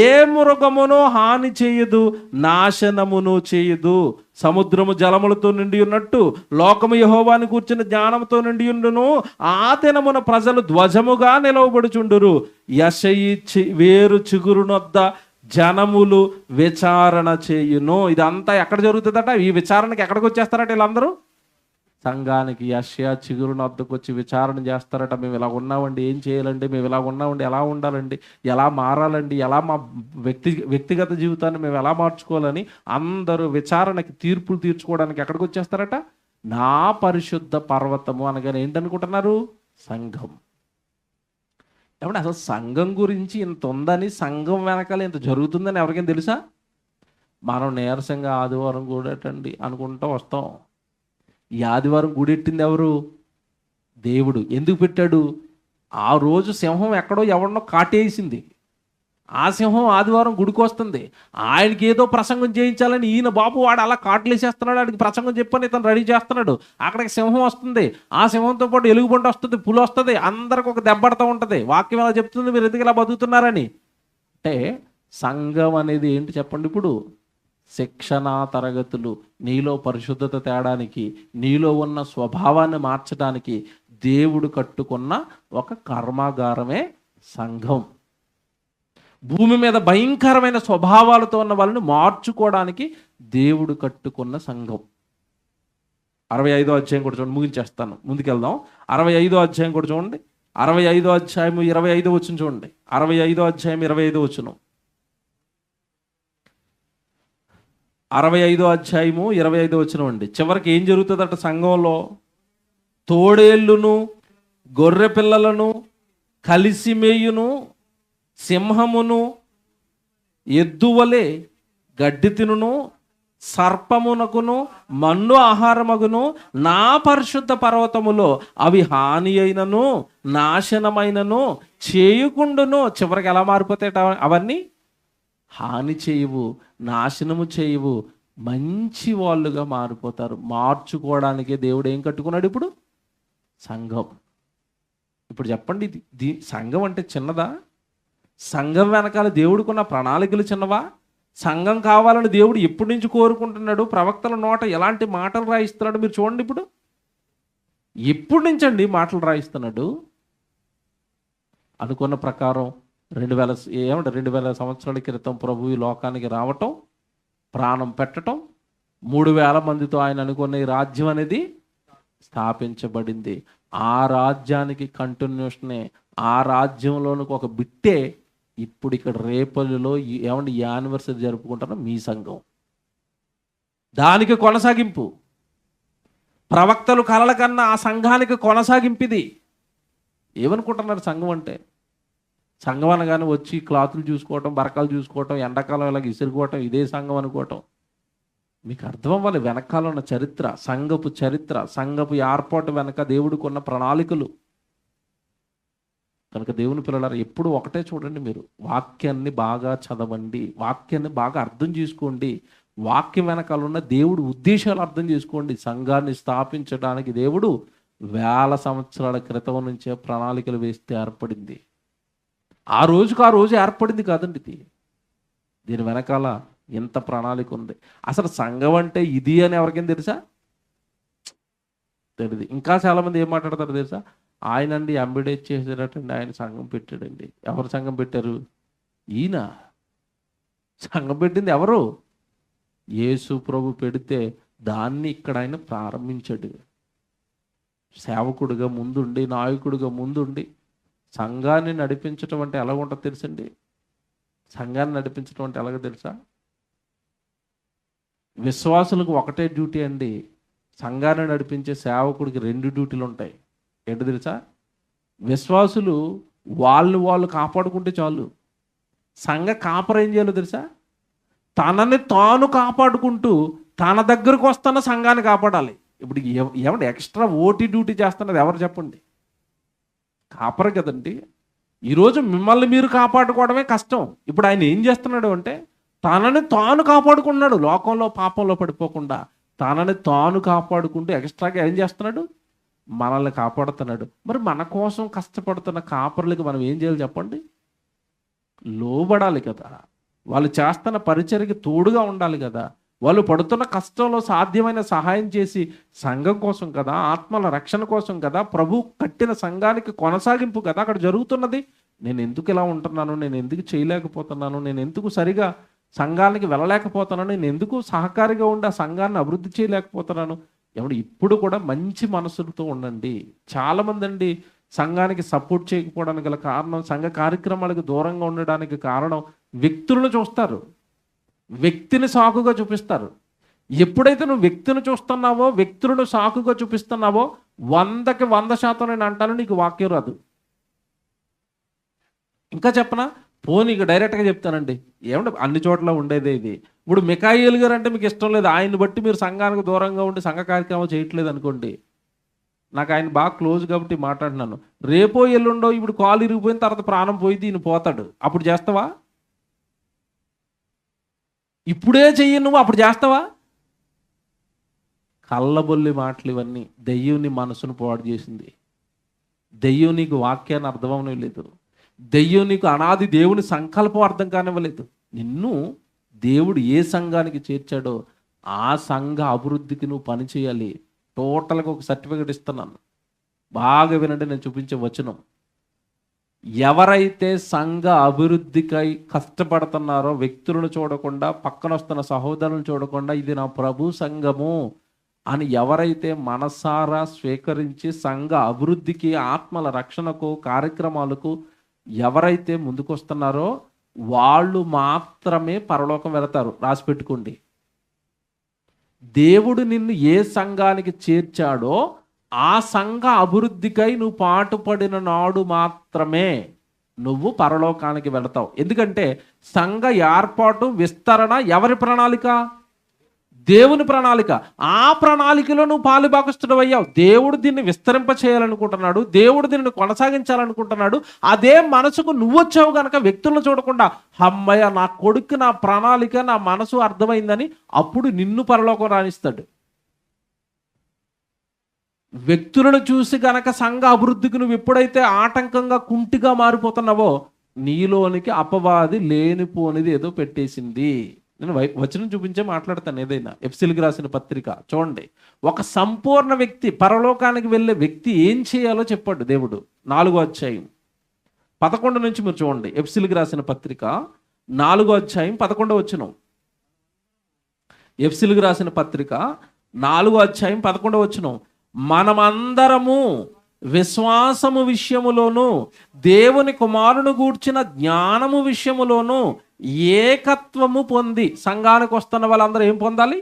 ఏ మృగమును హాని చేయదు, నాశనమును చేయదు. సముద్రము జలములతో నిండి ఉన్నట్టు లోకము యెహోవాను కూర్చున్న జ్ఞానంతో నిండి ఉండును. ఆ దినమున ప్రజలు ధ్వజముగా నిలవబడుచుండురు. యెషయి వేరు చిగురునొద్ద జనములు విచారణ చేయును. ఇదంతా ఎక్కడ జరుగుతుందట? ఈ విచారణకి ఎక్కడికి వచ్చేస్తారట వీళ్ళందరూ? సంఘానికి. యెషయా చిగురుని వద్దకు వచ్చి విచారణ చేస్తారట. మేము ఇలా ఉన్నామండి, ఏం చేయాలండి? మేము ఇలా ఉన్నామండి, ఎలా ఉండాలండి, ఎలా మారాలండి, ఎలా మా వ్యక్తిగత జీవితాన్ని మేము ఎలా మార్చుకోవాలని అందరూ విచారణకి, తీర్పులు తీర్చుకోవడానికి ఎక్కడికి వచ్చేస్తారట? నా పరిశుద్ధ పర్వతము అనగానే ఏంటనుకుంటున్నారు? సంఘం. ఏమంటే అసలు సంఘం గురించి ఇంత ఉందని, సంఘం వెనకాల ఇంత జరుగుతుందని ఎవరికైనా తెలుసా? మనం నీరసంగా ఆదివారం కూడటండి అనుకుంటూ వస్తాం. ఈ ఆదివారం గుడెట్టింది ఎవరు? దేవుడు. ఎందుకు పెట్టాడు? ఆ రోజు సింహం ఎక్కడో ఎవరినో కాటేసింది. ఆ సింహం ఆదివారం గుడికి వస్తుంది. ఆయనకి ఏదో ప్రసంగం చేయించాలని ఈయన బాబు వాడు అలా కాటలేసేస్తున్నాడు, ఆడికి ప్రసంగం చెప్పని ఇతను రెడీ చేస్తున్నాడు. అక్కడికి సింహం వస్తుంది. ఆ సింహంతో పాటు ఎలుగుబంటి వస్తుంది, పులి వస్తుంది, అందరికి ఒక దెబ్బడుతూ ఉంటుంది. వాక్యం ఎలా చెప్తుంది? మీరు ఎందుకు ఇలా బతుకుతున్నారని. అంటే సంఘం అనేది ఏంటి చెప్పండి? ఇప్పుడు శిక్షణా తరగతులు. నీలో పరిశుద్ధత తేడానికి, నీలో ఉన్న స్వభావాన్ని మార్చడానికి దేవుడు కట్టుకున్న ఒక కర్మాగారమే సంఘం. భూమి మీద భయంకరమైన స్వభావాలతో ఉన్న వాళ్ళని మార్చుకోవడానికి దేవుడు కట్టుకున్న సంఘం. 65వ అధ్యాయం కూడా చూడండి, ముగించేస్తాను, ముందుకెళ్దాం. 65వ అధ్యాయం కూడా చూడండి. 65వ అధ్యాయం 25వ వచనం చూడండి. 65వ అధ్యాయం 25వ వచనం. 65వ అధ్యాయము 25వ వచనం అండి. చివరికి ఏం జరుగుతుందట సంఘంలో? తోడేళ్ళును గొర్రె పిల్లలను కలిసి మేయును, సింహమును ఎద్దువలే గడ్డి తినును, సర్పమునకును మన్ను ఆహారమగును. నా పరిశుద్ధ పర్వతములో అవి హాని అయినను నాశనమైనను చేయకుండును. చివరికి ఎలా మారిపోతాయి అవన్నీ? హాని చేయవు, నాశనము చేయవు, మంచి వాళ్ళుగా మారిపోతారు. మార్చుకోవడానికే దేవుడు ఏం కట్టుకున్నాడు? ఇప్పుడు సంఘం. ఇప్పుడు చెప్పండి, సంఘం అంటే చిన్నదా? సంఘం వెనకాల దేవుడికున్న ప్రణాళికలు చిన్నవా? సంఘం కావాలని దేవుడు ఎప్పటి నుంచి కోరుకుంటున్నాడు? ప్రవక్తల నోట ఎలాంటి మాటలు రాయిస్తున్నాడు మీరు చూడండి. ఇప్పుడు ఎప్పటి నుంచి అండి మాటలు రాయిస్తున్నాడు? అనుకున్న ప్రకారం 2000 సంవత్సరాల క్రితం ప్రభు ఈ లోకానికి రావటం, ప్రాణం పెట్టడం, 3000 మందితో ఆయన అనుకున్న ఈ రాజ్యం అనేది స్థాపించబడింది. ఆ రాజ్యానికి కంటిన్యూషనే, ఆ రాజ్యంలోనికి ఒక బిట్టే ఇప్పుడు ఇక్కడ రేపల్లిలో యానివర్సరీ జరుపుకుంటున్న మీ సంఘం. దానికి కొనసాగింపు. ప్రవక్తలు కలల కన్నా ఆ సంఘానికి కొనసాగింపిది. ఏమనుకుంటున్నారు సంఘం అంటే? సంఘం అనగానే వచ్చి క్లాతులు చూసుకోవటం, బరకాలు చూసుకోవటం, ఎండాకాలం ఇలాగ ఇసురుకోవటం, ఇదే సంఘం అనుకోవటం. మీకు అర్థం అవ్వాలి వెనకాల ఉన్న చరిత్ర, సంఘపు చరిత్ర, సంఘపు ఏర్పాటు వెనక దేవుడికి ఉన్న ప్రణాళికలు. కనుక దేవుని పిల్లలారా ఎప్పుడు ఒకటే చూడండి, మీరు వాక్యాన్ని బాగా చదవండి, వాక్యాన్ని బాగా అర్థం చేసుకోండి, వాక్యం వెనకాల ఉన్న దేవుడు ఉద్దేశాలు అర్థం చేసుకోండి. సంఘాన్ని స్థాపించడానికి దేవుడు 1000 సంవత్సరాల క్రితం నుంచే ప్రణాళికలు వేస్తే ఏర్పడింది. ఆ రోజు ఏర్పడింది కాదండి ఇది. దీని వెనకాల ఎంత ప్రణాళిక ఉంది. అసలు సంఘం అంటే ఇది అని ఎవరికైనా తెలుసా? తెలియదు. ఇంకా చాలామంది ఏం మాట్లాడతారు తెలుసా? ఆయనండి ఎంబీడీ చేసేటట్టండి, ఆయన సంఘం పెట్టాడండి. ఎవరు సంఘం పెట్టారు? ఈయన సంఘం పెట్టింది ఎవరు? యేసు ప్రభు పెడితే దాన్ని ఇక్కడ ఆయన ప్రారంభించాడు. సేవకుడిగా ముందుండి, నాయకుడిగా ముందుండి సంఘాన్ని నడిపించటం అంటే ఎలా ఉంటుందో తెలుసండి? సంఘాన్ని నడిపించడం అంటే ఎలాగో తెలుసా? విశ్వాసులకు ఒకటే డ్యూటీ అండి. సంఘాన్ని నడిపించే సేవకుడికి 2 డ్యూటీలు ఉంటాయి. ఏంటో తెలుసా? విశ్వాసులు వాళ్ళు కాపాడుకుంటే చాలు. సంఘ కాపర ఏం చేయాలో తెలుసా? తనని తాను కాపాడుకుంటూ తన దగ్గరకు వస్తున్న సంఘాన్ని కాపాడాలి. ఇప్పుడు ఏమంటే ఎక్స్ట్రా ఓటీ డ్యూటీ చేస్తున్నది ఎవరు చెప్పండి? కాపర కదండి. ఈరోజు మిమ్మల్ని మీరు కాపాడుకోవడమే కష్టం. ఇప్పుడు ఆయన ఏం చేస్తున్నాడు అంటే తనని తాను కాపాడుకున్నాడు. లోకంలో పాపంలో పడిపోకుండా తనని తాను కాపాడుకుంటూ ఎక్స్ట్రాగా ఏం చేస్తున్నాడు? మనల్ని కాపాడుతున్నాడు. మరి మన కోసం కష్టపడుతున్న కాపరులకి మనం ఏం చేయాలి చెప్పండి? లోబడాలి కదా. వాళ్ళు చేస్తున్న పరిచర్యకి తోడుగా ఉండాలి కదా. వాళ్ళు పడుతున్న కష్టంలో సాధ్యమైన సహాయం చేసి సంఘం కోసం కదా, ఆత్మల రక్షణ కోసం కదా, ప్రభు కట్టిన సంఘానికి కొనసాగింపు కదా అక్కడ జరుగుతున్నది. నేను ఎందుకు ఇలా ఉంటున్నాను, నేను ఎందుకు చేయలేకపోతున్నాను, నేను ఎందుకు సరిగా సంఘానికి వెళ్ళలేకపోతున్నాను, నేను ఎందుకు సహకారిగా ఉండి ఆ సంఘాన్ని అభివృద్ధి చేయలేకపోతున్నాను. ఎవడు ఇప్పుడు కూడా మంచి మనసులతో ఉండండి. చాలామంది అండి సంఘానికి సపోర్ట్ చేయకపోవడానికి గల కారణం, సంఘ కార్యక్రమాలకు దూరంగా ఉండడానికి కారణం వ్యక్తులను చూస్తారు, వ్యక్తిని సాకుగా చూపిస్తారు. ఎప్పుడైతే నువ్వు వ్యక్తిని చూస్తున్నావో, వ్యక్తులను సాకుగా చూపిస్తున్నావో 100కి 100% నేను అంటాను నీకు వాక్యం రాదు. ఇంకా చెప్పనా? నీకు డైరెక్ట్గా చెప్తానండి. ఏమంటే అన్ని చోట్ల ఉండేదే ఇది. ఇప్పుడు మికాయేలు గారు అంటే మీకు ఇష్టం లేదు, ఆయన్ని బట్టి మీరు సంఘానికి దూరంగా ఉండి సంఘ కార్యక్రమాలు చేయట్లేదు అనుకోండి. నాకు ఆయన బాగా క్లోజ్ కాబట్టి మాట్లాడినాను. రేపో ఎల్లుండో ఇప్పుడు కాలు ఇరిగిపోయిన తర్వాత ప్రాణం పోయింది, ఈయన పోతాడు. అప్పుడు చేస్తావా? ఇప్పుడే చెయ్యి, నువ్వు అప్పుడు చేస్తావా? కళ్ళబొల్లి మాటలు ఇవన్నీ. దెయ్యం నీ మనసును పాడు చేసింది. దెయ్యం నీకు వాక్యాన్ని అర్థం అవ్వలేదు. దెయ్యం నీకు అనాది దేవుని సంకల్పం అర్థం కానివ్వలేదు. నిన్ను దేవుడు ఏ సంఘానికి చేర్చాడో ఆ సంఘ అభివృద్ధికి నువ్వు పని చేయాలి. టోటల్గా ఒక సర్టిఫికెట్ ఇస్తున్నాను, బాగా వినండి. నేను చూపించే వచనం, ఎవరైతే సంఘ అభివృద్ధికై కష్టపడుతున్నారో, వ్యక్తులను చూడకుండా, పక్కన వస్తున్న సహోదరులను చూడకుండా ఇది నా ప్రభు సంఘము అని ఎవరైతే మనసారా స్వీకరించి సంఘ అభివృద్ధికి, ఆత్మల రక్షణకు, కార్యక్రమాలకు ఎవరైతే ముందుకు వస్తున్నారో వాళ్ళు మాత్రమే పరలోకం వెళతారు. రాసి పెట్టుకోండి. దేవుడు నిన్ను ఏ సంఘానికి చేర్చాడో ఆ సంఘ అభివృద్ధికై నువ్వు పాటుపడిన నాడు మాత్రమే నువ్వు పరలోకానికి వెళతావు. ఎందుకంటే సంఘ ఏర్పాటు, విస్తరణ ఎవరి ప్రణాళిక? దేవుని ప్రణాళిక. ఆ ప్రణాళికలో నువ్వు పాలుభాగస్తుడు అయ్యావు. దేవుడు దీన్ని విస్తరింప చేయాలనుకుంటున్నాడు, దేవుడు దీన్ని కొనసాగించాలనుకుంటున్నాడు. అదే మనసుకు నువ్వు వచ్చావు కనుక వ్యక్తులను చూడకుండా అమ్మయ్య నా కొడుకు, నా ప్రణాళిక, నా మనసు అర్థమైందని అప్పుడు నిన్ను పరలోకం రాణిస్తాడు. వ్యక్తులను చూసి గనక సంఘ అభివృద్ధికి నువ్వు ఎప్పుడైతే ఆటంకంగా, కుంటిగా మారిపోతున్నావో నీలోనికి అపవాది లేనిపోనిది ఏదో పెట్టేసింది. నేను వచనం చూపించే మాట్లాడతాను. ఏదైనా ఎఫెసీయులకు రాసిన పత్రిక చూడండి. ఒక సంపూర్ణ వ్యక్తి, పరలోకానికి వెళ్ళే వ్యక్తి ఏం చేయాలో చెప్పాడు దేవుడు. 4వ అధ్యాయం 11 నుంచి మీరు చూడండి. ఎఫెసీయులకు రాసిన పత్రిక 4వ అధ్యాయం 11వ వచనం. ఎఫెసీయులకు రాసిన పత్రిక 4వ అధ్యాయం 11వ వచనం. మనమందరము విశ్వాసము విషయములోను, దేవుని కుమారుని గూర్చిన జ్ఞానము విషయములోను ఏకత్వము పొంది, సంఘానికి వస్తున్న వాళ్ళందరూ ఏం పొందాలి?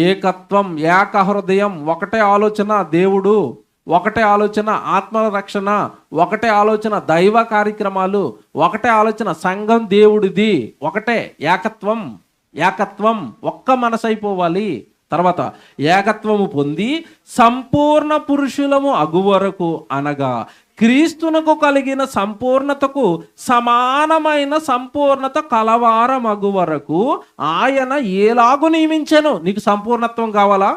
ఏకత్వం, ఏక హృదయం, ఒకటే ఆలోచన దేవుడు, ఒకటే ఆలోచన ఆత్మల రక్షణ, ఒకటే ఆలోచన దైవ కార్యక్రమాలు, ఒకటే ఆలోచన సంఘం దేవుడిది, ఒకటే ఏకత్వం. ఏకత్వం, ఒక్క మనసు అయిపోవాలి. తర్వాత ఏకత్వము పొంది సంపూర్ణ పురుషులము అగువరకు అనగా క్రీస్తునకు కలిగిన సంపూర్ణతకు సమానమైన సంపూర్ణత కలవారమగు వరకు ఆయన ఏలాగు నియమించెను. నీకు సంపూర్ణత్వం కావాలా?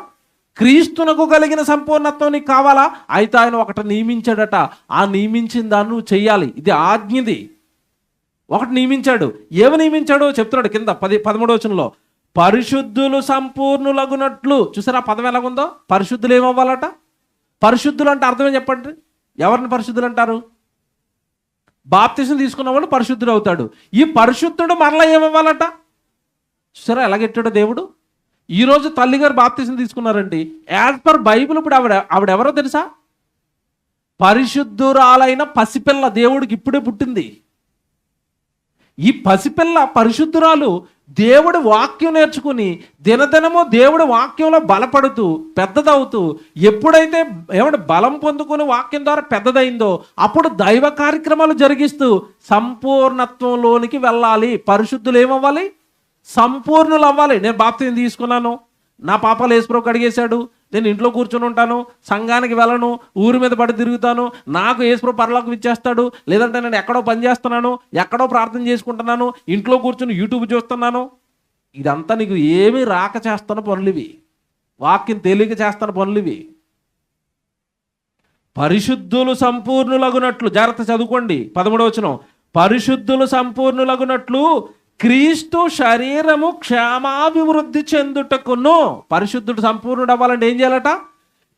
క్రీస్తునకు కలిగిన సంపూర్ణత్వం నీకు కావాలా? అయితే ఆయన ఒకటి నియమించాడట. ఆ నియమించిన దాన్ని నువ్వు చెయ్యాలి. ఇది ఆజ్ఞది. ఒకటి నియమించాడు. ఏమి నియమించాడు చెప్తున్నాడు కింద 13వ వచనంలో. పరిశుద్ధులు సంపూర్ణులగునట్లు. చూసారా పదం ఎలాగుందో? పరిశుద్ధులు ఏమవ్వాలట? పరిశుద్ధులు అంటే అర్థమే చెప్పండి. ఎవరిని పరిశుద్ధులు అంటారు? బాప్తిసం తీసుకున్నవాడు పరిశుద్ధుడు అవుతాడు. ఈ పరిశుద్ధుడు మరలా ఏమవ్వాలట? చూసారా ఎలాగెట్టాడు దేవుడు. ఈరోజు తల్లిగారు బాప్తిసం తీసుకున్నారండి. యాజ్ పర్ బైబిల్ ఇప్పుడు ఆవిడెవరో తెలుసా? పరిశుద్ధురాలైన పసిపిల్ల దేవుడికి ఇప్పుడే పుట్టింది. ఈ పసిపిల్ల పరిశుద్ధురాలు దేవుడి వాక్యం నేర్చుకుని దినదినము దేవుడి వాక్యంలో బలపడుతూ పెద్దదవుతూ ఎప్పుడైతే బలం పొందుకుని వాక్యం ద్వారా పెద్దదైందో అప్పుడు దైవ కార్యక్రమాలు జరిగిస్తూ సంపూర్ణత్వంలోనికి వెళ్ళాలి. పరిశుద్ధులు ఏమవ్వాలి? సంపూర్ణులు అవ్వాలి. నేను బాప్తిసం తీసుకున్నాను, నా పాపాలు యేసుప్రభు కడిగేశాడు, నేను ఇంట్లో కూర్చొని ఉంటాను, సంఘానికి వెళ్ళను, ఊరి మీద పడి తిరుగుతాను, నాకు యేసుప్రభు పరలోకం ఇచ్చేస్తాడు, లేదంటే నేను ఎక్కడో పని చేస్తున్నాను, ఎక్కడో ప్రార్థన చేసుకుంటున్నాను, ఇంట్లో కూర్చొని యూట్యూబ్ చూస్తున్నాను. ఇదంతా నీకు ఏమీ రాక చేస్తున్న పనులు ఇవి. వాక్యం తెలియక చేస్తున్న పనులు ఇవి. పరిశుద్ధులు సంపూర్ణులగునట్లు, జాగ్రత్త చదువుకోండి 13వ వచనం. పరిశుద్ధులు సంపూర్ణులగునట్లు క్రీస్తు శరీరము క్షేమాభివృద్ధి చెందుటకును. పరిశుద్ధుడు సంపూర్ణుడు అవ్వాలంటే ఏం చేయాలట?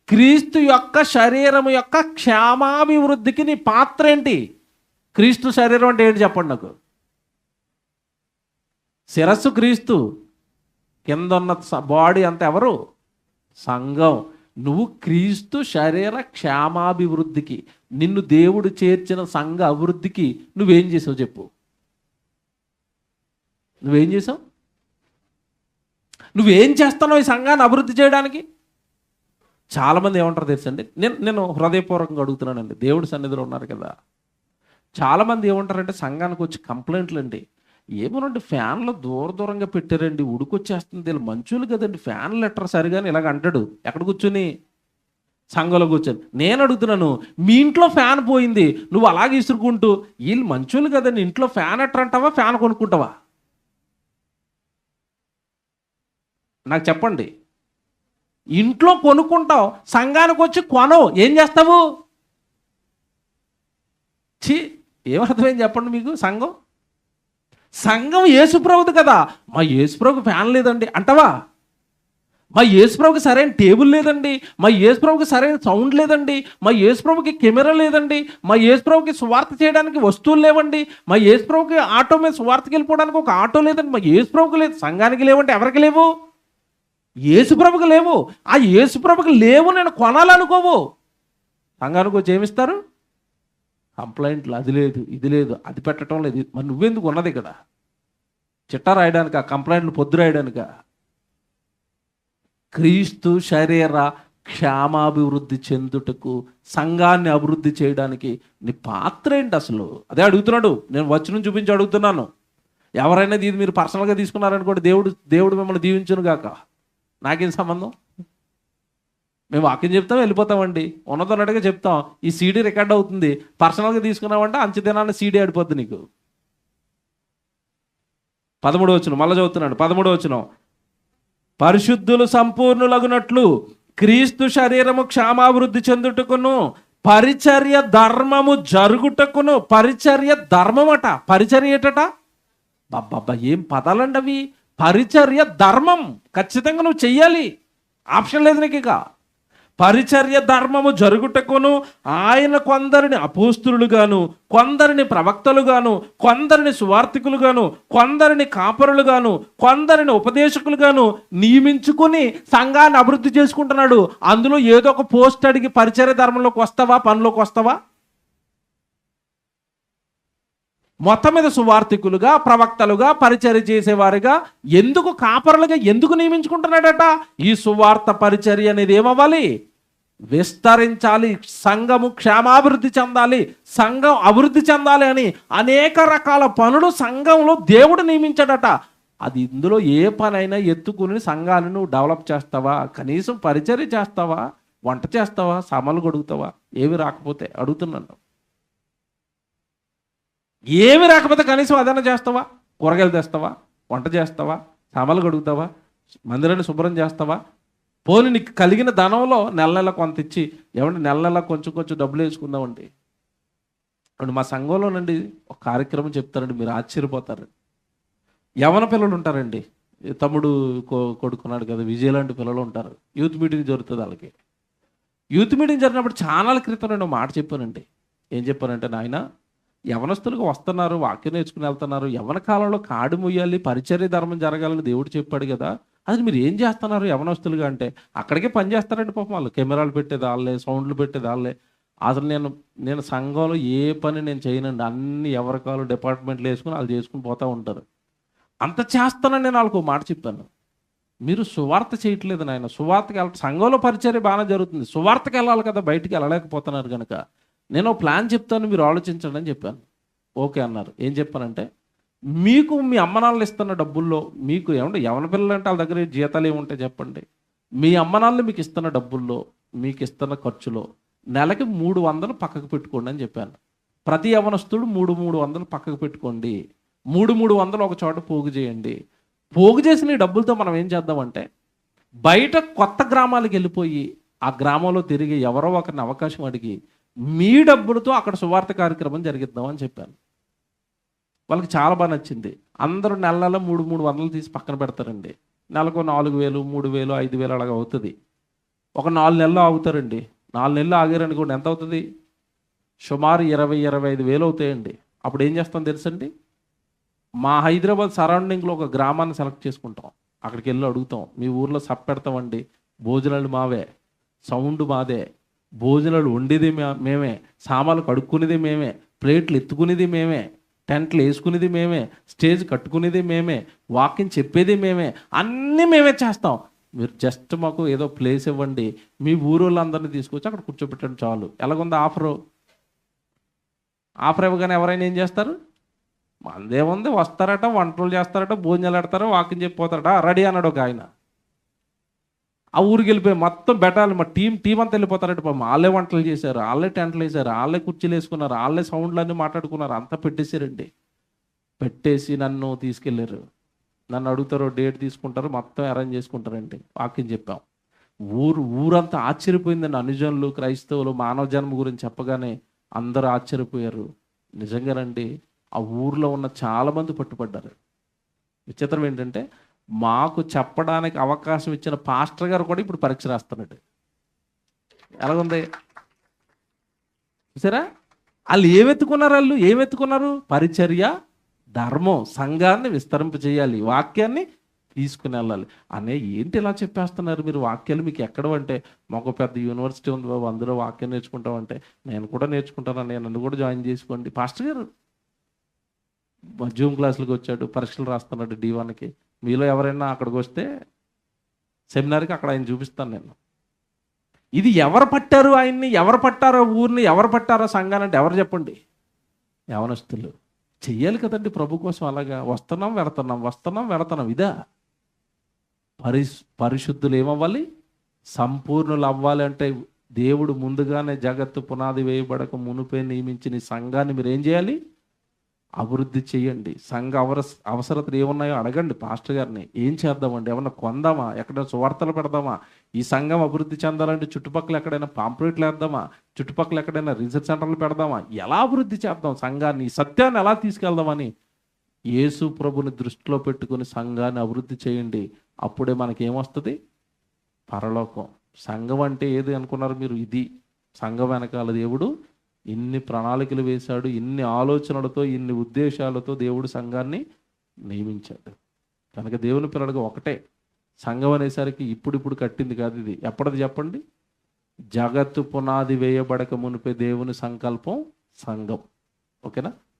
క్రీస్తు యొక్క శరీరము యొక్క క్షేమాభివృద్ధికి నీ పాత్ర ఏంటి? క్రీస్తు శరీరం అంటే ఏంటి చెప్పండి నాకు. శిరస్సు క్రీస్తు, కింద ఉన్న బాడీ అంతా ఎవరు? సంఘం. నువ్వు క్రీస్తు శరీర క్షేమాభివృద్ధికి, నిన్ను దేవుడు చేర్చిన సంఘ అభివృద్ధికి నువ్వేం చేసావు చెప్పు. నువ్వేం చేసావు? నువ్వేం చేస్తున్నావు ఈ సంఘాన్ని అభివృద్ధి చేయడానికి? చాలామంది ఏమంటారు తెలుసండి, నేను హృదయపూర్వకంగా అడుగుతున్నానండి, దేవుడి సన్నిధిలో ఉన్నారు కదా. చాలామంది ఏమంటారంటే సంఘానికి వచ్చి కంప్లైంట్లు అండి, ఏమోనండి ఫ్యాన్లు దూరంగా పెట్టారండి, ఉడుకొచ్చేస్తుంది, వీళ్ళు మంచులు కదండి, ఫ్యాన్లు ఎట్టరు సరిగాని ఇలాగ అంటాడు. ఎక్కడ కూర్చొని? సంఘంలో కూర్చొని. నేను అడుగుతున్నాను, మీ ఇంట్లో ఫ్యాన్ పోయింది, నువ్వు అలాగే ఇసురుకుంటూ వీళ్ళు మంచులు కదండి, ఇంట్లో ఫ్యాన్ ఎట్టరంటావా, ఫ్యాన్ కొనుక్కుంటావా? నాకు చెప్పండి. ఇంట్లో కొనుక్కుంటావు, సంఘానికి వచ్చి కొనవు, ఏం చేస్తావు? ఏమర్థమైంది చెప్పండి మీకు. సంఘం యేసుప్రభుది కదా. మా యేసుప్రభుకి ఫ్యాన్ లేదండి అంటావా? మా యేసుప్రభుకి సరైన టేబుల్ లేదండి, మా యేసుప్రభుకి సరైన సౌండ్ లేదండి, మా యేసుప్రభుకి కెమెరా లేదండి, మా యేసుప్రభుకి సువార్త చేయడానికి వస్తువులు లేవండి, మా యేసుప్రభుకి ఆటో మీద సువార్తకి వెళ్ళిపోవడానికి ఒక ఆటో లేదండి, మా యేసుప్రభుకి లేదు. సంఘానికి లేవంటే ఎవరికి లేవు? యేసుప్రభుకి లేవు. ఆ యేసుప్రభుకి లేవు నేను కొనాలనుకోవు. సంఘానికి వచ్చి ఏమిస్తారు? కంప్లైంట్లు, అది లేదు, ఇది లేదు, అది పెట్టడం లేదు. మరి నువ్వెందుకు ఉన్నది కదా? చిట్టా రాయడానిక? కంప్లైంట్లు పొద్దు రాయడానిక? క్రీస్తు శరీర క్షేమాభివృద్ధి చెందుటకు, సంఘాన్ని అభివృద్ధి చేయడానికి నీ పాత్ర ఏంటి అసలు? అదే అడుగుతున్నాడు. నేను వచనం చూపించి అడుగుతున్నాను. ఎవరైనా ఇది మీరు పర్సనల్గా తీసుకున్నారనుకోండి, దేవుడు మిమ్మల్ని దీవించును గాక. నాకేం సంబంధం? మేము వాక్యం చెప్తాం, వెళ్ళిపోతామండి, ఉన్నదన్నట్టుగా చెప్తాం. ఈ సీడీ రికార్డ్ అవుతుంది. పర్సనల్గా తీసుకున్నామంటే అంచెదినాన్ని సీడీ ఆడిపోద్ది నీకు. 13వ వచనం మళ్ళీ చదువుతున్నాడు. 13వ వచనం. పరిశుద్ధులు సంపూర్ణులగునట్లు క్రీస్తు శరీరము క్షేమాభివృద్ధి చెందుటకును పరిచర్య ధర్మము జరుగుటకును. పరిచర్య ధర్మం అట. పరిచర్య ఏటట? బాబ్బా ఏం పదాలండి అవి. పరిచర్య ధర్మం ఖచ్చితంగా నువ్వు చెయ్యాలి, ఆప్షన్ లేదు నీకు. ఇక పరిచర్య ధర్మము జరుగుటకును ఆయన కొందరిని అపోస్తులుగాను, కొందరిని ప్రవక్తలుగాను, కొందరిని సువార్తికులుగాను, కొందరిని కాపరులుగాను, కొందరిని ఉపదేశకులుగాను నియమించుకుని సంఘాన్ని అభివృద్ధి చేసుకుంటున్నాడు. అందులో ఏదో ఒక పోస్ట్ అడిగి పరిచర్య ధర్మంలోకి వస్తావా, పనిలోకి వస్తావా? మొత్తం మీద సువార్థికులుగా, ప్రవక్తలుగా, పరిచర్య చేసేవారుగా, ఎందుకు కాపరులుగా ఎందుకు నియమించుకుంటున్నాడట? ఈ సువార్త పరిచర్య అనేది ఏమవ్వాలి? విస్తరించాలి, సంఘము క్షేమాభివృద్ధి చెందాలి, సంఘం అభివృద్ధి చెందాలి అని అనేక రకాల పనులు సంఘంలో దేవుడు నియమించాడట. అది ఇందులో ఏ పనైనా ఎత్తుకుని సంఘాన్ని నువ్వు డెవలప్ చేస్తావా? కనీసం పరిచర్య చేస్తావా? వంట చేస్తావా? సామాన్లు గడుగుతావా? ఏమి రాకపోతే అడుగుతున్నాను. ఏమి రాకపోతే కనీసం అదైనా చేస్తావా? కూరగాయలు తెస్తావా? వంట చేస్తావా? సామాన్లు గడుగుతావా? మందిరాన్ని శుభ్రం చేస్తావా? పోనీ నీకు కలిగిన ధనంలో నెల నెల కొంత ఇచ్చి, ఏమంటే నెల నెల కొంచెం కొంచెం డబ్బులు వేసుకుందామండి. ఇప్పుడు మా సంఘంలోనండి ఒక కార్యక్రమం చెప్తారండి, మీరు ఆశ్చర్యపోతారు. యవన పిల్లలు ఉంటారండి, తమ్ముడు కొడుకున్నాడు కదా, విజయ్ లాంటి పిల్లలు ఉంటారు. యూత్ మీటింగ్ జరుగుతుంది వాళ్ళకి. యూత్ మీటింగ్ జరిగినప్పుడు చాలా క్రితం నేను మాట చెప్పానండి. ఏం చెప్పానంటే, నాయన యవనస్తులుగా వస్తున్నారు, వాక్యం నేర్చుకుని వెళ్తున్నారు, యవన కాలంలో కాడి మొయ్యాలి, పరిచర్య ధర్మం జరగాలని దేవుడు చెప్పాడు కదా, అది మీరు ఏం చేస్తున్నారు యవనస్తులుగా అంటే, అక్కడికే పని చేస్తారండి పాపం వాళ్ళు. కెమెరాలు పెట్టేది వాళ్ళే, సౌండ్లు పెట్టేది వాళ్ళే. అసలు నేను సంఘంలో ఏ పని నేను చేయనండి, అన్ని ఎవరికాలు డిపార్ట్మెంట్లు వేసుకుని వాళ్ళు చేసుకుని పోతూ ఉంటారు. అంత చేస్తానని నేను వాళ్ళకు మాట చెప్పాను. మీరు సువార్త చేయట్లేదు నాయన, సువార్తకి సంఘంలో పరిచర్య బాగానే జరుగుతుంది, సువార్తకి వెళ్ళాలి కదా, బయటికి వెళ్ళలేకపోతున్నారు కనుక నేను ప్లాన్ చెప్తాను, మీరు ఆలోచించండి అని చెప్పాను. ఓకే అన్నారు. ఏం చెప్పానంటే, మీకు మీ అమ్మనాన్నలు ఇస్తున్న డబ్బుల్లో మీకు ఏమంటే యవన పిల్లలు అంటే వాళ్ళ దగ్గర జీతాలు ఏముంటాయి చెప్పండి. మీ అమ్మనాన్నలు మీకు ఇస్తున్న డబ్బుల్లో, మీకు ఇస్తున్న ఖర్చులో నెలకి 300 పక్కకు పెట్టుకోండి అని చెప్పాను. ప్రతి యవనస్తుడు 300 పక్కకు పెట్టుకోండి. 300 ఒక చోట పోగు చేయండి. పోగు చేసిన ఈ డబ్బులతో మనం ఏం చేద్దామంటే, బయట కొత్త గ్రామాలకు వెళ్ళిపోయి ఆ గ్రామంలో తిరిగి ఎవరో ఒకరిని అవకాశం అడిగి మీ డబ్బులతో అక్కడ సువార్త కార్యక్రమం జరిగిద్దామని చెప్పాను. వాళ్ళకి చాలా బాగా నచ్చింది. అందరూ నెల నెల 300 తీసి పక్కన పెడతారండి. నెలకు 4000, 3000, 5000 అలాగ అవుతుంది. ఒక 4 నెలలు ఆగుతారండి. 4 నెలలు ఆగారనుకోండి, ఎంత అవుతుంది? సుమారు 20-25 వేలు అవుతాయండి. అప్పుడు ఏం చేస్తాం తెలుసండి, మా హైదరాబాద్ సరౌండింగ్లో ఒక గ్రామాన్ని సెలెక్ట్ చేసుకుంటాం. అక్కడికి వెళ్ళి అడుగుతాం, మీ ఊర్లో సప్ పెడతామండి, భోజనాలు మావే, సౌండ్ మాదే, భోజనాలు వండేది మేమే, సామాన్లు కడుక్కునేది మేమే, ప్లేట్లు ఎత్తుకునేది మేమే, టెంట్లు వేసుకునేది మేమే, స్టేజ్ కట్టుకునేది మేమే, వాకింగ్ చెప్పేది మేమే, అన్నీ మేమే చేస్తాం. మీరు జస్ట్ మాకు ఏదో ప్లేస్ ఇవ్వండి, మీ ఊరోళ్ళందరినీ తీసుకొచ్చి అక్కడ కూర్చోబెట్టండి చాలు. ఎలాగుంది ఆఫరు? ఆఫర్ ఇవ్వగానే ఎవరైనా ఏం చేస్తారు? మందేముంది, వస్తారట, వంటలు చేస్తారట, భోజనాలు పెడతారు, వాకింగ్ చెప్పిపోతారట, రెడీ అన్నాడు ఒక ఆయన. ఆ ఊరికి వెళ్ళిపోయి మొత్తం బెటాలి, మా టీం అంతా వెళ్ళిపోతారట. పాపం వాళ్ళే వంటలు చేశారు, వాళ్ళే టెంట్లు వేసారు, వాళ్ళే కుర్చీలు వేసుకున్నారు, వాళ్ళే సౌండ్లు అన్నీ మాట్లాడుకున్నారు, అంతా పెట్టేశారండి. పెట్టేసి నన్ను తీసుకెళ్ళారు. నన్ను అడుగుతారు, డేట్ తీసుకుంటారు, మొత్తం అరేంజ్ చేసుకుంటారండి. వాక్యం చెప్పాం. ఊరంతా ఆశ్చర్యపోయిందండి. అనుజనులు, క్రైస్తవులు మానవ జన్మ గురించి చెప్పగానే అందరూ ఆశ్చర్యపోయారు. నిజంగానండి, ఆ ఊర్లో ఉన్న చాలామంది పట్టుపడ్డారు. విచిత్రం ఏంటంటే, మాకు చెప్పడానికి అవకాశం ఇచ్చిన పాస్టర్ గారు కూడా ఇప్పుడు పరీక్ష రాస్తున్నాడు. ఎలాగుంది చూసారా? వాళ్ళు ఏమెత్తుకున్నారు? పరిచర్య, ధర్మం, సంఘాన్ని విస్తరింప చేయాలి, వాక్యాన్ని తీసుకుని వెళ్ళాలి అనే. ఏంటి ఇలా చెప్పేస్తున్నారు మీరు? వాక్యాలు మీకు ఎక్కడవంటే, మాకు పెద్ద యూనివర్సిటీ ఉంది బాబు, అందులో వాక్యం నేర్చుకుంటామంటే, నేను కూడా నేర్చుకుంటానండి, నన్ను కూడా జాయిన్ చేసుకోండి. పాస్టర్ గారు జూమ్ క్లాసులకు వచ్చాడు, పరీక్షలు రాస్తున్నాడు D1కి. మీలో ఎవరైనా అక్కడికి వస్తే సెమినార్కి అక్కడ ఆయన చూపిస్తాను నేను. ఇది ఎవరు పట్టారు ఆయన్ని, ఎవరు పట్టారో ఊరిని, ఎవరు పట్టారో సంఘాన్ని అంటే ఎవరు చెప్పండి? యవనస్తులు. చెయ్యాలి కదండి ప్రభు కోసం. అలాగా వస్తున్నాం వెళుతున్నాం. ఇదా పరిశుద్ధులు ఏమవ్వాలి? సంపూర్ణులు అవ్వాలి అంటే దేవుడు ముందుగానే జగత్తు పునాది వేయబడక మునుపే నియమించిన ఈ సంఘాన్ని మీరు ఏం చేయాలి? అభివృద్ధి చేయండి. సంఘ అవసరతలు ఏమున్నాయో అడగండి పాస్టర్ గారిని. ఏం చేద్దామండి? ఏమన్నా కొందామా? ఎక్కడైనా సువార్తలు పెడదామా? ఈ సంఘం అభివృద్ధి చెందాలంటే చుట్టుపక్కల ఎక్కడైనా పాంప్లెట్లు వేద్దామా? చుట్టుపక్కల ఎక్కడైనా రీసెర్చ్ సెంటర్లు పెడదామా? ఎలా అభివృద్ధి చేద్దాం సంఘాన్ని? ఈ సత్యాన్ని ఎలా తీసుకెళ్దామని యేసు ప్రభుని దృష్టిలో పెట్టుకుని సంఘాన్ని అభివృద్ధి చేయండి. అప్పుడే మనకి ఏమొస్తుంది? పరలోకం. సంఘం అంటే ఏది అనుకున్నారు మీరు? ఇది సంఘం వెనకాల దేవుడు ఇన్ని ప్రణాళికలు వేశాడు, ఇన్ని ఆలోచనలతో, ఇన్ని ఉద్దేశాలతో దేవుడు సంఘాన్ని నియమించాడు. కనుక దేవుని పిల్లలకు ఒకటే సంఘం అనేసరికి ఇప్పుడు కట్టింది కాదు. ఇది ఎప్పటిది చెప్పండి? జగత్తు పునాది వేయబడక మునిపే దేవుని సంకల్పం సంఘం. ఓకేనా?